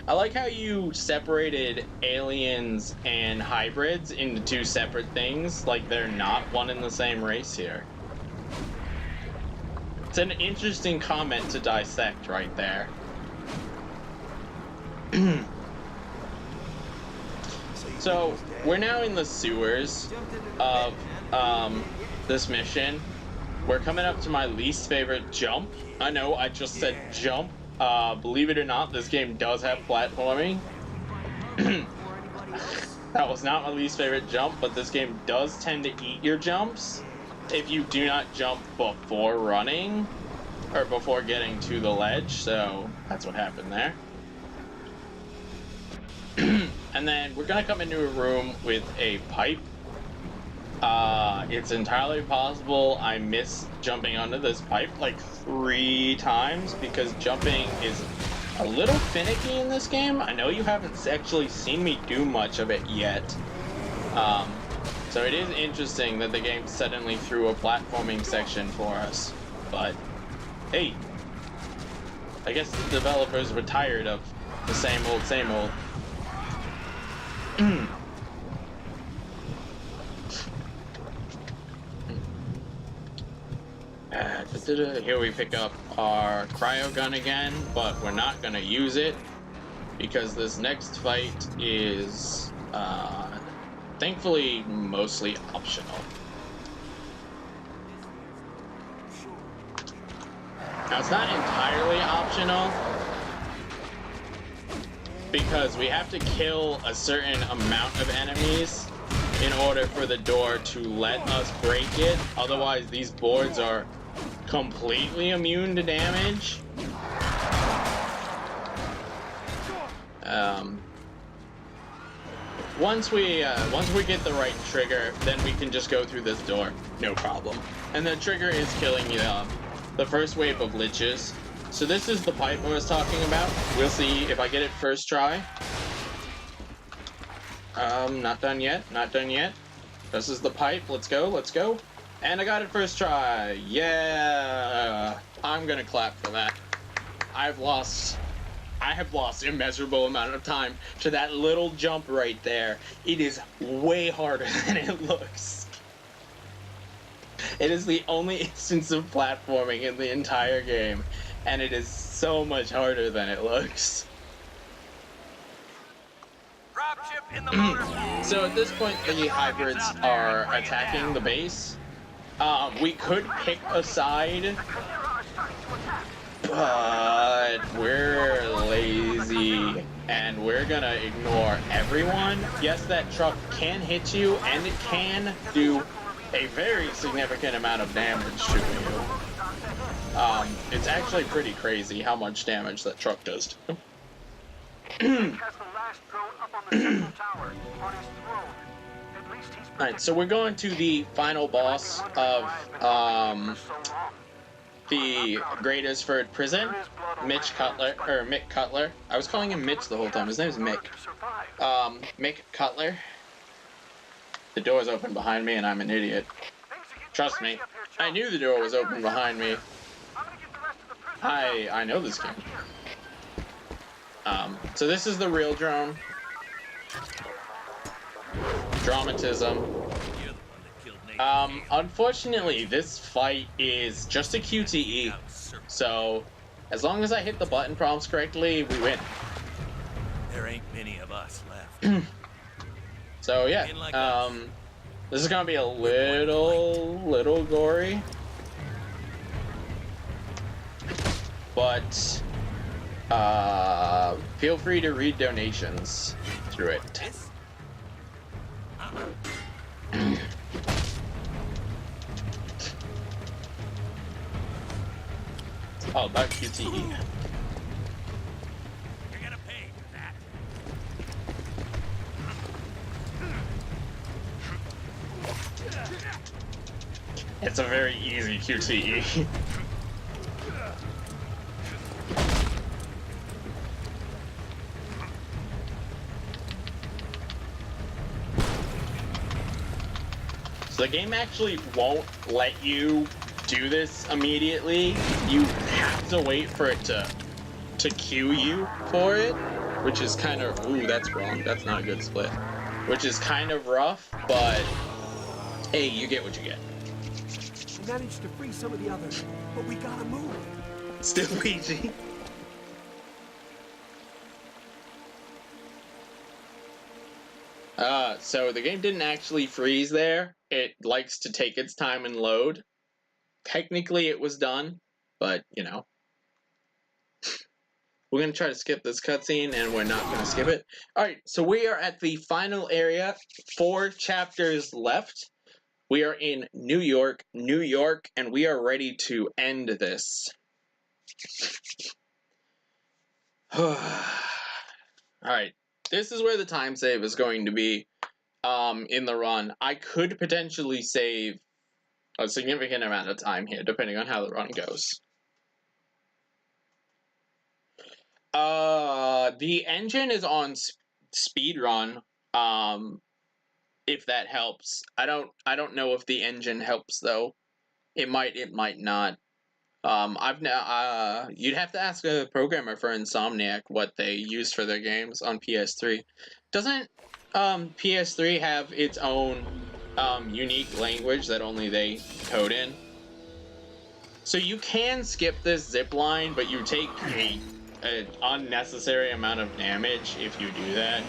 Speaker 1: I like how you separated aliens and hybrids into two separate things, like they're not one and the same race here. It's an interesting comment to dissect right there. So, we're now in the sewers of this mission. We're coming up to my least favorite jump. I know, I just said jump. Believe it or not, this game does have platforming. That was not my least favorite jump, but this game does tend to eat your jumps if you do not jump before running, or before getting to the ledge, so that's what happened there. And then we're gonna come into a room with a pipe. It's entirely possible I missed jumping onto this pipe like 3 times because jumping is a little finicky in this game. I know you haven't actually seen me do much of it yet. So it is interesting that the game suddenly threw a platforming section for us. But, hey, I guess the developers were tired of the same old, same old. Here we pick up our cryo gun again, but we're not gonna use it because this next fight is thankfully mostly optional. Now it's not entirely optional because we have to kill a certain amount of enemies in order for the door to let us break it. Otherwise, these boards are completely immune to damage. once we get the right trigger, then we can just go through this door, no problem. And the trigger is killing the first wave of liches. So this is the pipe I was talking about. We'll see if I get it first try. Not done yet. Not done yet. This is the pipe. Let's go. Let's go. And I got it first try. Yeah. I'm gonna clap for that. I have lost immeasurable amount of time to that little jump right there. It is way harder than it looks. It is the only instance of platforming in the entire game, and it is so much harder than it looks.
Speaker 3: Dropship in the motor.
Speaker 1: So at this point, the hybrids are attacking the base. We could pick a side, but we're lazy, and we're gonna ignore everyone. Yes, that truck can hit you, and it can do a very significant amount of damage to you. It's actually pretty crazy how much damage that truck does to you. Alright, so we're going to the final boss of the Great Isford prison, Mick Cutler. I was calling him Mitch the whole time. His name is Mick. Mick Cutler. The door's open behind me and I'm an idiot. Trust me. I knew the door was open behind me. I know this game. So this is the real drone. Dramatism. Unfortunately, this fight is just a QTE. So, as long as I hit the button prompts correctly, we win.
Speaker 3: There ain't many of us left.
Speaker 1: So yeah, this is gonna be a little gory, but feel free to read donations through it. It's all about QTE.
Speaker 3: You're gonna pay for that.
Speaker 1: It's a very easy QTE. So the game actually won't let you do this immediately. You have to wait for it to queue you for it, which is kind of, ooh, that's wrong. That's not a good split. Which is kind of rough, but hey, you get what you get.
Speaker 9: We managed to free some of the others, but we gotta move.
Speaker 1: Still PG. So the game didn't actually freeze there. It likes to take its time and load. Technically it was done, but you know. We're going to try to skip this cutscene, and we're not going to skip it. Alright, so we are at the final area. 4 chapters left. We are in New York, and we are ready to end this. Alright, this is where the time save is going to be in the run. I could potentially save a significant amount of time here, depending on how the run goes. The engine is on speed run. If that helps. I don't know if the engine helps though. It might not. You'd have to ask a programmer for Insomniac what they use for their games on PS3. Doesn't PS3 have its own unique language that only they code in? So you can skip this zip line, but you take an unnecessary amount of damage if you do that.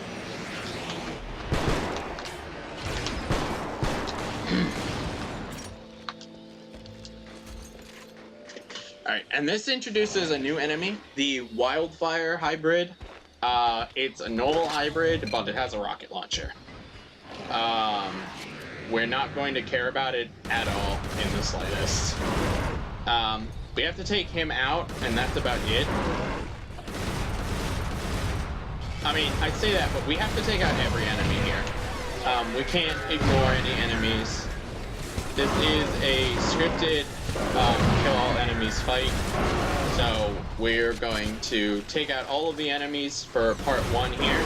Speaker 1: Alright, and this introduces a new enemy, the Wildfire Hybrid. It's a normal hybrid, but it has a rocket launcher. We're not going to care about it at all in the slightest. We have to take him out, and that's about it. I mean, I say that, but we have to take out every enemy here. We can't ignore any enemies. This is a scripted kill all enemies fight. So we're going to take out all of the enemies for part 1 here.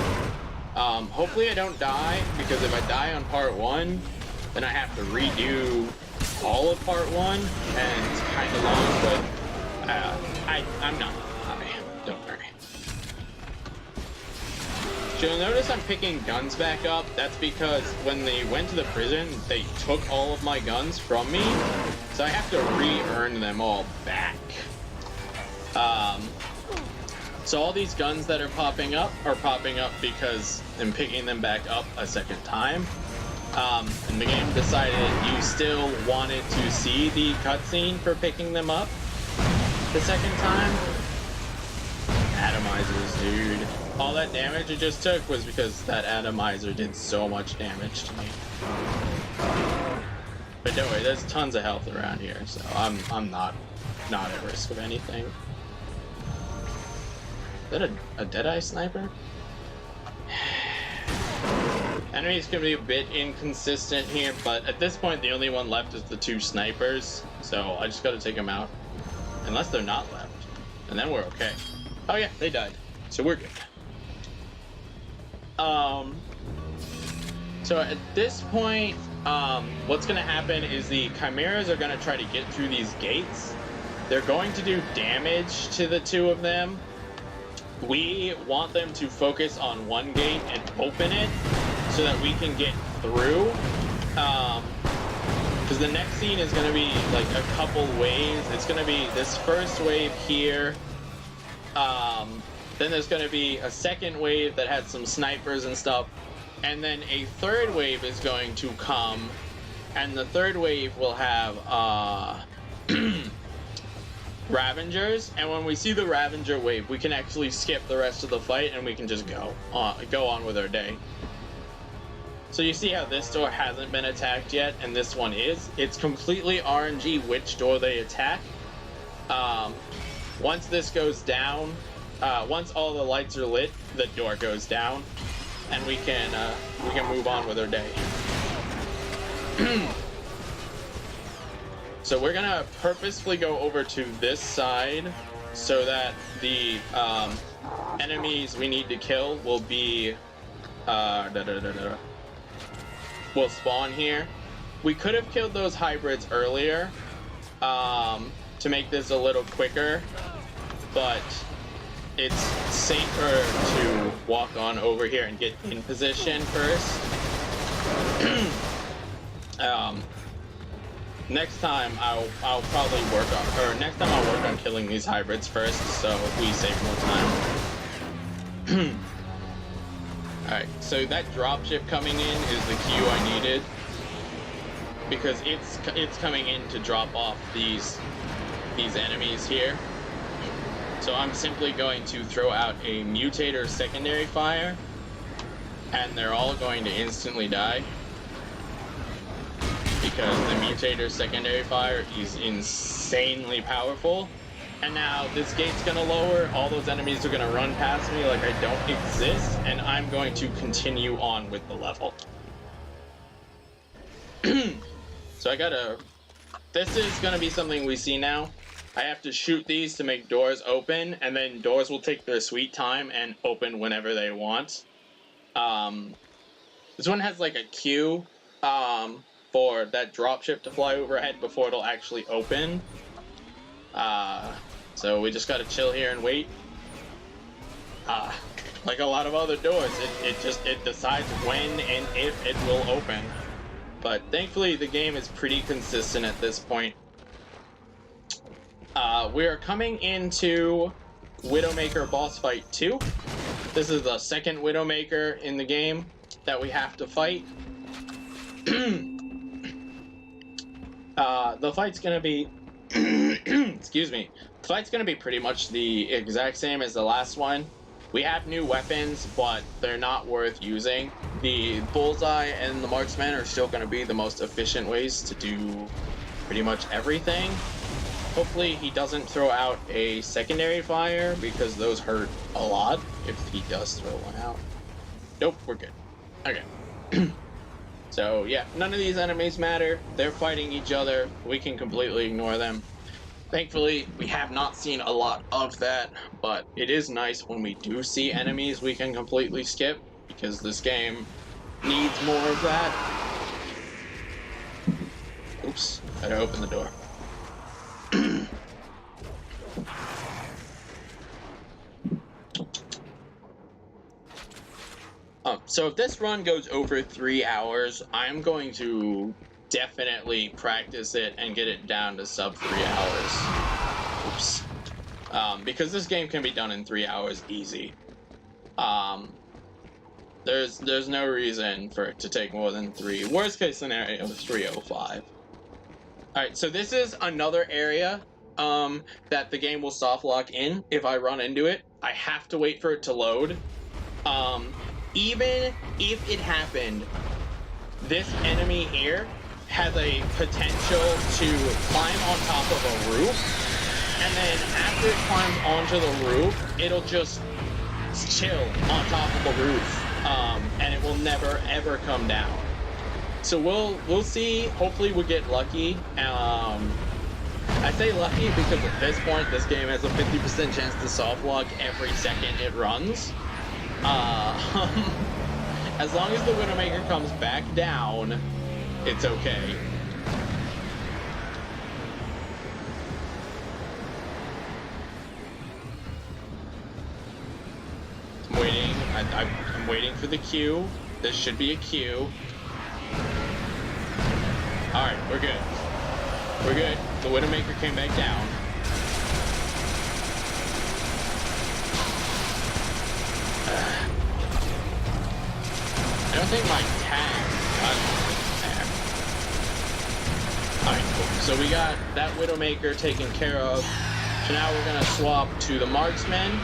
Speaker 1: Hopefully I don't die, because if I die on part 1, then I have to redo all of part 1, and it's kind of long, but I'm not gonna die. Don't worry. So you'll notice I'm picking guns back up. That's because when they went to the prison, they took all of my guns from me, so I have to re-earn them all back. So all these guns that are popping up because I'm picking them back up a second time. And the game decided you still wanted to see the cutscene for picking them up the second time. Atomizers, dude. All that damage it just took was because that atomizer did so much damage to me. But don't worry, there's tons of health around here, so I'm not at risk of anything. Is that a Deadeye sniper? Enemies can be a bit inconsistent here, but at this point the only one left is the 2 snipers, so I just gotta take them out. Unless they're not left, and then we're okay. Oh yeah, they died, so we're good. So at this point, what's gonna happen is the chimeras are gonna try to get through these gates. They're going to do damage to the 2 of them. We want them to focus on one gate and open it so that we can get through. Because the next scene is going to be like a couple waves. It's going to be this first wave here. Then there's going to be a second wave that has some snipers and stuff. And then a third wave is going to come. And the third wave will have Ravengers, and when we see the Ravenger wave, we can actually skip the rest of the fight and we can just go on with our day. So you see how this door hasn't been attacked yet, and this one is. It's completely RNG which door they attack. Once this goes down, once all the lights are lit, the door goes down, and we can move on with our day. So we're gonna purposefully go over to this side so that the enemies we need to kill will be will spawn here. We could have killed those hybrids earlier to make this a little quicker, but it's safer to walk on over here and get in position first. Next time I'll probably work on killing these hybrids first, so we save more time. Alright, so that dropship coming in is the cue I needed, because it's coming in to drop off these enemies here. So I'm simply going to throw out a mutator secondary fire, and they're all going to instantly die. Because the mutator secondary fire is insanely powerful. And now this gate's gonna lower, all those enemies are gonna run past me like I don't exist, and I'm going to continue on with the level. So this is gonna be something we see now. I have to shoot these to make doors open, and then doors will take their sweet time and open whenever they want. This one has like a queue, for that dropship to fly overhead before it'll actually open. So we just gotta chill here and wait. Like a lot of other doors, it decides when and if it will open. But thankfully the game is pretty consistent at this point. We are coming into Widowmaker boss fight 2. This is the second Widowmaker in the game that we have to fight. The fight's gonna be excuse me. The fight's gonna be pretty much the exact same as the last one. We have new weapons, but they're not worth using. The bullseye and the marksman are still gonna be the most efficient ways to do pretty much everything. Hopefully he doesn't throw out a secondary fire, because those hurt a lot if he does throw one out. Nope, we're good. Okay. So yeah, none of these enemies matter. They're fighting each other. We can completely ignore them. Thankfully, we have not seen a lot of that, but it is nice when we do see enemies we can completely skip, because this game needs more of that. Oops, gotta open the door. So if this run goes over 3 hours, I'm going to definitely practice it and get it down to sub 3 hours. Oops. Because this game can be done in 3 hours easy. There's no reason for it to take more than 3. Worst case scenario, 3:05. Alright, so this is another area that the game will soft lock in if I run into it. I have to wait for it to load. Even if it happened, this enemy here has a potential to climb on top of a roof, and then after it climbs onto the roof, it'll just chill on top of the roof, and it will never ever come down. So we'll see. Hopefully we get lucky. I say lucky because at this point this game has a 50% chance to soft lock every second it runs. As long as the Widowmaker comes back down, it's okay. I'm waiting. I'm waiting for the queue. This should be a queue. Alright, we're good. We're good. The Widowmaker came back down. I don't think my tag got there. Alright, cool. So we got that Widowmaker taken care of. So now we're gonna swap to the Marksman.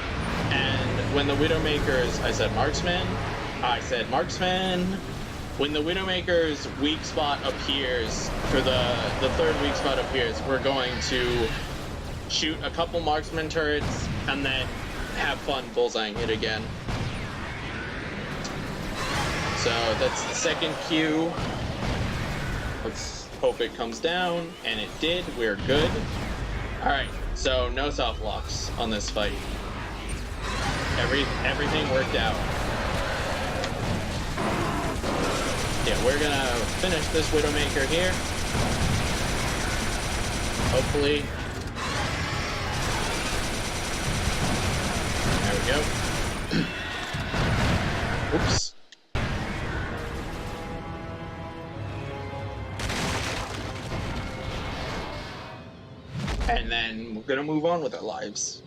Speaker 1: And when the Widowmaker's... I said Marksman. When the Widowmaker's weak spot appears, for the third weak spot appears, we're going to shoot a couple Marksman turrets and then have fun bullseyeing it again. So that's the second queue. Let's hope it comes down, and it did. We're good. Alright, so no soft locks on this fight. Everything worked out. Yeah, we're gonna finish this Widowmaker here. Hopefully. There we go. Oops. And then we're gonna move on with our lives.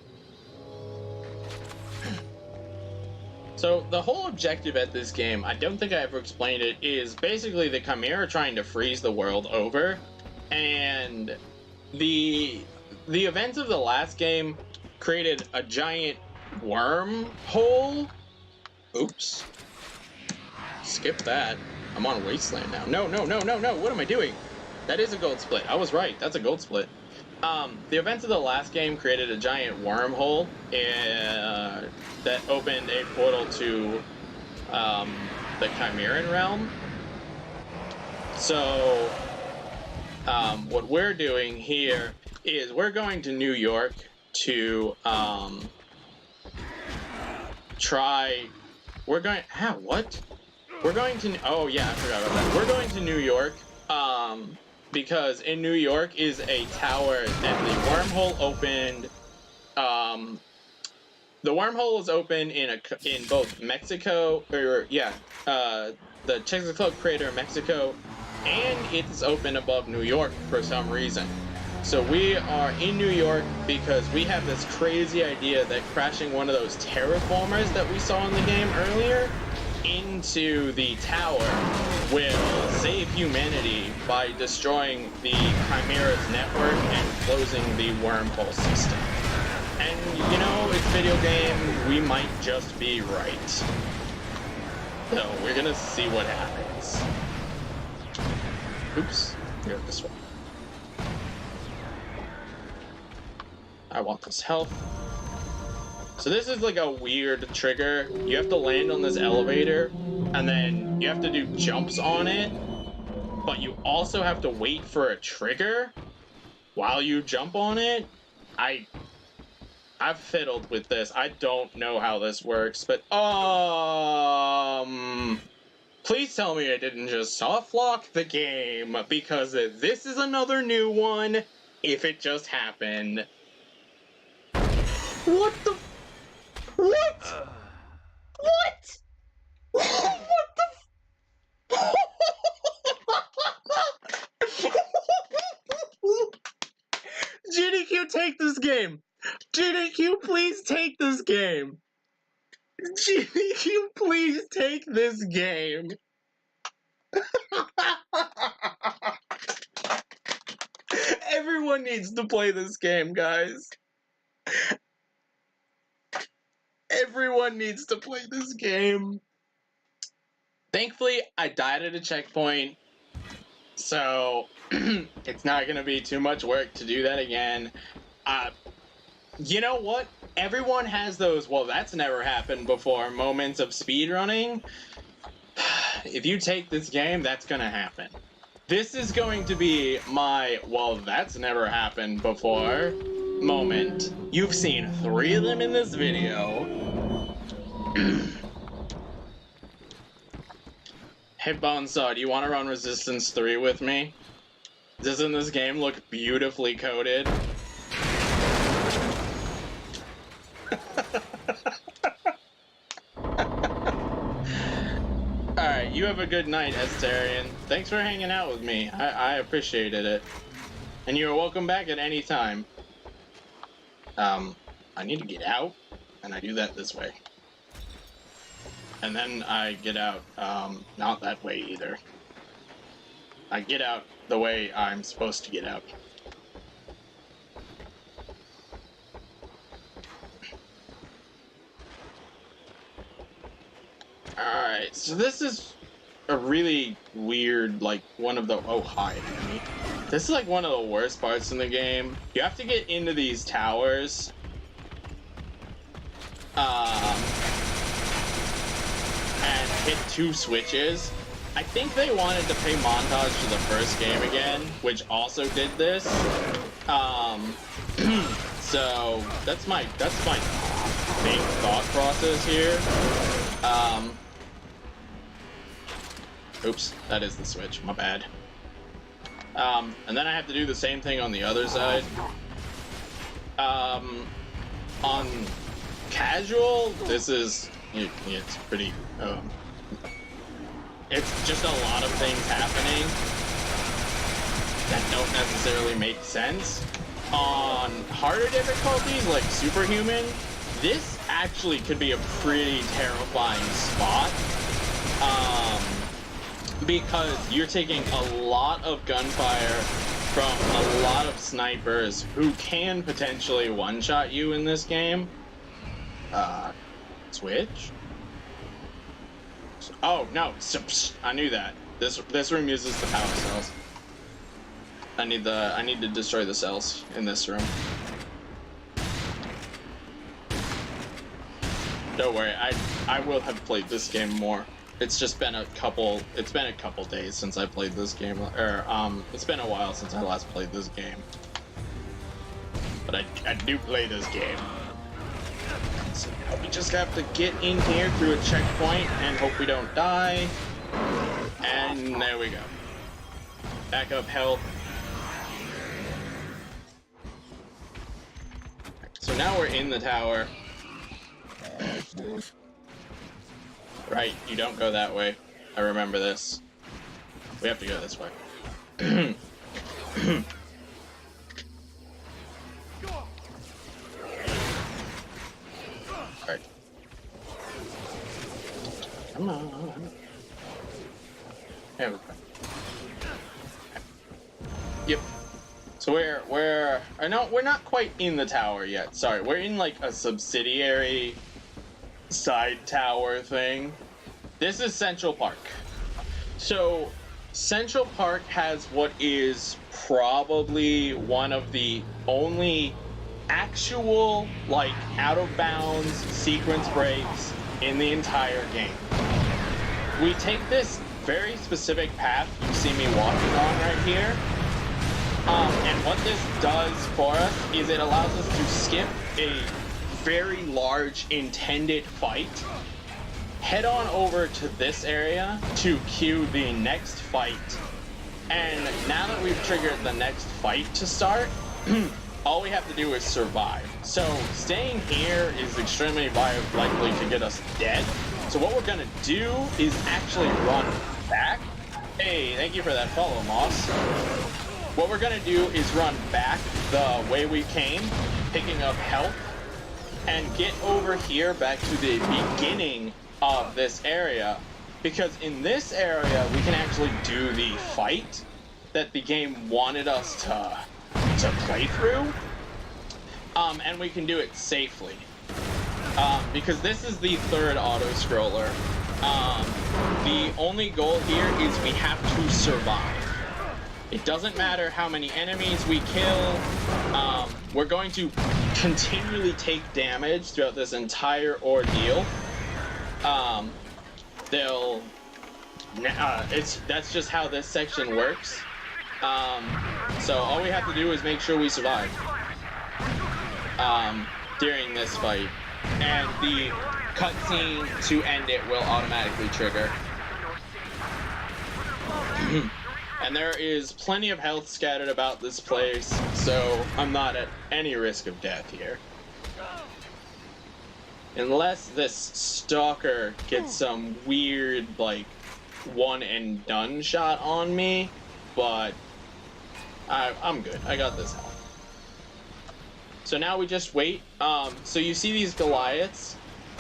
Speaker 1: So the whole objective at this game, I don't think I ever explained it, is basically the Chimera trying to freeze the world over. And the events of the last game created a giant wormhole. Oops. Skip that. I'm on Wasteland now. No. What am I doing? That is a gold split. I was right. That's a gold split. The events of the last game created a giant wormhole that opened a portal to the Chimeran realm. So what we're doing here is we're going to New York to We're going to... Oh yeah, I forgot about that. We're going to New York because in New York is a tower that the wormhole opened. The wormhole is open in both Mexico, the Chicxulub crater in Mexico, and it's open above New York for some reason. So we are in New York because we have this crazy idea that crashing one of those terraformers that we saw in the game earlier into the tower will save humanity by destroying the Chimera's network and closing the wormhole system. And, you know, it's a video game, we might just be right. So, we're gonna see what happens. Oops, go this way. I want this health. So this is like a weird trigger. You have to land on this elevator, and then you have to do jumps on it, but you also have to wait for a trigger while you jump on it. I've fiddled with this. I don't know how this works, but please tell me I didn't just soft lock the game, because this is another new one. If it just happened. What the? What? What? What the? GDQ, take this game. GDQ, please take this game. GDQ, please take this game. Everyone needs to play this game, guys. Everyone needs to play this game. Thankfully, I died at a checkpoint, so it's not going to be too much work to do that again. You know what? Everyone has those, well, that's never happened before, moments of speedrunning. If you take this game, that's going to happen. This is going to be my, well, that's never happened before moment. You've seen 3 of them in this video. Hey, Bonesaw, do you want to run Resistance 3 with me? Doesn't this game look beautifully coded? Alright, you have a good night, Estarian. Thanks for hanging out with me. I appreciated it. And you are welcome back at any time. I need to get out, and I do that this way. And then I get out, not that way either. I get out the way I'm supposed to get out. Alright, so this is a really weird, like, one of the... Oh, hi, enemy. This is, like, one of the worst parts in the game. You have to get into these towers. And hit 2 switches. I think they wanted to pay montage to the first game again, which also did this. So that's my big thought process here. Oops, that is the switch, my bad. And then I have to do the same thing on the other side. On casual, this is, it's pretty, it's just a lot of things happening that don't necessarily make sense. On harder difficulties, like Superhuman, this actually could be a pretty terrifying spot. Because you're taking a lot of gunfire from a lot of snipers who can potentially one-shot you in this game. Switch? Oh, no. I knew that. This room uses the power cells. I need to destroy the cells in this room. Don't worry, I will have played this game more. It's just been a couple days since I played this game, or it's been a while since I last played this game. But I do play this game. So we just have to get in here through a checkpoint and hope we don't die. And there we go. Back up health. So now we're in the tower. Right, you don't go that way. I remember this. We have to go this way. Alright. Come on. There we go. Yep. So we're no, we're not quite in the tower yet. Sorry, we're in like a subsidiary side tower thing. This is Central Park. So Central Park has what is probably one of the only actual, like, out-of-bounds sequence breaks in the entire game. We take this very specific path you see me walking on right here, and what this does for us is it allows us to skip a very large intended fight, head on over to this area to cue the next fight, and now that we've triggered the next fight to start, all we have to do is survive. So staying here is extremely likely to get us dead. So what we're gonna do is actually run back. Hey, thank you for that follow, Moss. What we're gonna do is run back the way we came, picking up health, and get over here back to the beginning of this area, because in this area we can actually do the fight that the game wanted us to play through, and we can do it safely, because this is the third auto-scroller. The only goal here is we have to survive. It doesn't matter how many enemies we kill, we're going to continually take damage throughout this entire ordeal. That's just how this section works. So all we have to do is make sure we survive during this fight, and the cutscene to end it will automatically trigger. And there is plenty of health scattered about this place, so I'm not at any risk of death here. Unless this stalker gets some weird, like, one and done shot on me, but I'm good. I got this health. So now we just wait. So you see these Goliaths?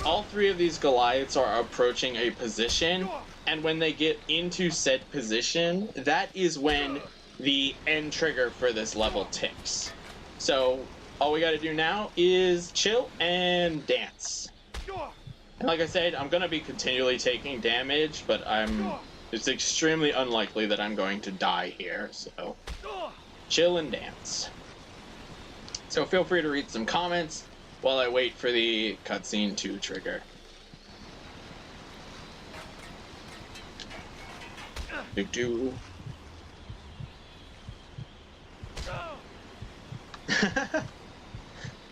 Speaker 1: All three of these Goliaths are approaching a position, and when they get into said position, that is when the end trigger for this level ticks. So all we gotta do now is chill and dance. And like I said, I'm gonna be continually taking damage, but it's extremely unlikely that I'm going to die here, so chill and dance. So feel free to read some comments while I wait for the cutscene to trigger. Do.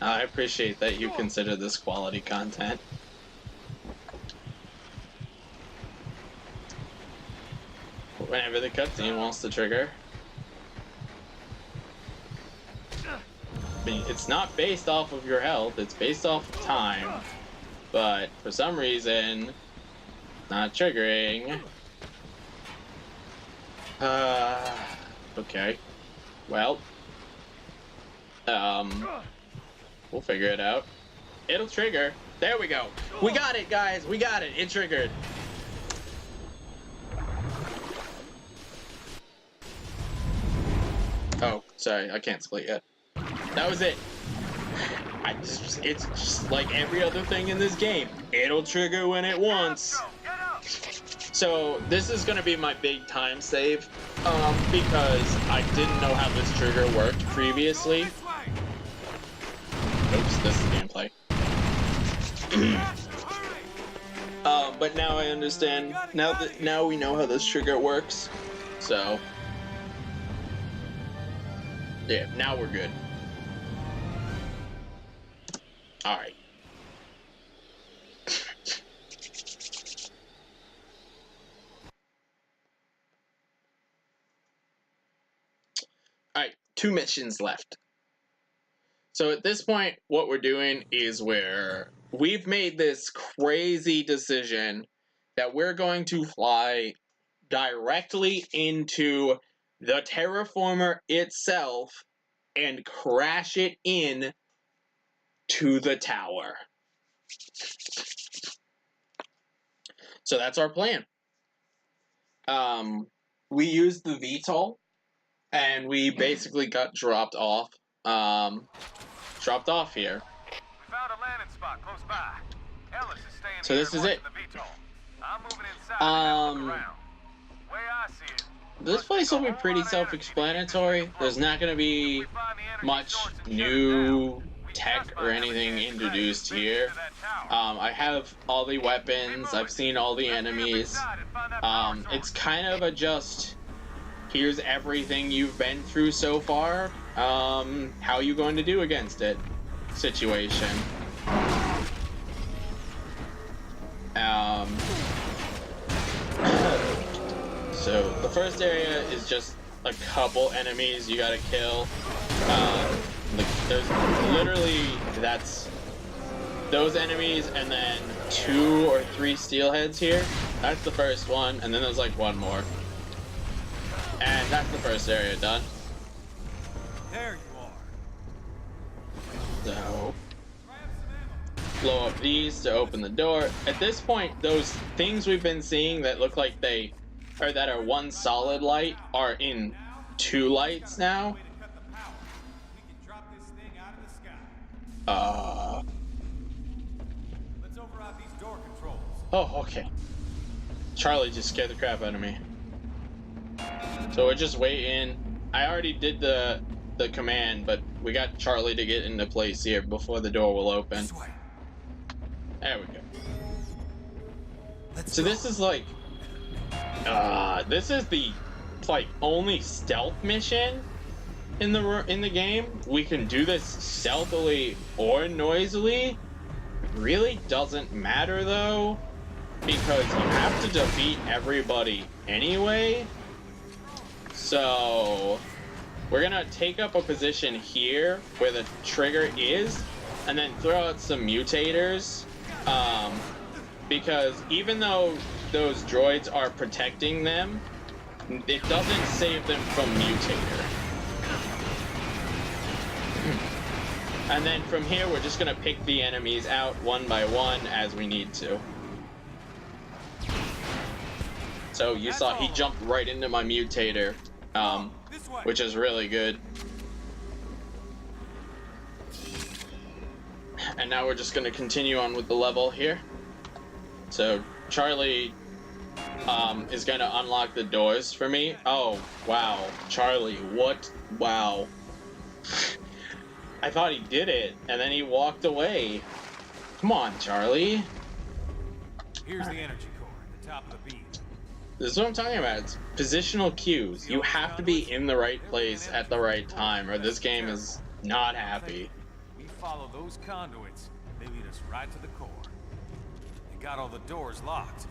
Speaker 1: I appreciate that you consider this quality content. Whenever the cutscene wants to trigger. I mean, it's not based off of your health, it's based off of time. But for some reason, not triggering. Okay. Well. We'll figure it out. It'll trigger. There we go. We got it, guys. We got it. It triggered. Oh, sorry. I can't split yet. That was it. It's just like every other thing in this game. It'll trigger when it wants. So this is gonna be my big time save, because I didn't know how this trigger worked previously. Oops, this is gameplay. But now I understand. Now we know how this trigger works. So yeah, now we're good. All right. All right, 2 missions left. So at this point, what we're doing is we've made this crazy decision that we're going to fly directly into the terraformer itself and crash it in to the tower. So that's our plan. We used the VTOL, and we basically got dropped off here.
Speaker 4: We found a landing spot close by. Ellis is staying
Speaker 1: So this is it.
Speaker 4: I'm moving inside and have a look around. Way I see it,
Speaker 1: This place will be pretty self-explanatory. There's not going to be much new tech or anything introduced here. I have all the weapons, I've seen all the enemies. It's kind of a just, here's everything you've been through so far, how you going to do against it situation. So the first area is just a couple enemies you gotta kill. There's literally, that's those enemies, and then 2 or 3 steelheads here. That's the first one, and then there's like one more. And that's the first area done.
Speaker 4: There you are.
Speaker 1: So, blow up these to open the door. At this point, those things we've been seeing that look like they, or that are one solid light, are in 2 lights now.
Speaker 4: Let's override these door controls.
Speaker 1: Oh, okay. Charlie just scared the crap out of me. So we're just waiting. I already did the command, but we got Charlie to get into place here before the door will open. There we go. So this is like, this is the like only stealth mission in the game. We can do this stealthily or noisily. Really doesn't matter though, because you have to defeat everybody anyway. So we're gonna take up a position here where the trigger is, and then throw out some mutators, because even though those droids are protecting them, it doesn't save them from mutator. And then from here, we're just gonna pick the enemies out one by one as we need to. So you saw he jumped right into my mutator, which is really good. And now we're just gonna continue on with the level here. So Charlie is gonna unlock the doors for me. Oh, wow. Charlie, what? Wow. I thought he did it, and then he walked away. Come on, Charlie.
Speaker 4: Here's the energy core at the top of the beam.
Speaker 1: This is what I'm talking about. It's positional cues. You have to be in the right place at the right time, or this game is not happy.
Speaker 4: We follow those conduits. They lead us right to the core. They got all the doors locked.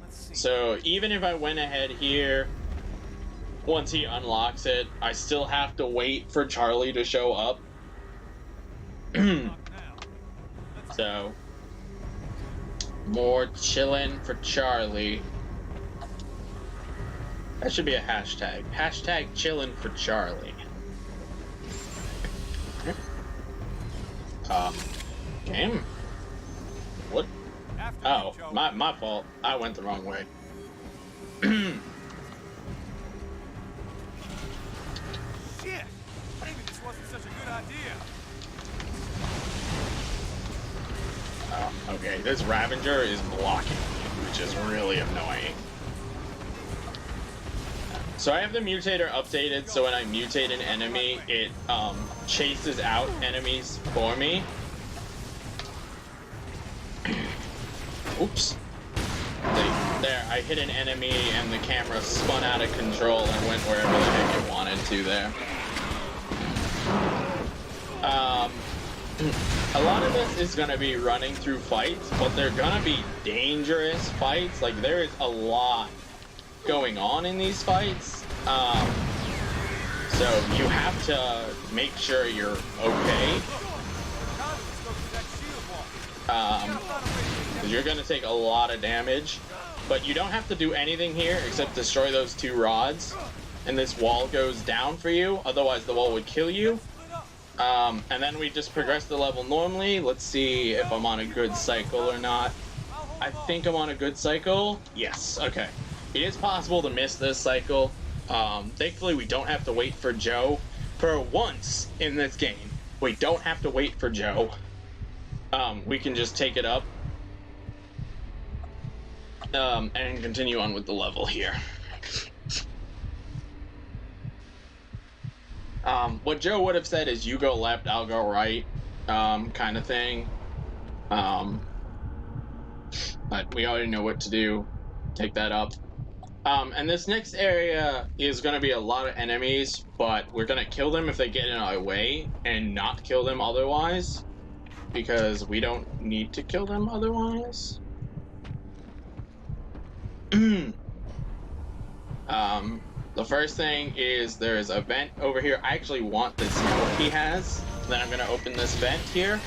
Speaker 4: Let's see.
Speaker 1: So even if I went ahead here, once he unlocks it, I still have to wait for Charlie to show up. So, more chillin' for Charlie. That should be a hashtag. Hashtag chillin' for Charlie. Game? What? Oh, my fault. I went the wrong way.
Speaker 4: Shit! Maybe this wasn't such a good idea.
Speaker 1: Okay, this Ravager is blocking me, which is really annoying. So I have the mutator updated, so when I mutate an enemy, it chases out enemies for me. Oops. There, I hit an enemy and the camera spun out of control and went wherever the heck it wanted to there. A lot of this is going to be running through fights, but they're going to be dangerous fights. Like, there is a lot going on in these fights. So you have to make sure you're okay. You're going to take a lot of damage, but you don't have to do anything here except destroy those 2 rods, and this wall goes down for you. Otherwise, the wall would kill you. And then we just progress the level normally. Let's see if I'm on a good cycle or not. I think I'm on a good cycle. Yes, okay. It is possible to miss this cycle. Thankfully, we don't have to wait for Joe. For once in this game, we don't have to wait for Joe. We can just take it up. And continue on with the level here. What Joe would have said is, you go left, I'll go right. kind of thing. But we already know what to do. Take that up. And this next area is going to be a lot of enemies, but we're going to kill them if they get in our way and not kill them otherwise, because we don't need to kill them otherwise. The first thing is there's a vent over here. I actually want this note he has. Then I'm going to open this vent here.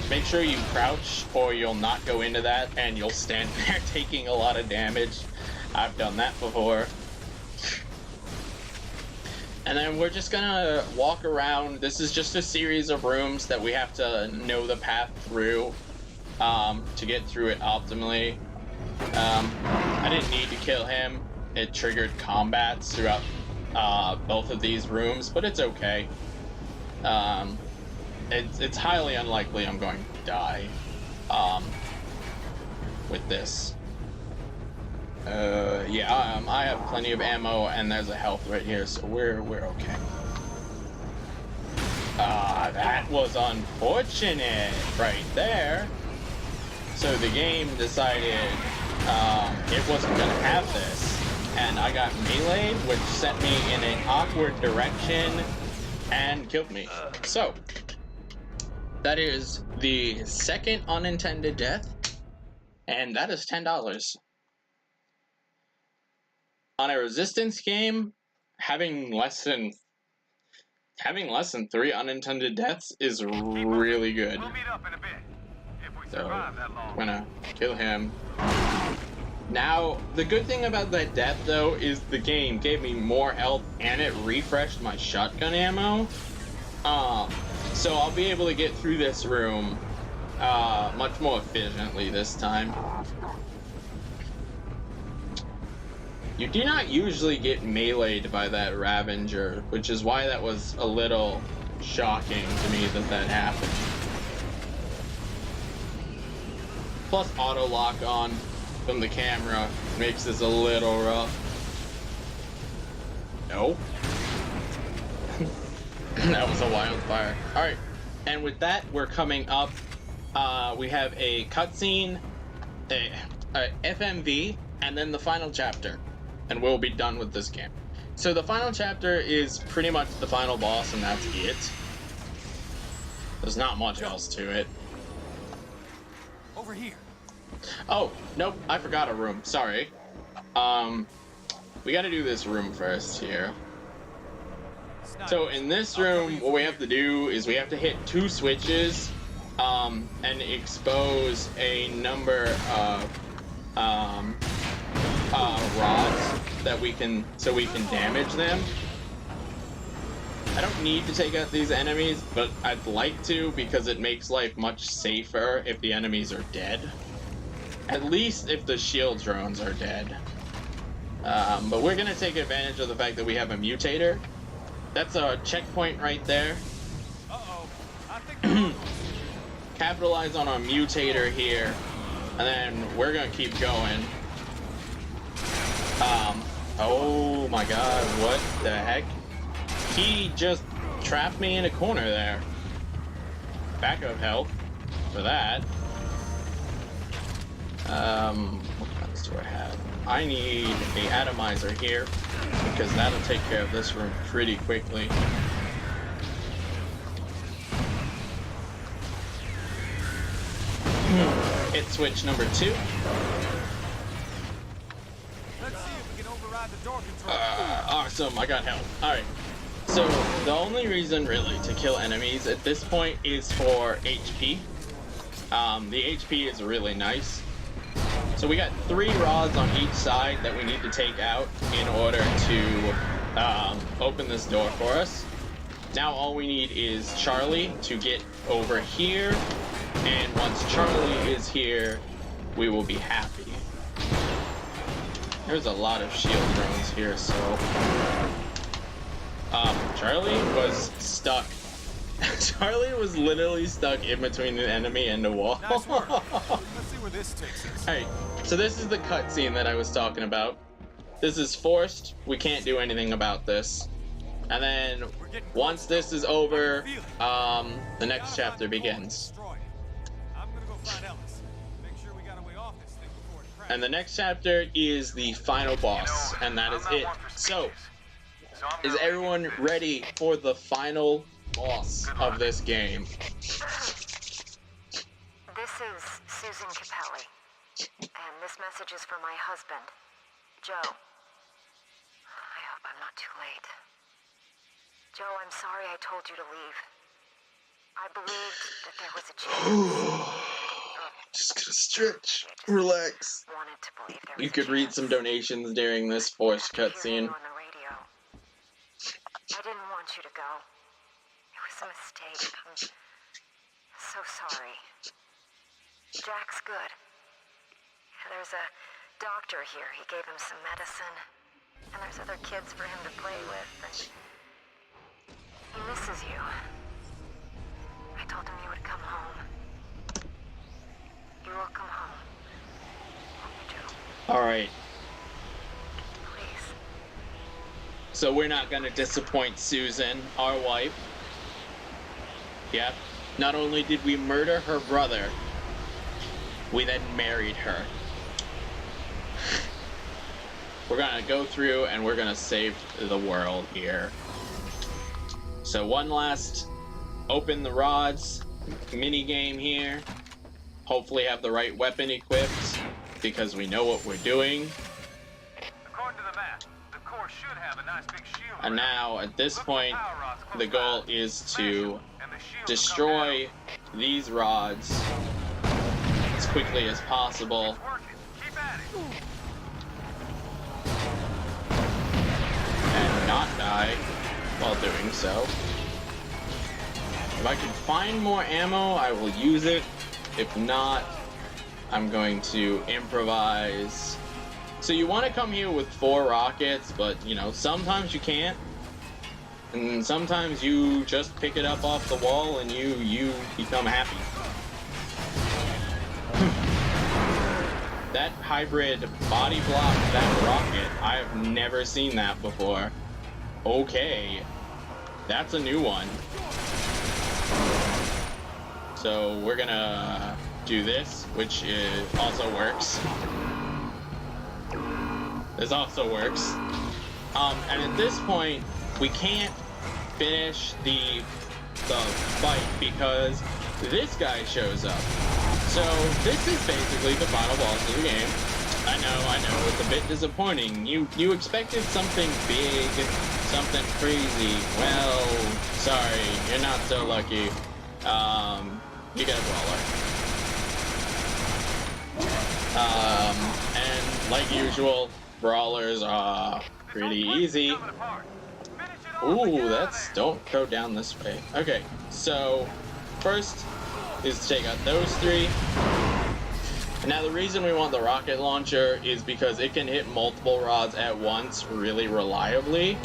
Speaker 1: Make sure you crouch or you'll not go into that and you'll stand there taking a lot of damage. I've done that before. And then we're just gonna walk around. This is just a series of rooms that we have to know the path through to get through it optimally. I didn't need to kill him. It triggered combats throughout both of these rooms, but it's okay. It's highly unlikely I'm going to die with this. Yeah, I have plenty of ammo and there's a health right here, so we're okay. That was unfortunate right there. So the game decided it wasn't gonna have this, and I got meleeed, which sent me in an awkward direction and killed me. So that is the second unintended death, and that is $10. On a resistance game, having less than 3 unintended deaths is really good.
Speaker 3: We'll meet up in a bit. If we
Speaker 1: So
Speaker 3: survive that long.
Speaker 1: I'm gonna kill him. Now, the good thing about that death though is the game gave me more health and it refreshed my shotgun ammo. So I'll be able to get through this room much more efficiently this time. You do not usually get meleeed by that Ravager, which is why that was a little shocking to me that happened. Plus auto lock on from the camera makes this a little rough. No. That was a wildfire. Alright, and with that, we're coming up. We have a cutscene, a FMV, and then the final chapter. And we'll be done with this game. So the final chapter is pretty much the final boss, and that's it. There's not much else to it.
Speaker 4: Over here.
Speaker 1: Oh, nope, I forgot a room. Sorry. We gotta do this room first here. So in this room, what we have to do is we have to hit 2 switches and expose a number of rods that we can damage them. I don't need to take out these enemies, but I'd like to because it makes life much safer if the enemies are dead. At least if the shield drones are dead. But we're gonna take advantage of the fact that we have a mutator. That's a checkpoint right there.
Speaker 4: Uh-oh. I think
Speaker 1: Capitalize on our mutator here, and then we're gonna keep going. Oh my god, what the heck? He just trapped me in a corner there. Backup health for that. What else do I have? I need a atomizer here, because that'll take care of this room pretty quickly. Hit switch number 2.
Speaker 4: Let's see if we can override the door control.
Speaker 1: Awesome, I got help. Alright, so the only reason really to kill enemies at this point is for HP. The HP is really nice. So we got 3 rods on each side that we need to take out in order to open this door for us. Now all we need is Charlie to get over here, and once Charlie is here, we will be happy. There's a lot of shield drones here, so... Charlie was stuck. Charlie was literally stuck in between an enemy and a wall.
Speaker 4: Nice work. Let's see where this takes us.
Speaker 1: Alright, so this is the cutscene that I was talking about. This is forced. We can't do anything about this. And then once this is over, the next chapter begins.
Speaker 4: I'm gonna go find Ellis. Make sure we got a way off this thing before it crashes.
Speaker 1: And the next chapter is the final boss, and that is it. So, is everyone ready for the final boss of this game?
Speaker 10: This is Susan Capelli, and this message is for my husband, Joe. I hope I'm not too late. Joe, I'm sorry I told you to leave. I believed that there was a chance.
Speaker 1: Just gonna stretch, relax.
Speaker 10: Wanted to believe there was
Speaker 1: You
Speaker 10: a
Speaker 1: could read
Speaker 10: chance.
Speaker 1: some donations during this forced
Speaker 10: After hearing
Speaker 1: cutscene.
Speaker 10: you on the radio, I didn't want you to go. It was a mistake. I'm so sorry. Jack's good. There's a doctor here. He gave him some medicine. And there's other kids for him to play with. And he misses you. I told him you would come home. You will come home. Won't you, Joe?
Speaker 1: Alright,
Speaker 10: Please.
Speaker 1: so we're not gonna disappoint Susan, our wife. Yep. Not only did we murder her brother, we then married her. We're gonna go through and we're gonna save the world here. So one last open the rods mini game here. Hopefully have the right weapon equipped because we know what we're doing.
Speaker 4: According to the map, the core should have a nice big shield.
Speaker 1: And now at this point, the goal is to destroy these rods as quickly as possible.
Speaker 4: Keep at it.
Speaker 1: And not die while doing so. If I can find more ammo, I will use it. If not, I'm going to improvise. So you want to come here with 4 rockets, but you know, sometimes you can't. And sometimes you just pick it up off the wall and you become happy. That hybrid body block, that rocket, I have never seen that before. Okay, that's a new one. So we're gonna do this, which also works. This also works. And at this point, we can't finish the fight because this guy shows up. So this is basically the final boss of the game. I know, it's a bit disappointing. You expected something big, something crazy. Well, sorry, you're not so lucky. You get a brawler. And like usual, brawlers are pretty easy. Ooh, don't go down this way. Okay, so first is to take out those 3. Now the reason we want the rocket launcher is because it can hit multiple rods at once really reliably.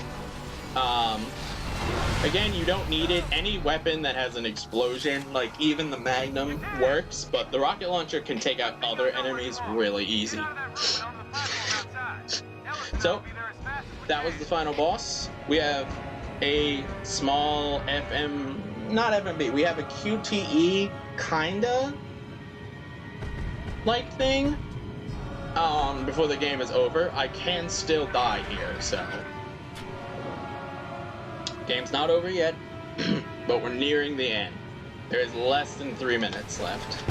Speaker 1: Again, you don't need it. Any weapon that has an explosion, like even the Magnum, works, but the rocket launcher can take out other enemies really easy. So, that was the final boss. We have a small not FMB, we have a QTE kinda like thing before the game is over. I can still die here, so game's not over yet, but we're nearing the end. There is less than 3 minutes left.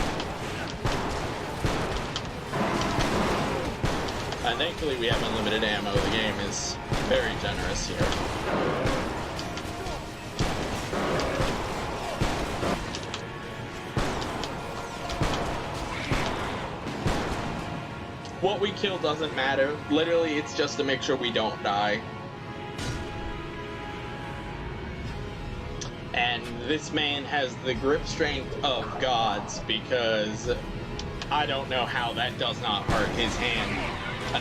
Speaker 1: And thankfully we have unlimited ammo. The game is very generous here. What we kill doesn't matter. Literally, it's just to make sure we don't die. And this man has the grip strength of gods because I don't know how that does not hurt his hand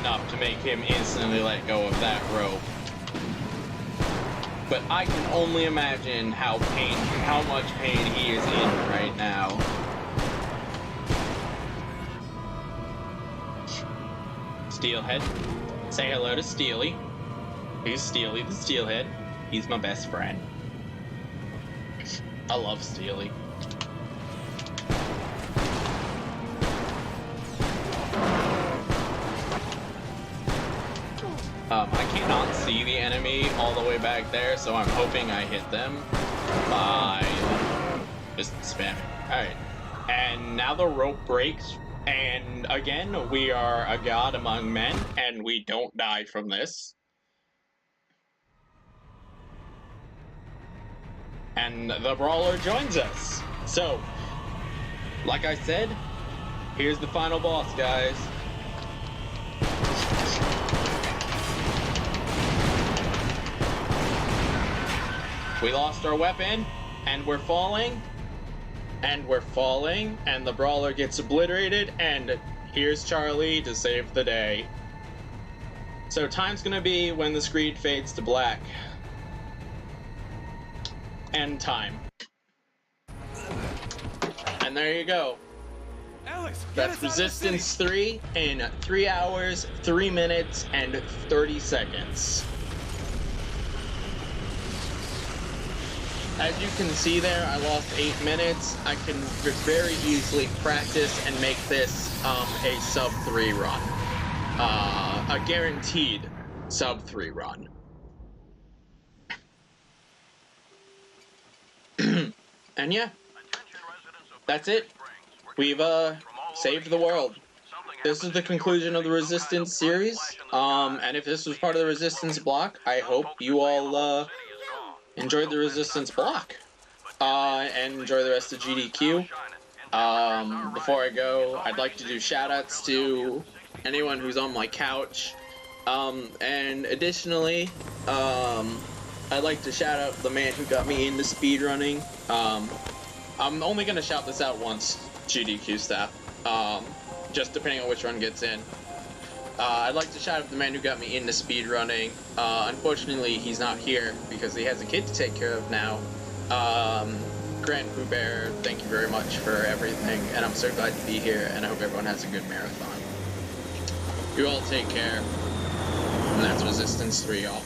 Speaker 1: enough to make him instantly let go of that rope. But I can only imagine how much pain he is in right now. Steelhead. Say hello to Steely. He's Steely the Steelhead. He's my best friend. I love Steely. I cannot see the enemy all the way back there, so I'm hoping I hit them by just spamming. Alright. And now the rope breaks, and again, we are a god among men, and we don't die from this. And the brawler joins us. So, like I said, here's the final boss, guys. We lost our weapon, and we're falling, and we're falling, and the brawler gets obliterated, and here's Charlie to save the day. So time's gonna be when the screen fades to black. End time. And there you go.
Speaker 4: Alex,
Speaker 1: That's Resistance 3 in 3 hours, 3 minutes, and 30 seconds. As you can see there, I lost 8 minutes. I can very easily practice and make this a sub 3 run. A guaranteed sub 3 run. And yeah, that's it. We've saved the world. This is the conclusion of the Resistance series. And if this was part of the Resistance block, I hope you all enjoyed the Resistance block. And enjoy the rest of GDQ. Before I go, I'd like to do shoutouts to anyone who's on my couch. And additionally, I'd like to shout out the man who got me into speedrunning. I'm only gonna shout this out once, GDQ staff. Just depending on which one gets in. I'd like to shout out the man who got me into speedrunning. Unfortunately, he's not here because he has a kid to take care of now. Grant Pooh Bear, thank you very much for everything, and I'm so glad to be here, and I hope everyone has a good marathon. You all take care, and that's Resistance 3, y'all.